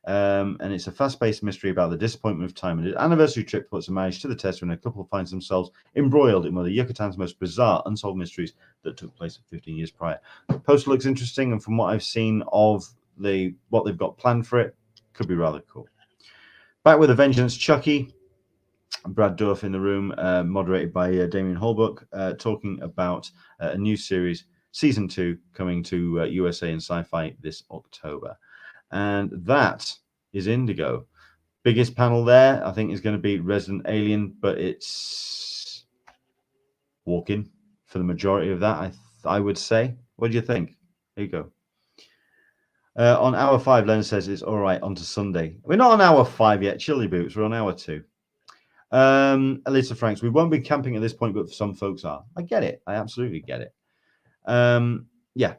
and it's a fast-paced mystery about the disappointment of time. And an anniversary trip puts a marriage to the test when a couple finds themselves embroiled in one of Yucatan's most bizarre unsolved mysteries that took place 15 years prior. The poster looks interesting, and from what I've seen of what they've got planned for it, could be rather cool. Back with a Vengeance, Chucky. Brad Dourif in the room, moderated by Damien Holbrook, talking about a new series, Season 2, coming to USA and Sci-Fi this October. And that is Indigo. Biggest panel there, I think, is going to be Resident Alien, but it's walk-in for the majority of that, I would say. What do you think? There you go. On hour 5, Leonard says it's all right, on to Sunday. We're not on hour 5 yet, Chili Boots. We're on hour 2. Elisa Franks, we won't be camping at this point, but some folks are. I get it. I absolutely get it. Yeah,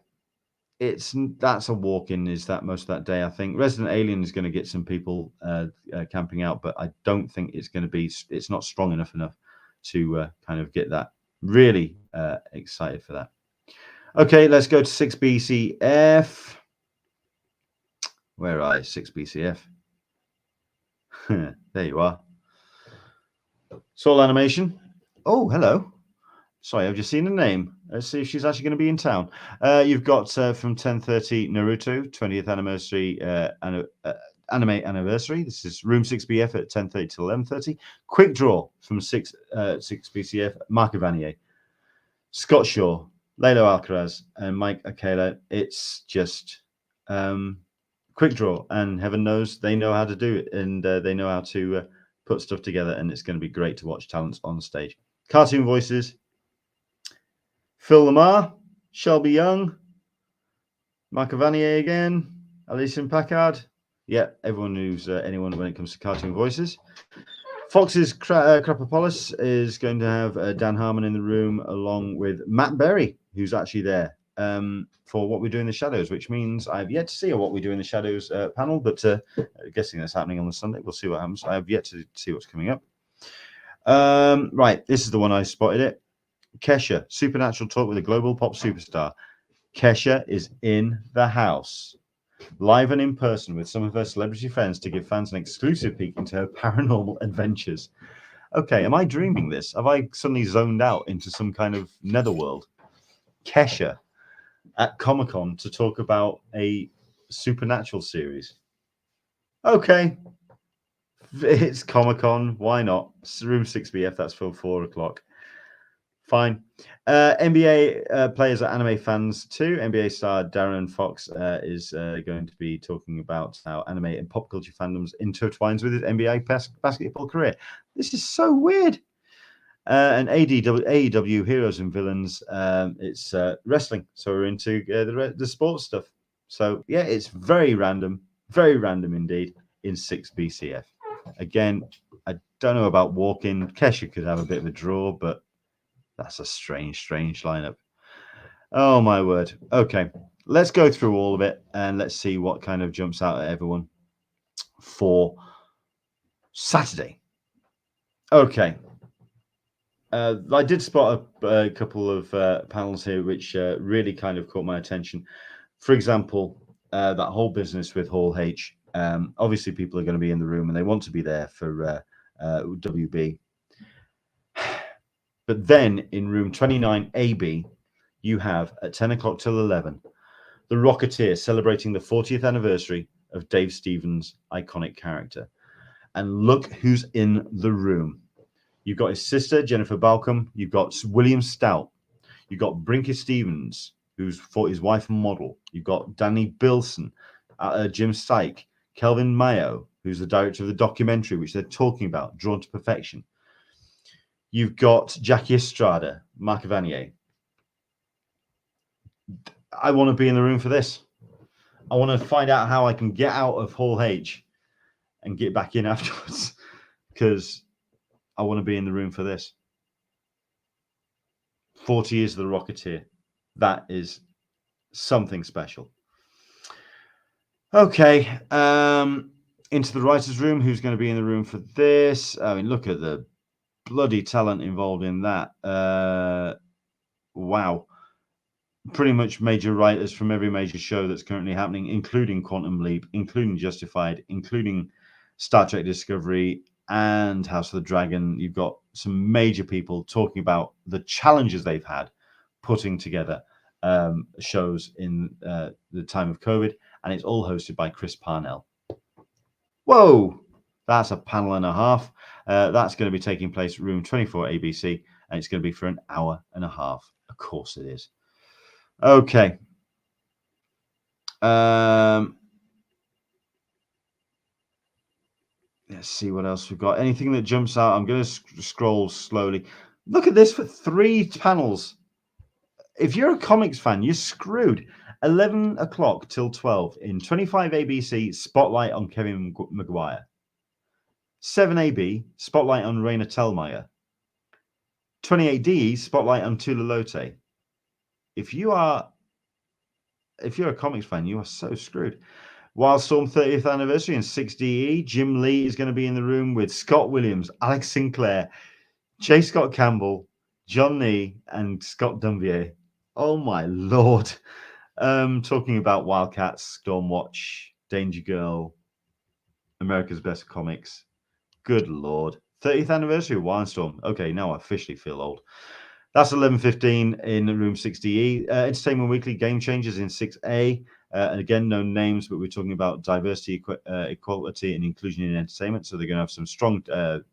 that's a walk-in. Is that most of that day? I think Resident Alien is going to get some people camping out, but I don't think it's going to be. It's not strong enough to kind of get that really excited for that. Okay, let's go to 6BCF. Where are I? 6BCF. There you are. Soul Animation. Oh, hello. Sorry, I've just seen a name. Let's see if she's actually going to be in town. You've got from 10:30 Naruto, 20th anniversary anime anniversary. This is Room 6BF at 10:30 to 11:30. Quick Draw from 6BCF, Marc Evanier. Scott Shaw, Lalo Alcaraz, and Mike Akela. It's just quick draw, and heaven knows they know how to do it, and they know how to put stuff together, and it's going to be great to watch talents on stage. Cartoon voices: Phil Lamar, Shelby Young, Marc Vanier again, Alison Packard. Yeah, everyone who's anyone when it comes to cartoon voices. Fox's Crapopolis is going to have Dan Harmon in the room, along with Matt Berry, who's actually there for What We Do in the Shadows, which means I've yet to see a What We Do in the Shadows panel, but guessing that's happening on the Sunday. We'll see what happens. I have yet to see what's coming up. Right, this is the one I spotted it. Kesha, Supernatural Talk with a Global Pop Superstar. Kesha is in the house, live and in person with some of her celebrity friends to give fans an exclusive peek into her paranormal adventures. Okay, am I dreaming this? Have I suddenly zoned out into some kind of netherworld? Kesha at Comic Con to talk about a supernatural series. Okay, it's Comic Con. Why not? Room 6BF, that's for 4 o'clock. Fine. NBA players are anime fans too. NBA star Darren Fox is going to be talking about how anime and pop culture fandoms intertwines with his NBA basketball career. This is so weird. And AEW Heroes and Villains, it's wrestling. So we're into the sports stuff. So yeah, it's very random indeed in 6BCF. Again, I don't know about walking. Kesha could have a bit of a draw, but that's a strange lineup. Oh, my word. Okay, let's go through all of it and let's see what kind of jumps out at everyone for Saturday. Okay. I did spot a couple of panels here which really kind of caught my attention. For example, that whole business with Hall H. Obviously, people are going to be in the room and they want to be there for WB. But then in room 29AB, you have at 10 o'clock till 11, the Rocketeer celebrating the 40th anniversary of Dave Stevens' iconic character. And look who's in the room. You've got his sister, Jennifer Balcom. You've got William Stout. You've got Brinker Stevens, who's for his wife and model. You've got Danny Bilson, Jim Syke, Kelvin Mayo, who's the director of the documentary, which they're talking about, Drawn to Perfection. You've got Jackie Estrada, Marc Vanier. I want to be in the room for this. I want to find out how I can get out of Hall H and get back in afterwards, because I want to be in the room for this. 40 years of the Rocketeer. That is something special. Okay. Into the writer's room. Who's going to be in the room for this? I mean, look at the bloody talent involved in that. Wow. Pretty much major writers from every major show that's currently happening, including Quantum Leap, including Justified, including Star Trek Discovery and House of the Dragon. You've got some major people talking about the challenges they've had putting together shows in the time of COVID, and it's all hosted by Chris Parnell. Whoa, that's a panel and a half. That's going to be taking place at room 24 ABC, and it's going to be for an hour and a half. Of course it is. Okay. Let's see what else we've got. Anything that jumps out? I'm going to scroll slowly. Look at this for 3 panels. If you're a comics fan, you're screwed. 11 o'clock till 12 in 25 ABC, Spotlight on Kevin Maguire. 7 AB, Spotlight on Raina Telgemeier. 28 DE, Spotlight on Tula Lote. If you're a comics fan, you are so screwed. Wildstorm 30th anniversary and 6DE. Jim Lee is going to be in the room with Scott Williams, Alex Sinclair, J. Scott Campbell, John Nee, and Scott Dunvier. Oh my Lord. Talking about Wildcats, Stormwatch, Danger Girl, America's Best Comics. Good Lord. 30th anniversary of Wildstorm. Okay, now I officially feel old. That's 11:15 in room 6DE. Entertainment Weekly, Game Changers in 6A. And again, no names, but we're talking about diversity, equality, and inclusion in entertainment. So they're going to have some strong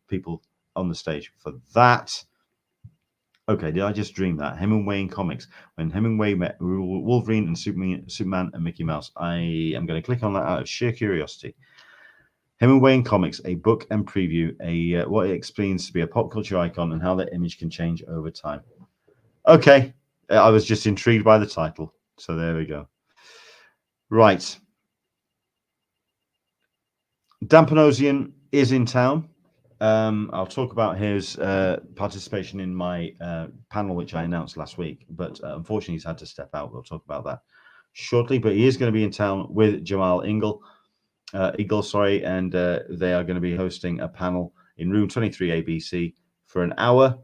people on the stage for that. Okay, did I just dream that? Hemingway in comics. When Hemingway met Wolverine and Superman and Mickey Mouse. I am going to click on that out of sheer curiosity. Hemingway in comics, a book and preview, what it explains to be a pop culture icon and how that image can change over time. Okay, I was just intrigued by the title. So there we go. Right. Dan Panosian is in town. I'll talk about his participation in my panel, which I announced last week, but unfortunately he's had to step out. We'll talk about that shortly, but he is going to be in town with Jamal Eagle, and they are going to be hosting a panel in room 23 ABC for an hour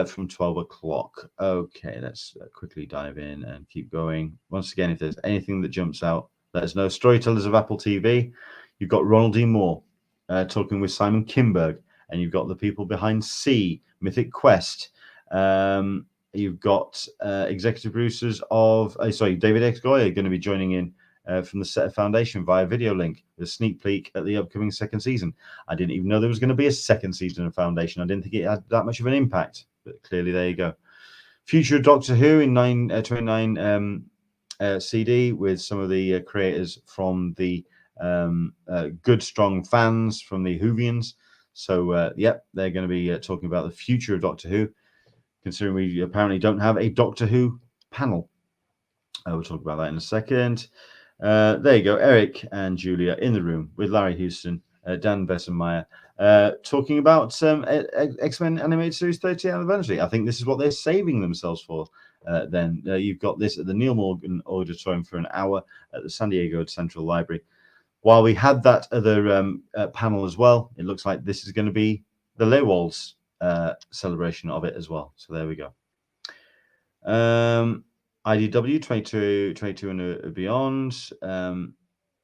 from 12 o'clock. Okay, let's quickly dive in and keep going. Once again, if there's anything that jumps out, let us know. Storytellers of Apple TV. You've got Ronald D. Moore talking with Simon Kinberg, and you've got the people behind C, Mythic Quest. You've got executive producers of, David X. Goyer going to be joining in from the Set Foundation via video link, with a sneak peek at the upcoming second season. I didn't even know there was going to be a second season of Foundation. I didn't think it had that much of an impact, but clearly there you go. Future of Doctor Who in 29 CD with some of the creators from the good, strong fans from the Whovians. So, yep, they're going to be talking about the future of Doctor Who, considering we apparently don't have a Doctor Who panel. We'll talk about that in a second. There you go, Eric and Julia in the room with Larry Houston, Dan Bessenmeyer, talking about X-Men Animated Series 30th anniversary. I think this is what they're saving themselves for. Then you've got this at the Neil Morgan Auditorium for an hour at the San Diego Central Library. While we had that other panel as well, it looks like this is going to be the Lewalds celebration of it as well. So there we go. IDW 22 and beyond.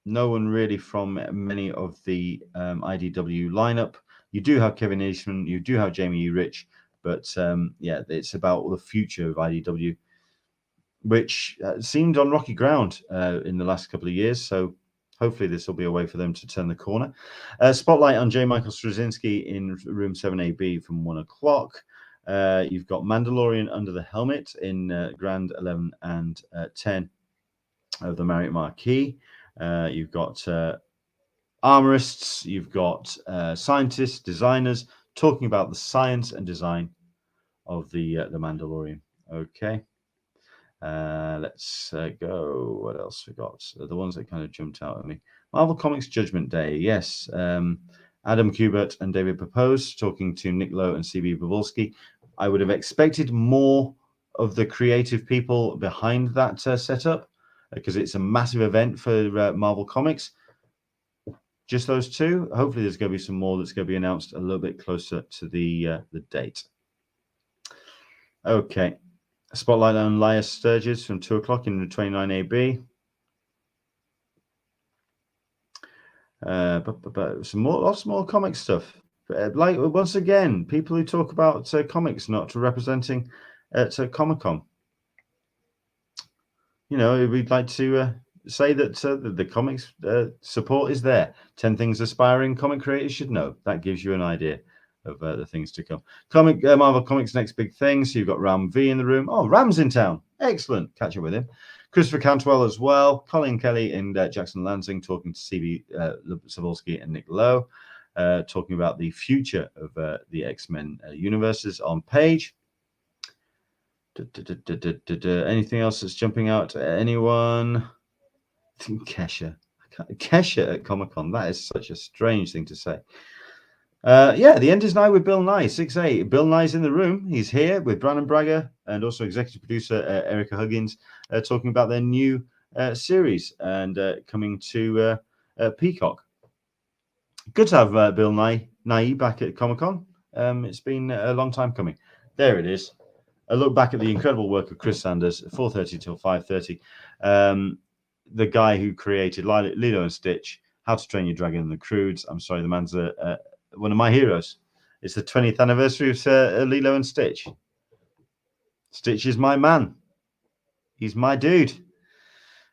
No one really from many of the IDW lineup. You do have Kevin Englishman, you do have Jamie E. Rich, but yeah, it's about the future of IDW, which seemed on rocky ground in the last couple of years. So hopefully this will be a way for them to turn the corner. Spotlight on J. Michael Straczynski in room 7AB from 1 o'clock. You've got Mandalorian Under the Helmet in Grand 11 and 10 of the Marriott Marquis. You've got armorists, you've got scientists, designers talking about the science and design of the Mandalorian. Okay. Let's go. What else we got? The ones that kind of jumped out at me. Marvel Comics Judgment Day. Yes. Adam Kubert and David Propose talking to Nick Lowe and CB Bobulski. I would have expected more of the creative people behind that setup, because it's a massive event for Marvel Comics. Just those two. Hopefully there's going to be some more that's going to be announced a little bit closer to the date. Okay. Spotlight on Elias Sturgis from 2 o'clock in the 29AB. But lots more comic stuff. Like, once again, people who talk about comics not representing at Comic-Con. You know, we'd like to say that the comics support is there. 10 things aspiring comic creators should know. That gives you an idea of the things to come. Marvel Comics next big thing. So you've got Ram V in the room. Oh, Ram's in town. Excellent. Catch up with him. Christopher Cantwell as well. Colin Kelly and Jackson Lansing talking to CB Cebulski and Nick Lowe, talking about the future of the X-Men universes on page. Anything else that's jumping out at anyone? I think Kesha at Comic-Con. That is such a strange thing to say. Yeah, the end is nigh with Bill Nye, 6A. Bill Nye's in the room. He's here with Brandon Braga and also executive producer Erica Huggins, talking about their new series and coming to Peacock. Good to have Bill Nye back at Comic-Con. It's been a long time coming. There it is. A look back at the incredible work of Chris Sanders, 4:30 till 5:30. The guy who created Lilo and Stitch, How to Train Your Dragon and the Croods. I'm sorry, the man's one of my heroes. It's the 20th anniversary of Lilo and Stitch. Stitch is my man. He's my dude.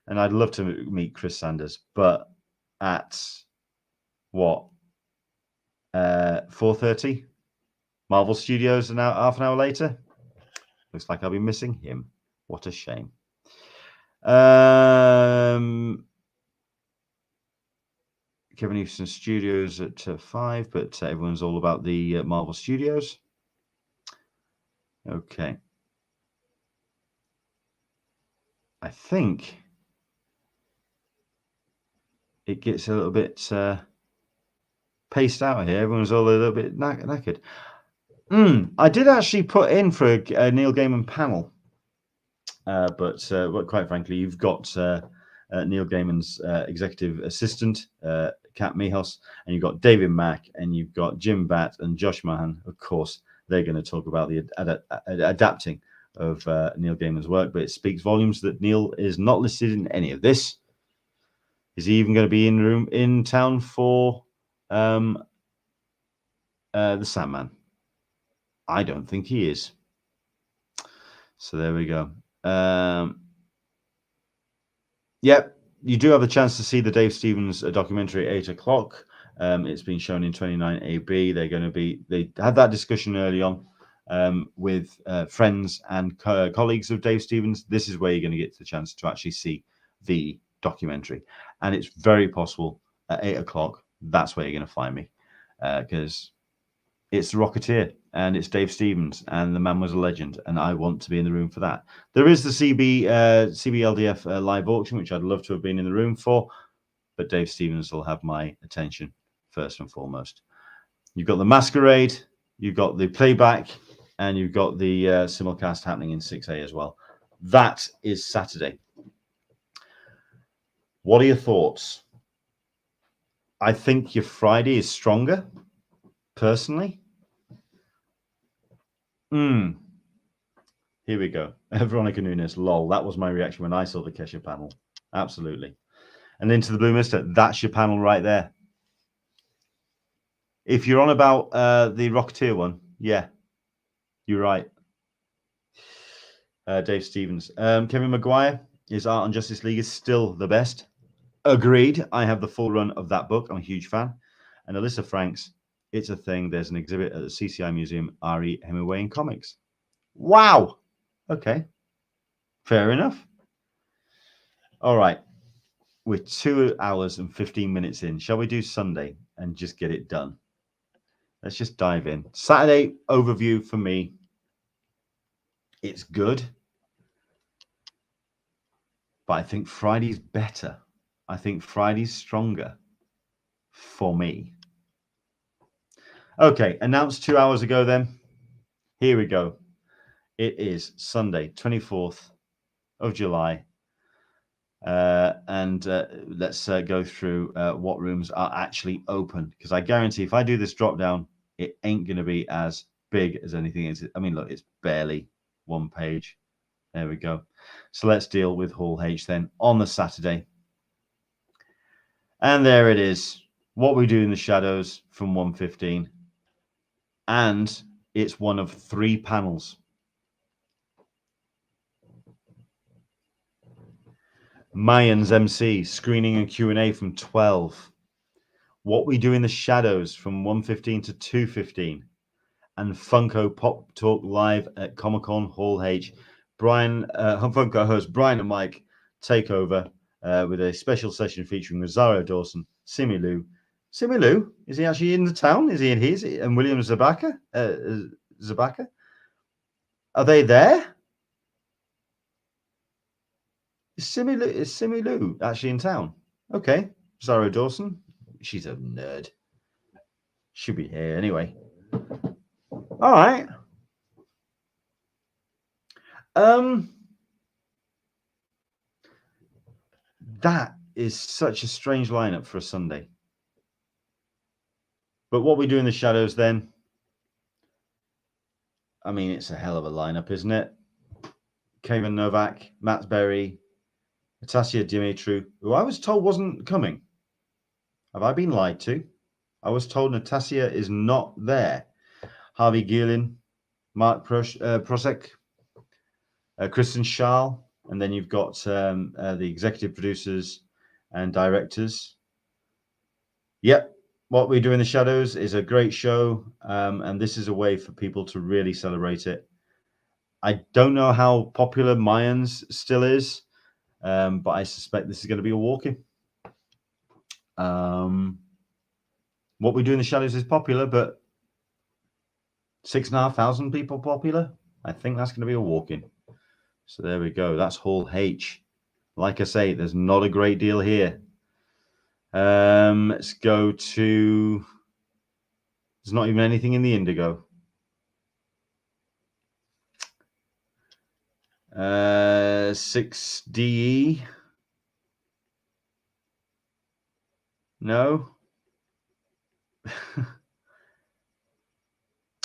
And I'd love to meet Chris Sanders, but at what? 4:30? Marvel Studios half an hour later? Looks like I'll be missing him. What a shame. Kevin Houston Studios at 5, but everyone's all about the Marvel Studios. Okay. I think it gets a little bit paced out here. Everyone's all a little bit knackered. I did actually put in for a Neil Gaiman panel, but quite frankly, you've got Neil Gaiman's executive assistant, Kat Mihos, and you've got David Mack, and you've got Jim Batt and Josh Mahan. Of course, they're going to talk about the adapting of Neil Gaiman's work, but it speaks volumes that Neil is not listed in any of this. Is he even going to be in town for the Sandman? I don't think he is. So there we go. Yep, you do have a chance to see the Dave Stevens documentary at 8 o'clock. It's been shown in 29AB. They had that discussion early on with friends and colleagues of Dave Stevens. This is where you're going to get the chance to actually see the documentary. And it's very possible at 8 o'clock, that's where you're going to find me. Because it's The Rocketeer and it's Dave Stevens and the man was a legend. And I want to be in the room for that. There is the CBLDF live auction, which I'd love to have been in the room for. But Dave Stevens will have my attention first and foremost. You've got the Masquerade, you've got the playback, and you've got the simulcast happening in 6A as well. That is Saturday. What are your thoughts? I think your Friday is stronger, personally. Here we go. Veronica Nunes, lol. That was my reaction when I saw the Kesha panel. Absolutely. And Into the Blue Mister, that's your panel right there. If you're on about the Rocketeer one, yeah, you're right. Dave Stevens. Kevin Maguire, his art on Justice League is still the best. Agreed. I have the full run of that book. I'm a huge fan. And Alyssa Franks, it's a thing. There's an exhibit at the CCI Museum, R.E. Hemingway in comics. Wow. Okay. Fair enough. All right. We're 2 hours and 15 minutes in. Shall we do Sunday and just get it done? Let's just dive in. Saturday overview for me. It's good. But I think Friday's better. I think Friday's stronger for me. Okay, announced 2 hours ago then. Here we go. It is Sunday, 24th of July. And let's go through what rooms are actually open. Because I guarantee if I do this drop down, it ain't going to be as big as anything is. I mean, look, it's barely one page. There we go. So let's deal with Hall H then on the Saturday. And there it is. What we do in the shadows from 1:15. And it's one of 3 panels. Mayans MC, screening and Q&A from 12. What we do in the shadows from 1:15 to 2:15. And Funko Pop Talk live at Comic-Con Hall H. Funko host Brian and Mike take over with a special session featuring Rosario Dawson, Simi Lou. Simi Lou? Is he actually in the town? Is he in his? And William Zabaka? Zabaka? Are they there? Is Simi Lou actually in town? Okay. Rosario Dawson. She's a nerd. She'll be here anyway. All right. That is such a strange lineup for a Sunday. But what we do in the shadows then, I mean, it's a hell of a lineup, isn't it? Kevin Novak, Matt Berry, Natasha Dimitru, who I was told wasn't coming. Have I been lied to? I was told Natasha is not there. Harvey Geerlin, Mark Prosek, Kristen Schall, and then you've got the executive producers and directors. Yep, what we do in the shadows is a great show, and this is a way for people to really celebrate it. I don't know how popular Mayans still is, but I suspect this is going to be a walk-in. What we do in the shadows is popular, but 6,500 people popular. I think that's going to be a walk-in. So there we go. That's Hall H. Like I say, there's not a great deal here. Let's go to... There's not even anything in the Indigo. 6DE. No.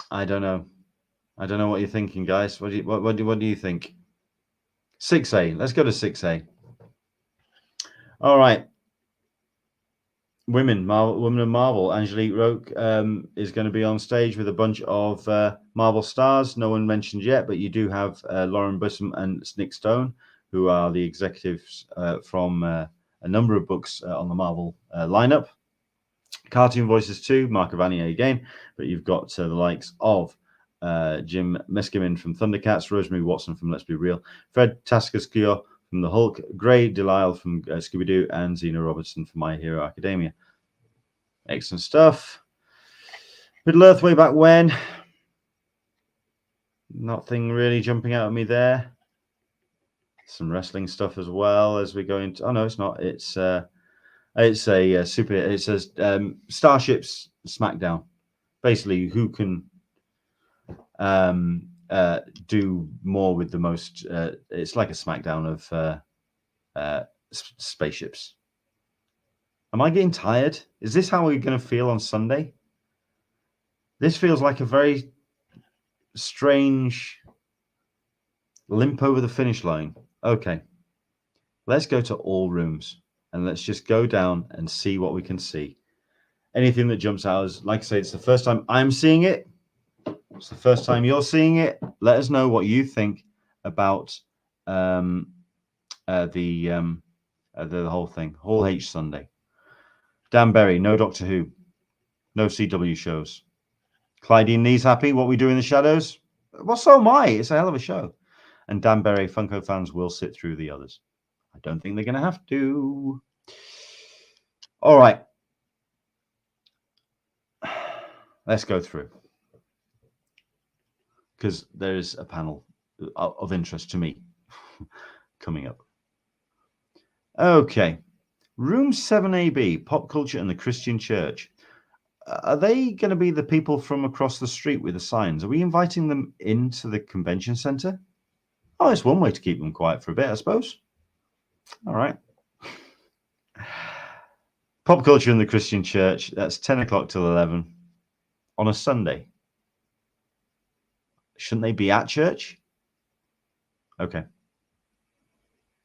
I don't know. I don't know what you're thinking, guys. What do you think? 6A. Let's go to 6A. All right. Women of Marvel. Angelique Roque is going to be on stage with a bunch of Marvel stars. No one mentioned yet, but you do have Lauren Bussum and Nick Stone, who are the executives from a number of books on the Marvel lineup. Cartoon voices too, Mark Vanier again, but you've got the likes of Jim Meskimen from Thundercats, Rosemary Watson from Let's Be Real, Fred Taskaskia from The Hulk, Gray Delisle from Scooby-Doo, and Xena Robertson from My Hero Academia. Excellent stuff. Middle Earth way back when. Nothing really jumping out at me there. Some wrestling stuff as well as we go into... Oh, no, it's not. It's a super... It says Starships SmackDown. Basically, who can... do more with the most. It's like a SmackDown of spaceships. Am I getting tired? Is this how we're going to feel on Sunday? This feels like a very strange limp over the finish line. Okay, let's go to all rooms and let's just go down and see what we can see. Anything that jumps out as, like I say, it's the first time I'm seeing it. It's the first time you're seeing it. Let us know what you think about the whole thing. Hall H Sunday. Dan Berry, no Doctor Who, no CW shows. Clydeen Nee's happy. What we do in the shadows? Well, so am I. It's a hell of a show. And Dan Berry, Funko fans will sit through the others. I don't think they're going to have to. All right. Let's go through. Because there's a panel of interest to me coming up. Okay. Room 7AB, Pop Culture and the Christian Church. Are they going to be the people from across the street with the signs? Are we inviting them into the convention center? Oh, it's one way to keep them quiet for a bit, I suppose. All right. Pop Culture and the Christian Church. That's 10 o'clock till 11 on a Sunday. Shouldn't they be at church? Okay.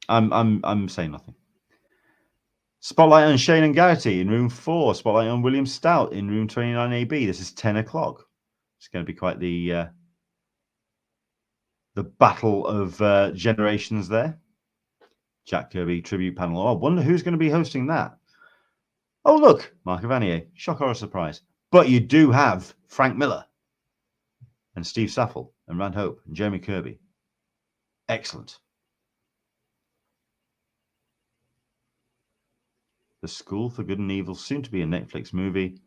I'm saying nothing. Spotlight on Shane and Garrity in room 4. Spotlight on William Stout in room 29AB. This is 10 o'clock. It's going to be quite the battle of generations there. Jack Kirby tribute panel. Oh, I wonder who's going to be hosting that. Oh, look, Mark Vanier. Shock or surprise. But you do have Frank Miller and Steve Saffel and Rand Hope and Jeremy Kirby. Excellent. The School for Good and Evil, soon to be a Netflix movie.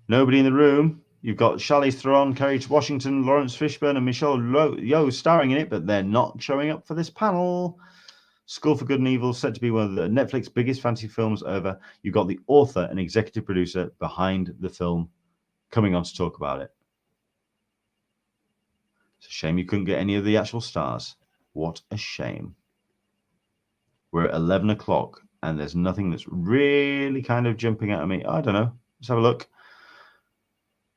Nobody in the room. You've got Charlize Theron, Kerry Washington, Lawrence Fishburne, and Michelle Yeoh starring in it, but they're not showing up for this panel. School for Good and Evil, set to be one of the Netflix biggest fantasy films ever. You've got the author and executive producer behind the film coming on to talk about it. It's a shame you couldn't get any of the actual stars. What a shame. We're at 11 o'clock and there's nothing that's really kind of jumping out at me. I don't know. Let's have a look.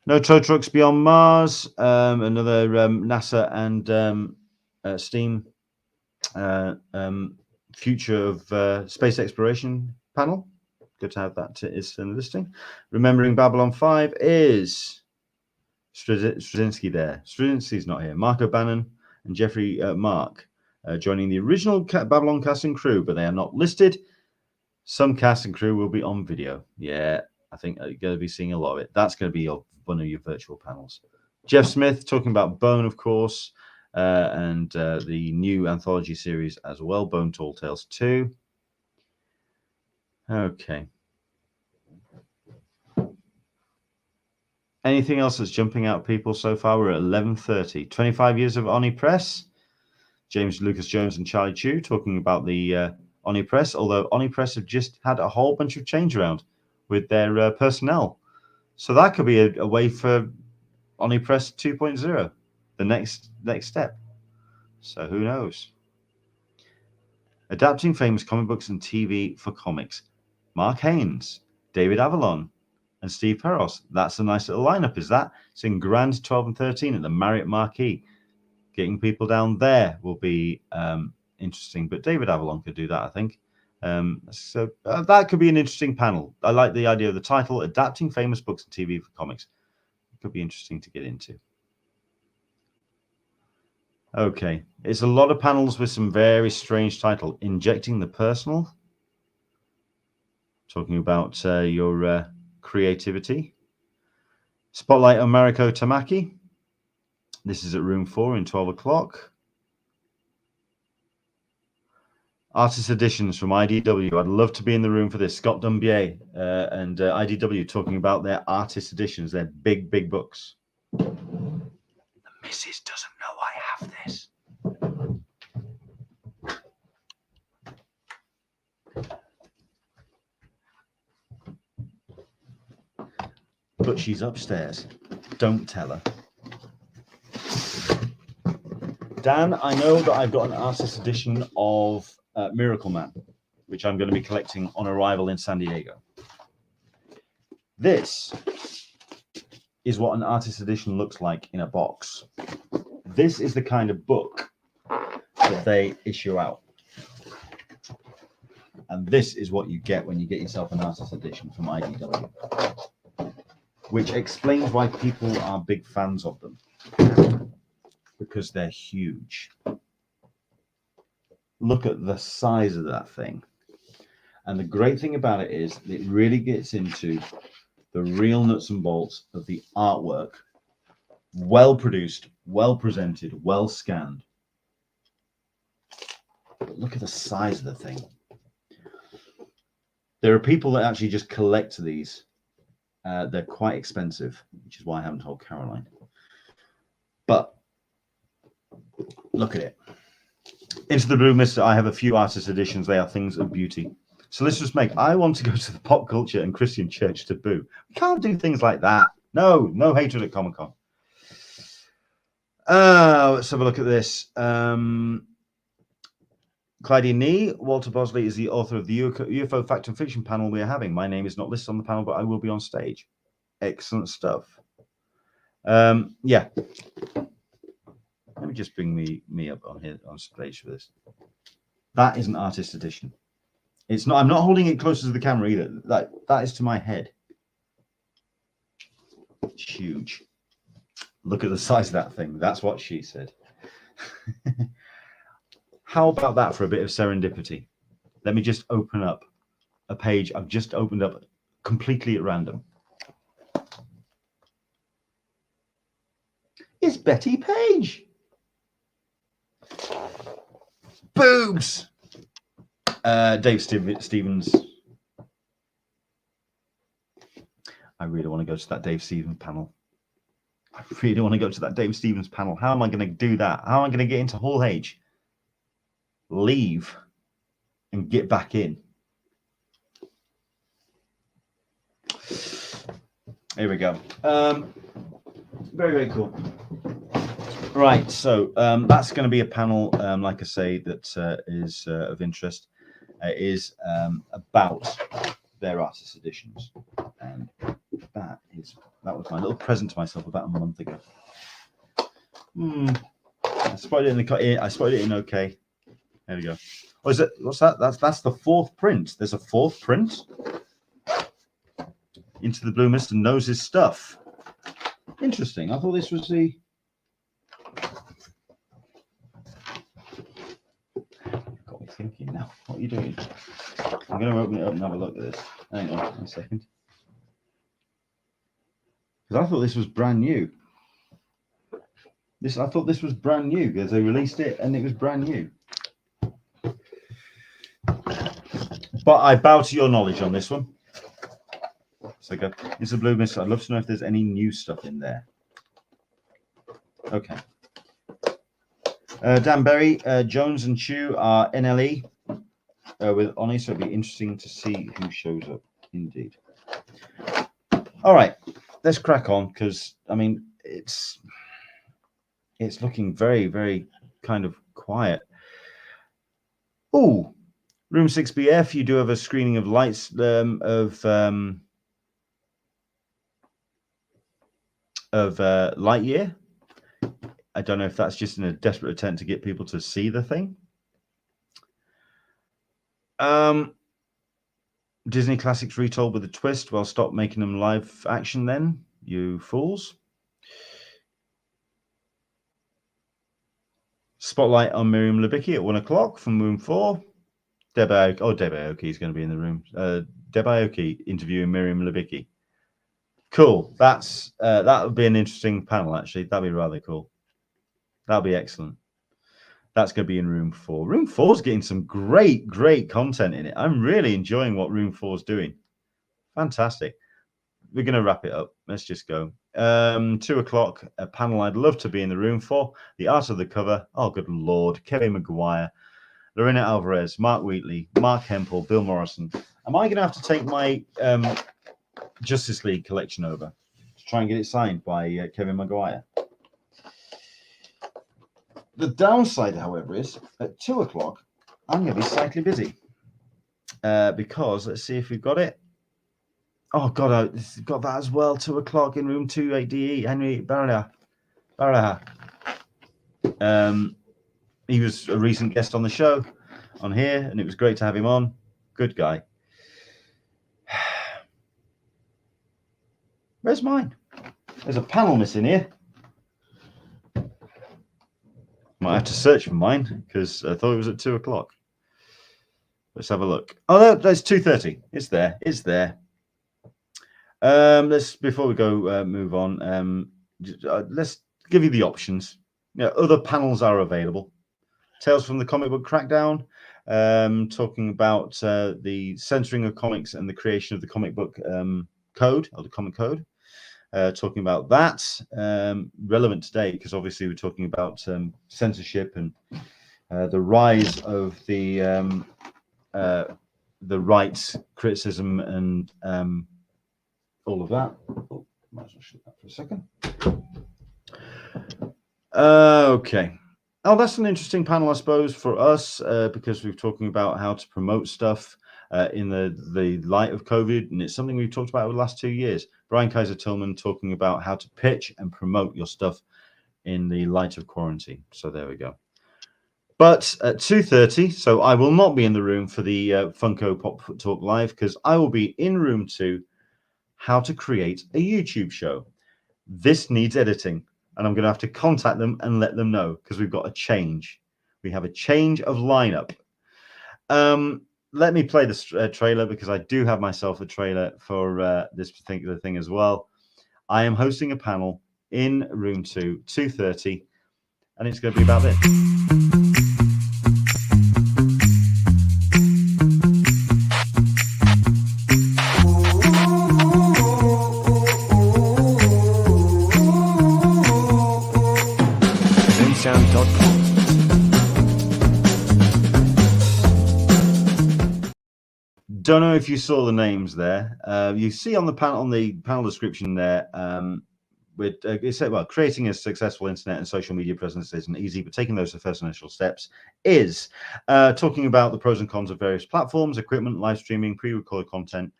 No Tow Trucks Beyond Mars. Another NASA and STEAM future of space exploration panel. Good to have that is in the listing. Remembering Babylon 5 is Straczynski there. Straczynski's not here. Mark O'Bannon and Jeffrey Mark joining the original Babylon cast and crew, but they are not listed. Some cast and crew will be on video. Yeah, I think you're going to be seeing a lot of it. That's going to be one of your virtual panels. Jeff Smith talking about Bone, of course, and the new anthology series as well, Bone Tall Tales 2. Okay. Anything else that's jumping out, people, so far? We're at 11:30. 25 years of Oni Press. James Lucas Jones and Charlie Chu talking about the Oni Press, although Oni Press have just had a whole bunch of change around with their personnel. So that could be a way for Oni Press 2.0, the next step. So who knows? Adapting famous comic books and TV for comics. Mark Haynes, David Avalon, and Steve Peros. That's a nice little lineup, is that? It's in Grand 12 and 13 at the Marriott Marquis. Getting people down there will be interesting, but David Avalon could do that, I think. So that could be an interesting panel. I like the idea of the title, Adapting Famous Books and TV for Comics. It could be interesting to get into. Okay, it's a lot of panels with some very strange title. Injecting the Personal. Talking about your creativity. Spotlight on Mariko Tamaki. This is at room 4 in 12 o'clock. Artist editions from IDW. I'd love to be in the room for this. Scott Dumbier and IDW talking about their artist editions, their big books. The missus doesn't know I have this. But she's upstairs. Don't tell her. Dan, I know that I've got an artist edition of Miracle Man, which I'm going to be collecting on arrival in San Diego. This is what an artist edition looks like in a box. This is the kind of book that they issue out. And this is what you get when you get yourself an artist edition from IDW, which explains why people are big fans of them. Because they're huge. Look at the size of that thing. And the great thing about it is it really gets into the real nuts and bolts of the artwork. Well produced, well presented, well scanned. But look at the size of the thing. There are people that actually just collect these. They're quite expensive, which is why I haven't told Caroline. But look at it. Into the Blue Mist, I have a few artist editions. They are things of beauty. So let's just make, I want to go to the pop culture and Christian church to boo. We can't do things like that. No hatred at Comic Con. Let's have a look at this. Clyde Nee, Walter Bosley is the author of the UFO Fact and Fiction panel we are having. My name is not listed on the panel, but I will be on stage. Excellent stuff. Yeah. Let me just bring me up on here on stage for this. That is an artist edition. It's not. I'm not holding it closer to the camera either. That is to my head. It's huge. Look at the size of that thing. That's what she said. How about that for a bit of serendipity? Let me just open up a page I've just opened up completely at random. It's Betty Page. Boobs. Dave Stevens. I really want to go to that Dave Stevens panel. I really want to go to that Dave Stevens panel. How am I going to do that? How am I going to get into Hall H, leave, and get back in? Here we go. Very cool. Right, so that's going to be a panel, like I say, that is of interest. Is about their artist editions, and that was my little present to myself about a month ago. I spotted it in okay. There we go. Oh, is it? What's that? That's the fourth print. There's a fourth print. Into the Blue Mist and knows his stuff. Interesting. I thought this was the. Got me thinking now. What are you doing? I'm going to open it up and have a look at this. Hang on a second. Because I thought this was brand new. This, I thought this was brand new because they released it and it was brand new. But I bow to your knowledge on this one. So go. It's a blue mist. I'd love to know if there's any new stuff in there. Okay. Dan Berry, Jones and Chu are NLE with Oni, so it'll be interesting to see who shows up. Indeed. All right, let's crack on because I mean it's looking very, very kind of quiet. Oh, Room 6BF, you do have a screening of lights of Lightyear. I don't know if that's just in a desperate attempt to get people to see the thing. Disney classics retold with a twist. Well, stop making them live action then, you fools. Spotlight on Miriam Libicki at 1 o'clock from Room 4. Deb Aoki is going to be in the room. Deb Aoki interviewing Miriam Libicki. Cool. That would be an interesting panel, actually. That'd be rather cool. That'll be excellent. That's going to be in Room 4. Room 4 is getting some great, great content in it. I'm really enjoying what Room 4 is doing. Fantastic. We're going to wrap it up. Let's just go. 2 o'clock, a panel I'd love to be in the room for. The art of the cover. Oh, good Lord. Kevin Maguire, Lorena Alvarez, Mark Wheatley, Mark Hempel, Bill Morrison. Am I going to have to take my Justice League collection over to try and get it signed by Kevin Maguire? The downside, however, is at 2 o'clock, I'm going to be slightly busy because let's see if we've got it. Oh, God, I've got that as well. 2 o'clock in room 28DE, Henry Barraha. He was a recent guest on the show on here, and it was great to have him on. Good guy. Where's mine? There's a panel missing here. Might have to search for mine because I thought it was at 2 o'clock. Let's have a look. Oh, that's 2:30. It's there. It's there. Let's before we go move on. Let's give you the options. Other panels are available. Tales from the Comic Book Crackdown, talking about the censoring of comics and the creation of the comic book code, or the comic code. Talking about that, relevant today because obviously we're talking about censorship and the rise of the rights criticism and all of that. Oh, might as well shut that for a second. Okay. Oh, that's an interesting panel, I suppose, for us because we're talking about how to promote stuff in the light of COVID, and it's something we've talked about over the last 2 years. Brian Kaiser Tillman talking about how to pitch and promote your stuff in the light of quarantine. So there we go. But at 2:30, so I will not be in the room for the Funko Pop Talk Live because I will be in room 2, how to create a YouTube show. This needs editing, and I'm going to have to contact them and let them know because we've got a change. We have a change of lineup. Let me play the trailer because I do have myself a trailer for this particular thing as well. I am hosting a panel in room 2, 2:30, and it's going to be about this. Don't know if you saw the names there. You see on the panel description there, it said, well, creating a successful internet and social media presence isn't easy, but taking those first initial steps is. Talking about the pros and cons of various platforms, equipment, live streaming, pre-recorded content,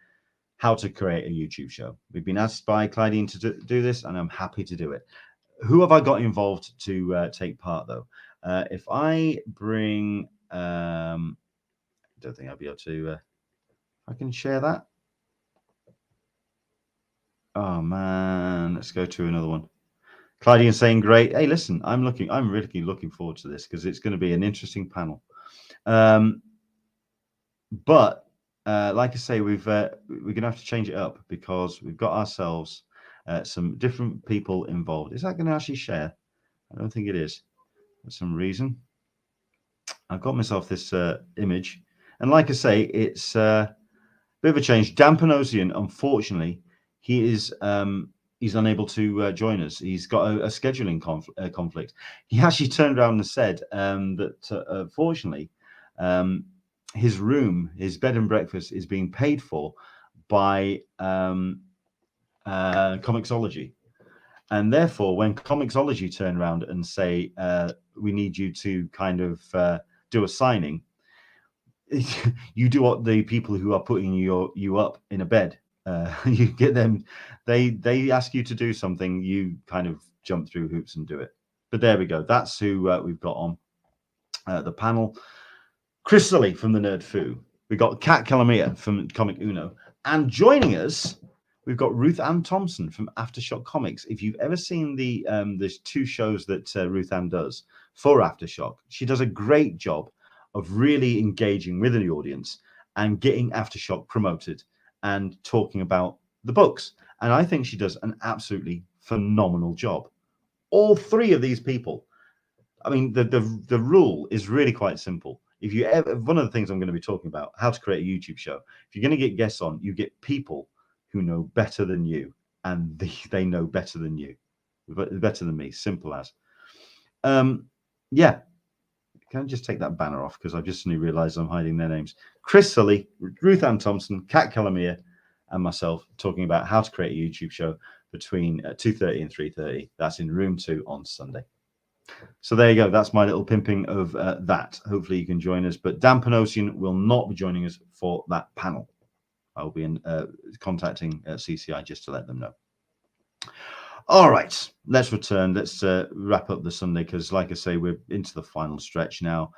how to create a YouTube show. We've been asked by Clydine to do this, and I'm happy to do it. Who have I got involved to take part, though? If I bring, I don't think I'll be able to. I can share that. Oh man, let's go to another one. Clydine saying, "Great. Hey, listen, I'm really looking forward to this because it's going to be an interesting panel." But like I say, we're going to have to change it up because we've got ourselves some different people involved. Is that going to actually share? I don't think it is. For some reason, I've got myself this image. And like I say, it's a bit of a change. Dan Panosian, unfortunately, he is he's unable to join us. He's got a scheduling conflict. He actually turned around and said that fortunately, his room, his bed and breakfast, is being paid for by Comixology. And therefore, when Comixology turn around and say, we need you to kind of do a signing, you do what the people who are putting you up in a bed. You get them, they ask you to do something, you kind of jump through hoops and do it. But there we go. That's who we've got on the panel. Chris Sully from the Nerd Foo. We've got Kat Calamia from Comic Uno. And joining us, we've got Ruth Ann Thompson from Aftershock Comics. If you've ever seen there's 2 shows that Ruth Ann does for Aftershock, she does a great job of really engaging with the audience and getting Aftershock promoted and talking about the books. And I think she does an absolutely phenomenal job. All 3 of these people, I mean, the rule is really quite simple. If you ever, one of the things I'm going to be talking about, how to create a YouTube show. If you're going to get guests on, you get people who know better than you, and they know better than you, better than me. Simple as. Yeah. Can I just take that banner off, because I've just suddenly realised I'm hiding their names. Chris Sully, Ruth Ann Thompson, Kat Calamia, and myself talking about how to create a YouTube show between 2:30 and 3:30. That's in room 2 on Sunday. So there you go. That's my little pimping of that. Hopefully you can join us. But Dan Panosian will not be joining us for that panel. I'll be contacting CCI just to let them know. All right, let's return. Let's wrap up the Sunday, because, like I say, we're into the final stretch now.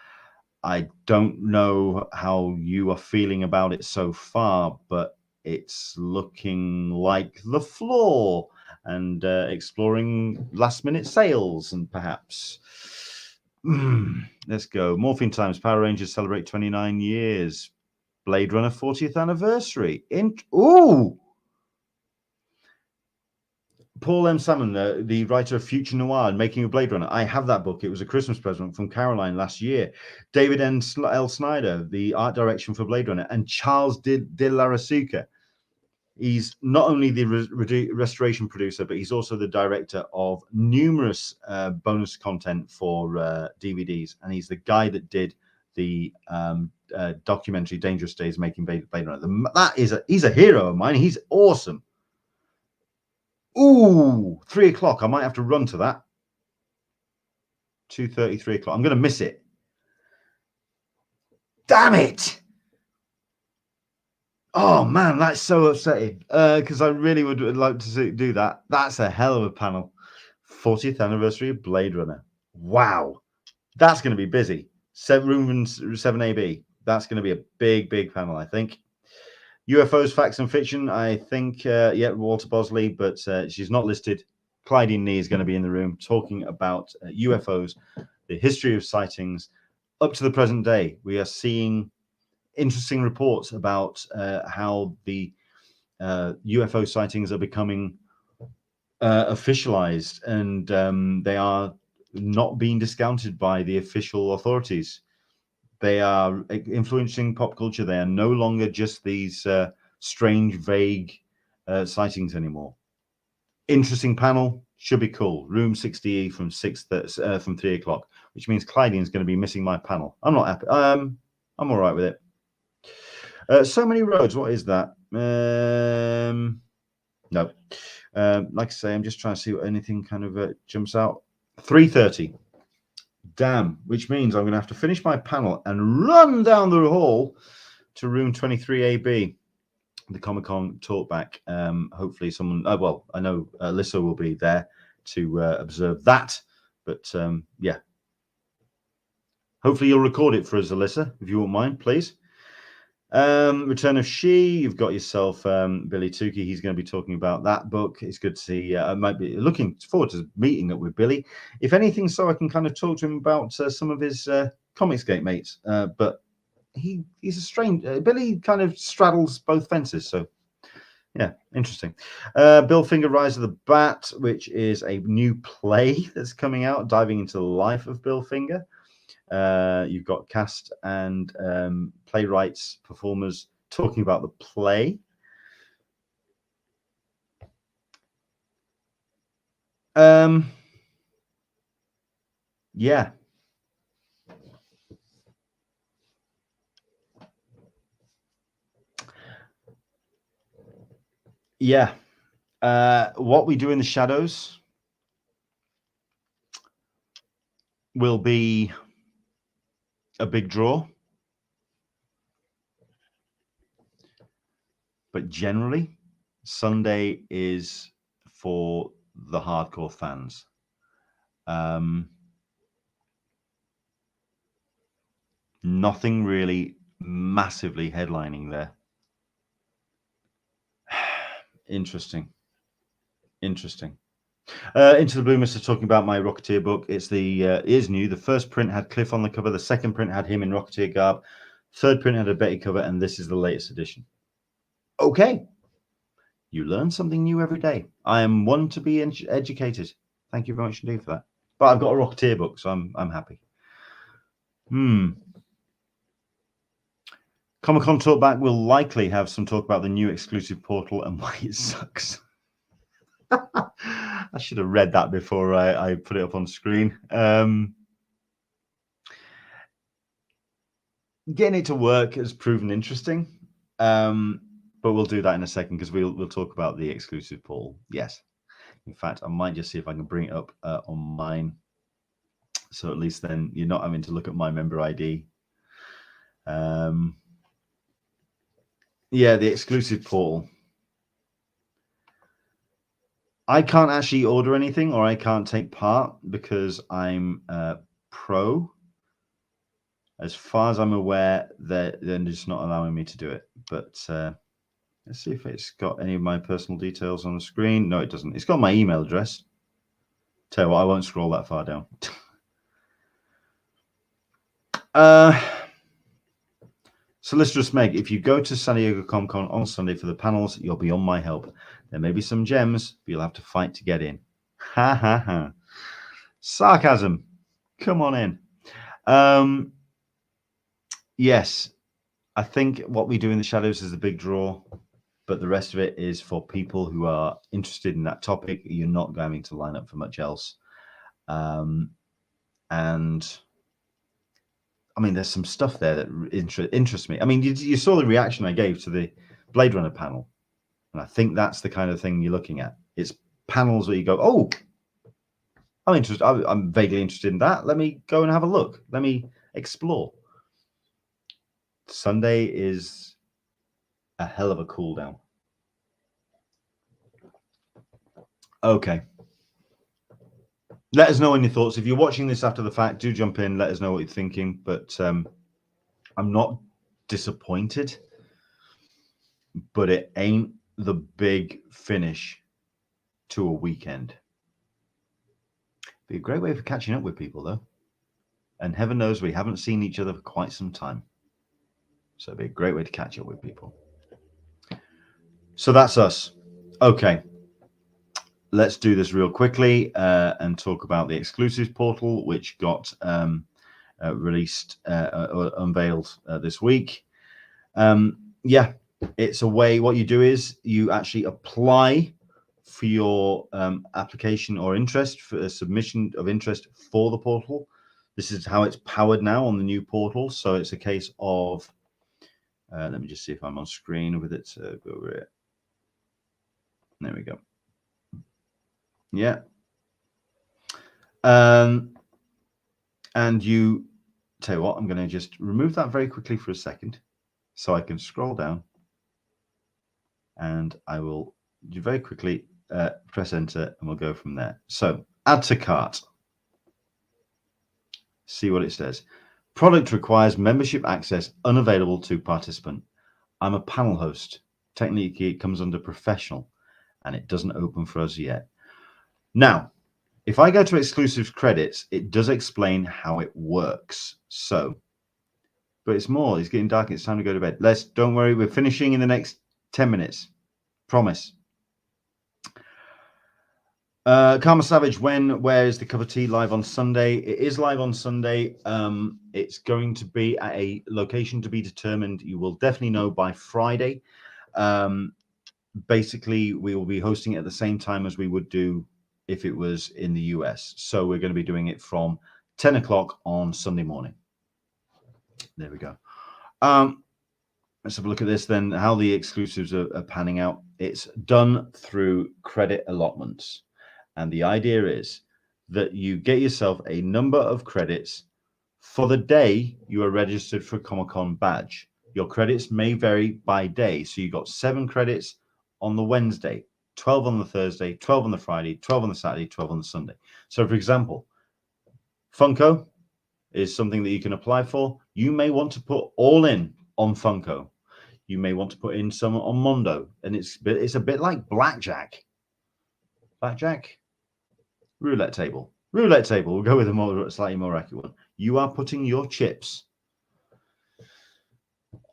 I don't know how you are feeling about it so far, but it's looking like the floor and exploring last-minute sales and perhaps. Let's go. Morphine Times. Power Rangers celebrate 29 years. Blade Runner 40th anniversary. Ooh! Paul M. Salmon, the writer of Future Noir and Making a Blade Runner. I have that book. It was a Christmas present from Caroline last year. David L. Snyder, the art direction for Blade Runner, and Charles de la Rasuca. He's not only the restoration producer, but he's also the director of numerous bonus content for DVDs. And he's the guy that did the documentary Dangerous Days Making Blade Runner. He's a hero of mine. He's awesome. Ooh, 3 o'clock. I might have to run to that. 2:30, 3 o'clock. I'm going to miss it. Damn it. Oh, man, that's so upsetting. Because I really would like to do that. That's a hell of a panel. 40th anniversary of Blade Runner. Wow. That's going to be busy. Room 7AB. That's going to be a big, big panel, I think. UFOs, Facts and Fiction, I think, yeah, Walter Bosley, but she's not listed. Clyde Nee is going to be in the room talking about UFOs, the history of sightings up to the present day. We are seeing interesting reports about how the UFO sightings are becoming officialized, and they are not being discounted by the official authorities. They are influencing pop culture. They are no longer just these strange, vague sightings anymore. Interesting panel. Should be cool. Room 60E from 3 o'clock, which means Clyde's going to be missing my panel. I'm not happy. I'm all right with it. So Many Roads. What is that? No. Like I say, I'm just trying to see what anything kind of jumps out. 3:30. Damn, which means I'm going to have to finish my panel and run down the hall to room 23AB, the Comic Con talkback. Hopefully someone, well, I know Alyssa will be there to observe that, but yeah. Hopefully you'll record it for us, Alyssa, if you won't mind, please. Return of She, you've got yourself Billy Tukey. He's going to be talking about that book. It's good to see. I might be looking forward to meeting up with Billy, if anything, so I can kind of talk to him about some of his Comicsgate mates. But he's a strange. Billy kind of straddles both fences, so Yeah, interesting. Bill Finger, Rise of the Bat, which is a new play that's coming out, diving into the life of Bill Finger. You've got cast and playwrights, performers talking about the play. Yeah. Yeah. What we do in the shadows will be a big draw. But generally, Sunday is for the hardcore fans. Nothing really massively headlining there. Interesting. Into the Blue Mist is talking about my Rocketeer book. It's it is new. The first print had Cliff on the cover. The second print had him in Rocketeer garb. Third print had a Betty cover, and this is the latest edition. Okay. You learn something new every day. I am one to be educated. Thank you very much indeed for that. But I've got a Rocketeer book, so I'm happy. Comic-Con Talkback will likely have some talk about the new exclusive portal and why it sucks. I should have read that before I put it up on screen. Getting it to work has proven interesting, but we'll do that in a second because we'll talk about the exclusive portal. Yes, in fact, I might just see if I can bring it up on mine, so at least then you're not having to look at my member ID. Yeah, the exclusive portal. I can't actually order anything, or I can't take part because I'm pro. As far as I'm aware, they're just not allowing me to do it. But let's see if it's got any of my personal details on the screen. No, it doesn't. It's got my email address. Tell you what, I won't scroll that far down. Solicitor's Meg, if you go to San Diego Comic Con on Sunday for the panels, you'll be on my help. There may be some gems, but you'll have to fight to get in. Ha ha ha. Sarcasm. Come on in. Yes, I think what we do in the shadows is a big draw, but the rest of it is for people who are interested in that topic. You're not going to line up for much else. And I mean, there's some stuff there that interests me. I mean, you saw the reaction I gave to the Blade Runner panel, and I think that's the kind of thing you're looking at. It's panels where you go, oh, I'm interested. I'm vaguely interested in that. Let me go and have a look. Let me explore. Sunday is a hell of a cool down. Okay. Let us know on your thoughts. If you're watching this after the fact, do jump in. Let us know what you're thinking. But I'm not disappointed. But it ain't the big finish to a weekend. Be a great way for catching up with people, though. And heaven knows we haven't seen each other for quite some time. So it'd be a great way to catch up with people. So that's us. Okay. Let's do this real quickly and talk about the exclusives portal, which got released or unveiled this week. Yeah, it's a way. What you do is you actually apply for your application or interest for a submission of interest for the portal. This is how it's powered now on the new portal. So it's a case of, let me just see if I'm on screen with it. Go over it. There we go. Yeah. And you tell you what, I'm going to just remove that very quickly for a second so I can scroll down, and I will very quickly press enter, and we'll go from there. So add to cart. See what it says. Product requires membership access, unavailable to participant. I'm a panel host. Technically, it comes under professional, and it doesn't open for us yet. Now, if I go to exclusive credits, it does explain how it works. So, but it's getting dark. It's time to go to bed. Don't worry. We're finishing in the next 10 minutes. Promise. Karma Savage, where is the cup of tea? Live on Sunday. It is live on Sunday. It's going to be at a location to be determined. You will definitely know by Friday. Basically, we will be hosting it at the same time as we would do if it was in the US. So we're going to be doing it from 10 o'clock on Sunday morning. There we go. Let's have a look at this then, how the exclusives are panning out. It's done through credit allotments. And the idea is that you get yourself a number of credits for the day you are registered for a Comic-Con badge. Your credits may vary by day. So you got 7 credits on the Wednesday, 12 on the Thursday, 12 on the Friday, 12 on the Saturday, 12 on the Sunday. So for example, Funko is something that you can apply for. You may want to put all in on Funko. You may want to put in some on Mondo. And it's a bit like blackjack. Blackjack? Roulette table. Roulette table. We'll go with a slightly more accurate one. You are putting your chips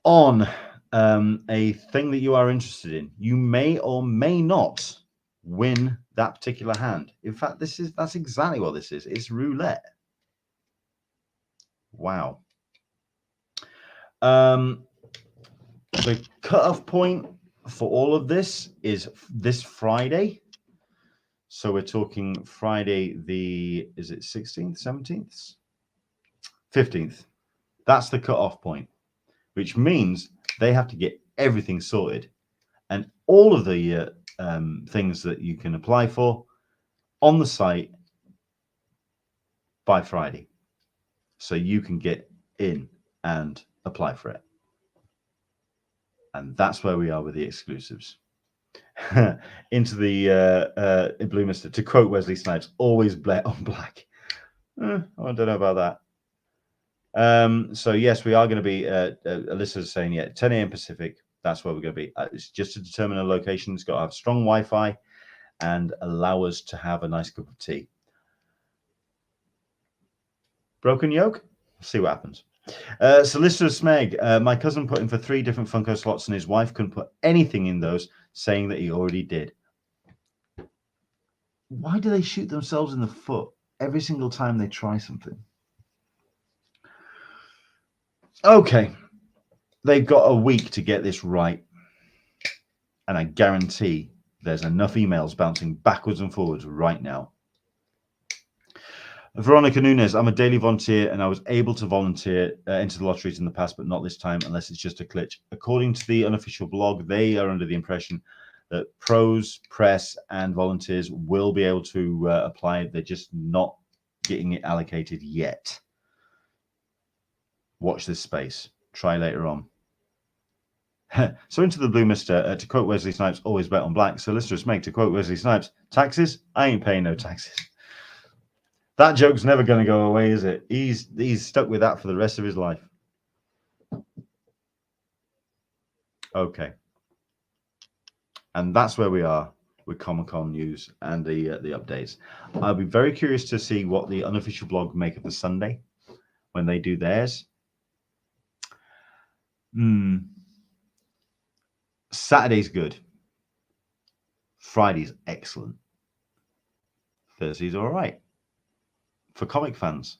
on a thing that you are interested in. You may or may not win that particular hand. In fact, that's exactly what this is. It's roulette. Wow. The cutoff point for all of this is this Friday. So we're talking Friday is it 16th, 17th? 15th. That's the cutoff point, which means they have to get everything sorted. And all of the things that you can apply for on the site by Friday. So you can get in and apply for it. And that's where we are with the exclusives. Into the Blue Mister, to quote Wesley Snipes, always bet on black. I don't know about that. So yes, we are going to be, Alyssa's saying, yeah, 10 a.m. Pacific. That's where we're going to be. It's just to determine a location. It's got to have strong Wi-Fi and allow us to have a nice cup of tea. Broken yoke? We'll see what happens. Solicitor Smeg, my cousin put in for 3 different Funko slots and his wife couldn't put anything in those, saying that he already did. Why do they shoot themselves in the foot every single time they try something? Okay, they've got a week to get this right. And I guarantee there's enough emails bouncing backwards and forwards right now. Veronica Nunes, I'm a daily volunteer and I was able to volunteer into the lotteries in the past, but not this time unless it's just a glitch. According to the unofficial blog, they are under the impression that pros, press, and volunteers will be able to apply. They're just not getting it allocated yet. Watch this space. Try later on. So into the Blue Mister, to quote Wesley Snipes, always bet on black. So listeners make to quote Wesley Snipes, taxes? I ain't paying no taxes. That joke's never going to go away, is it? He's stuck with that for the rest of his life. Okay. And that's where we are with Comic-Con news and the updates. I'll be very curious to see what the unofficial blog make of the Sunday when they do theirs. Saturday's good. Friday's excellent. Thursday's all right. For comic fans,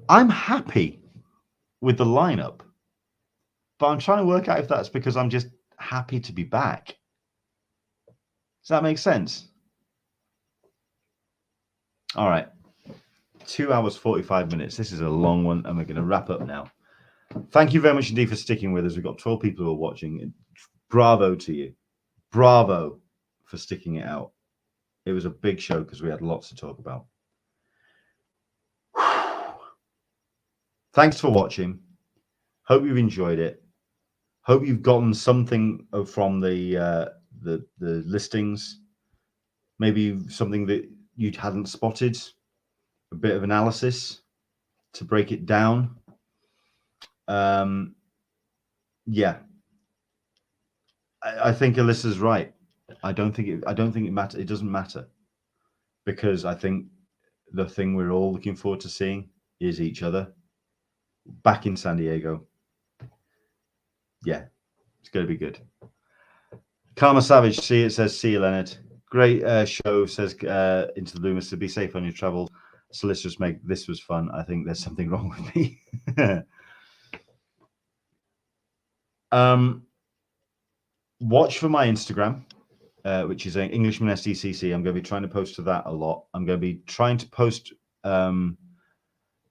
I'm happy with the lineup, but I'm trying to work out if that's because I'm just happy to be back. Does that make sense? All right, 2 hours 45 minutes. This is a long one, and we're going to wrap up now. Thank you very much indeed for sticking with us. We've got 12 people who are watching. Bravo to you. Bravo for sticking it out. It was a big show because we had lots to talk about. Thanks for watching. Hope you've enjoyed it. Hope you've gotten something from the listings. Maybe something that you hadn't spotted. A bit of analysis to break it down. Yeah. I think Alyssa's right. I don't think it matters. It doesn't matter, because I think the thing we're all looking forward to seeing is each other back in San Diego. Yeah, it's going to be good. Karma Savage, see you, Leonard. Great show, says Into the Blue, to be safe on your travels. Solicitors Meg, this was fun. I think there's something wrong with me. Watch for my Instagram, which is Englishman SDCC. I'm going to be trying to post to that a lot. I'm going to be trying to post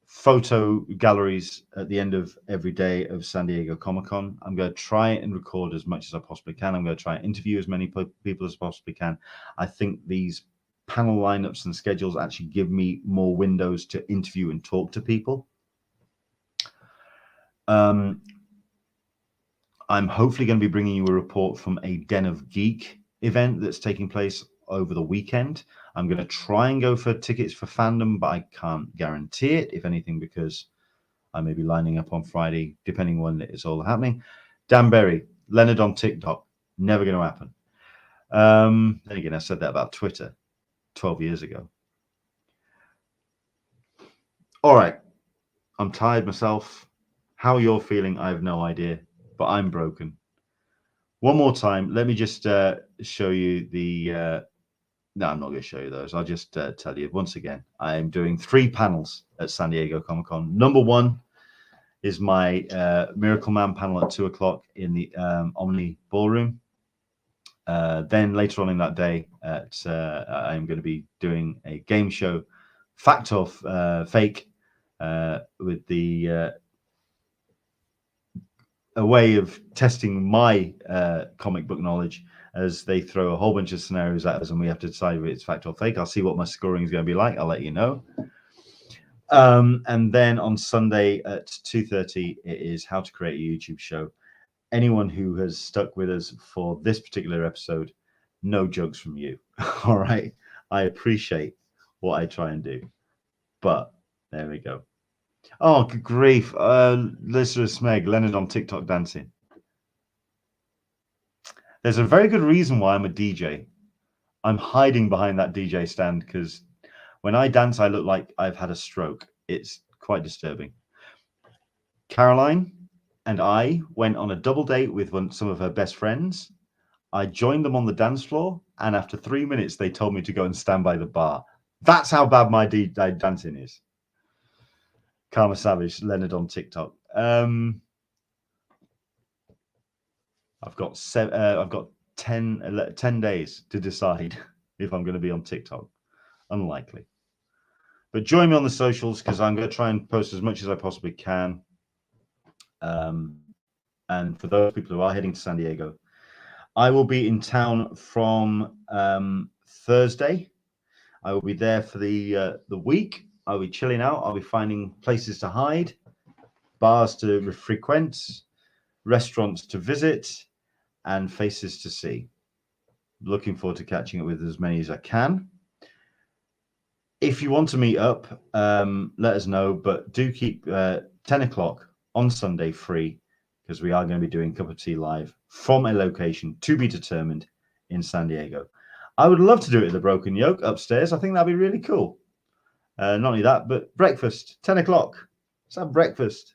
photo galleries at the end of every day of San Diego Comic-Con. I'm going to try and record as much as I possibly can. I'm going to try and interview as many people as possibly can. I think these panel lineups and schedules actually give me more windows to interview and talk to people. I'm hopefully going to be bringing you a report from a Den of Geek event that's taking place over the weekend. I'm going to try and go for tickets for fandom, but I can't guarantee it, if anything, because I may be lining up on Friday, depending on when it's all happening. Dan Berry, Leonard on TikTok, never going to happen. Then again, I said that about Twitter 12 years ago. All right. I'm tired myself. How you're feeling, I have no idea, but I'm broken. One more time, let me just show you the... no, I'm not going to show you those. I'll just tell you once again, I am doing 3 panels at San Diego Comic-Con. Number 1 is my Miracle Man panel at 2 o'clock in the Omni Ballroom. Then later on in that day, I'm going to be doing a game show, Fact or Fake, with the a way of testing my comic book knowledge, as they throw a whole bunch of scenarios at us and we have to decide if it's fact or fake. I'll see what my scoring is going to be like. I'll let you know. And then on Sunday at 2:30, it is How to Create a YouTube Show. Anyone who has stuck with us for this particular episode, no jokes from you. All right. I appreciate what I try and do. But there we go. Oh, good grief. Listener Smeg, Leonard on TikTok dancing. There's a very good reason why I'm a DJ. I'm hiding behind that DJ stand because when I dance, I look like I've had a stroke. It's quite disturbing. Caroline and I went on a double date with some of her best friends. I joined them on the dance floor, and after 3 minutes, they told me to go and stand by the bar. That's how bad my dancing is. Karma Savage, Leonard on TikTok. I've got 10 days to decide if I'm going to be on TikTok. Unlikely. But join me on the socials because I'm going to try and post as much as I possibly can. And for those people who are heading to San Diego, I will be in town from Thursday. I will be there for the week. I'll be chilling out. I'll be finding places to hide, bars to frequent, restaurants to visit, and faces to see. Looking forward to catching up with as many as I can. If you want to meet up, let us know, but do keep 10 o'clock on Sunday free, because we are going to be doing Cup of Tea Live from a location to be determined in San Diego. I would love to do it at the Broken Yoke upstairs. I think that'd be really cool. Not only that, but breakfast, 10 o'clock. Let's have breakfast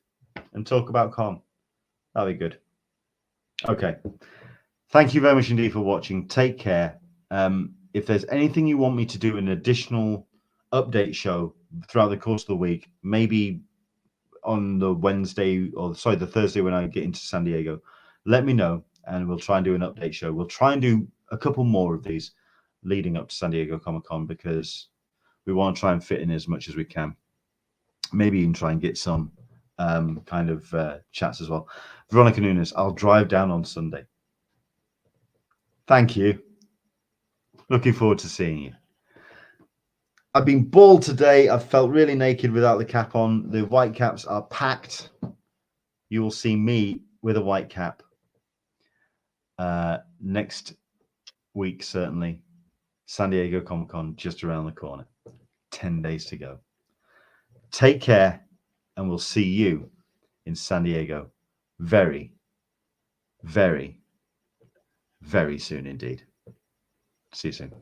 and talk about con. That'd be good. Okay. Thank you very much indeed for watching. Take care. If there's anything you want me to do, an additional update show throughout the course of the week, maybe on the the Thursday when I get into San Diego, let me know and we'll try and do an update show. We'll try and do a couple more of these leading up to San Diego Comic-Con because we want to try and fit in as much as we can. Maybe even try and get some kind of chats as well. Veronica Nunes, I'll drive down on Sunday. Thank you. Looking forward to seeing you. I've been bald today. I've felt really naked without the cap on. The white caps are packed. You will see me with a white cap next week, certainly. San Diego Comic-Con just around the corner. 10 days to go. Take care, and we'll see you in San Diego very, very, very soon indeed. See you soon.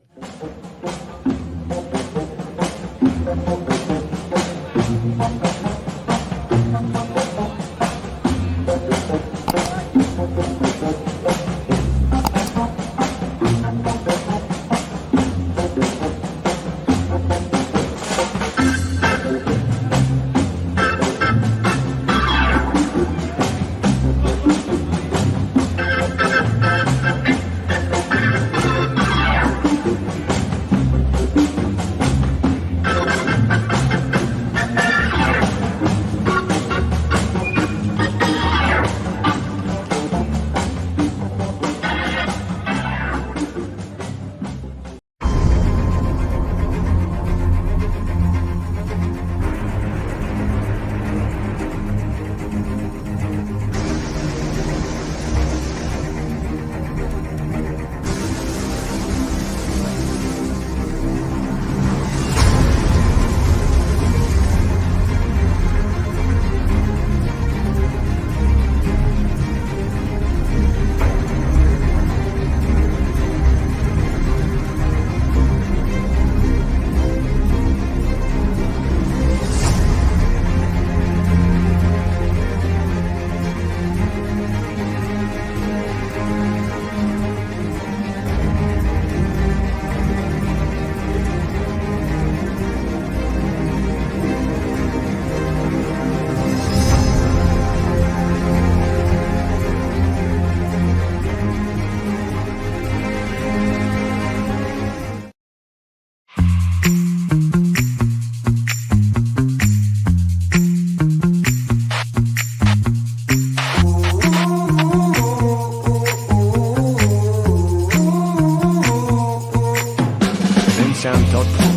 sound.com.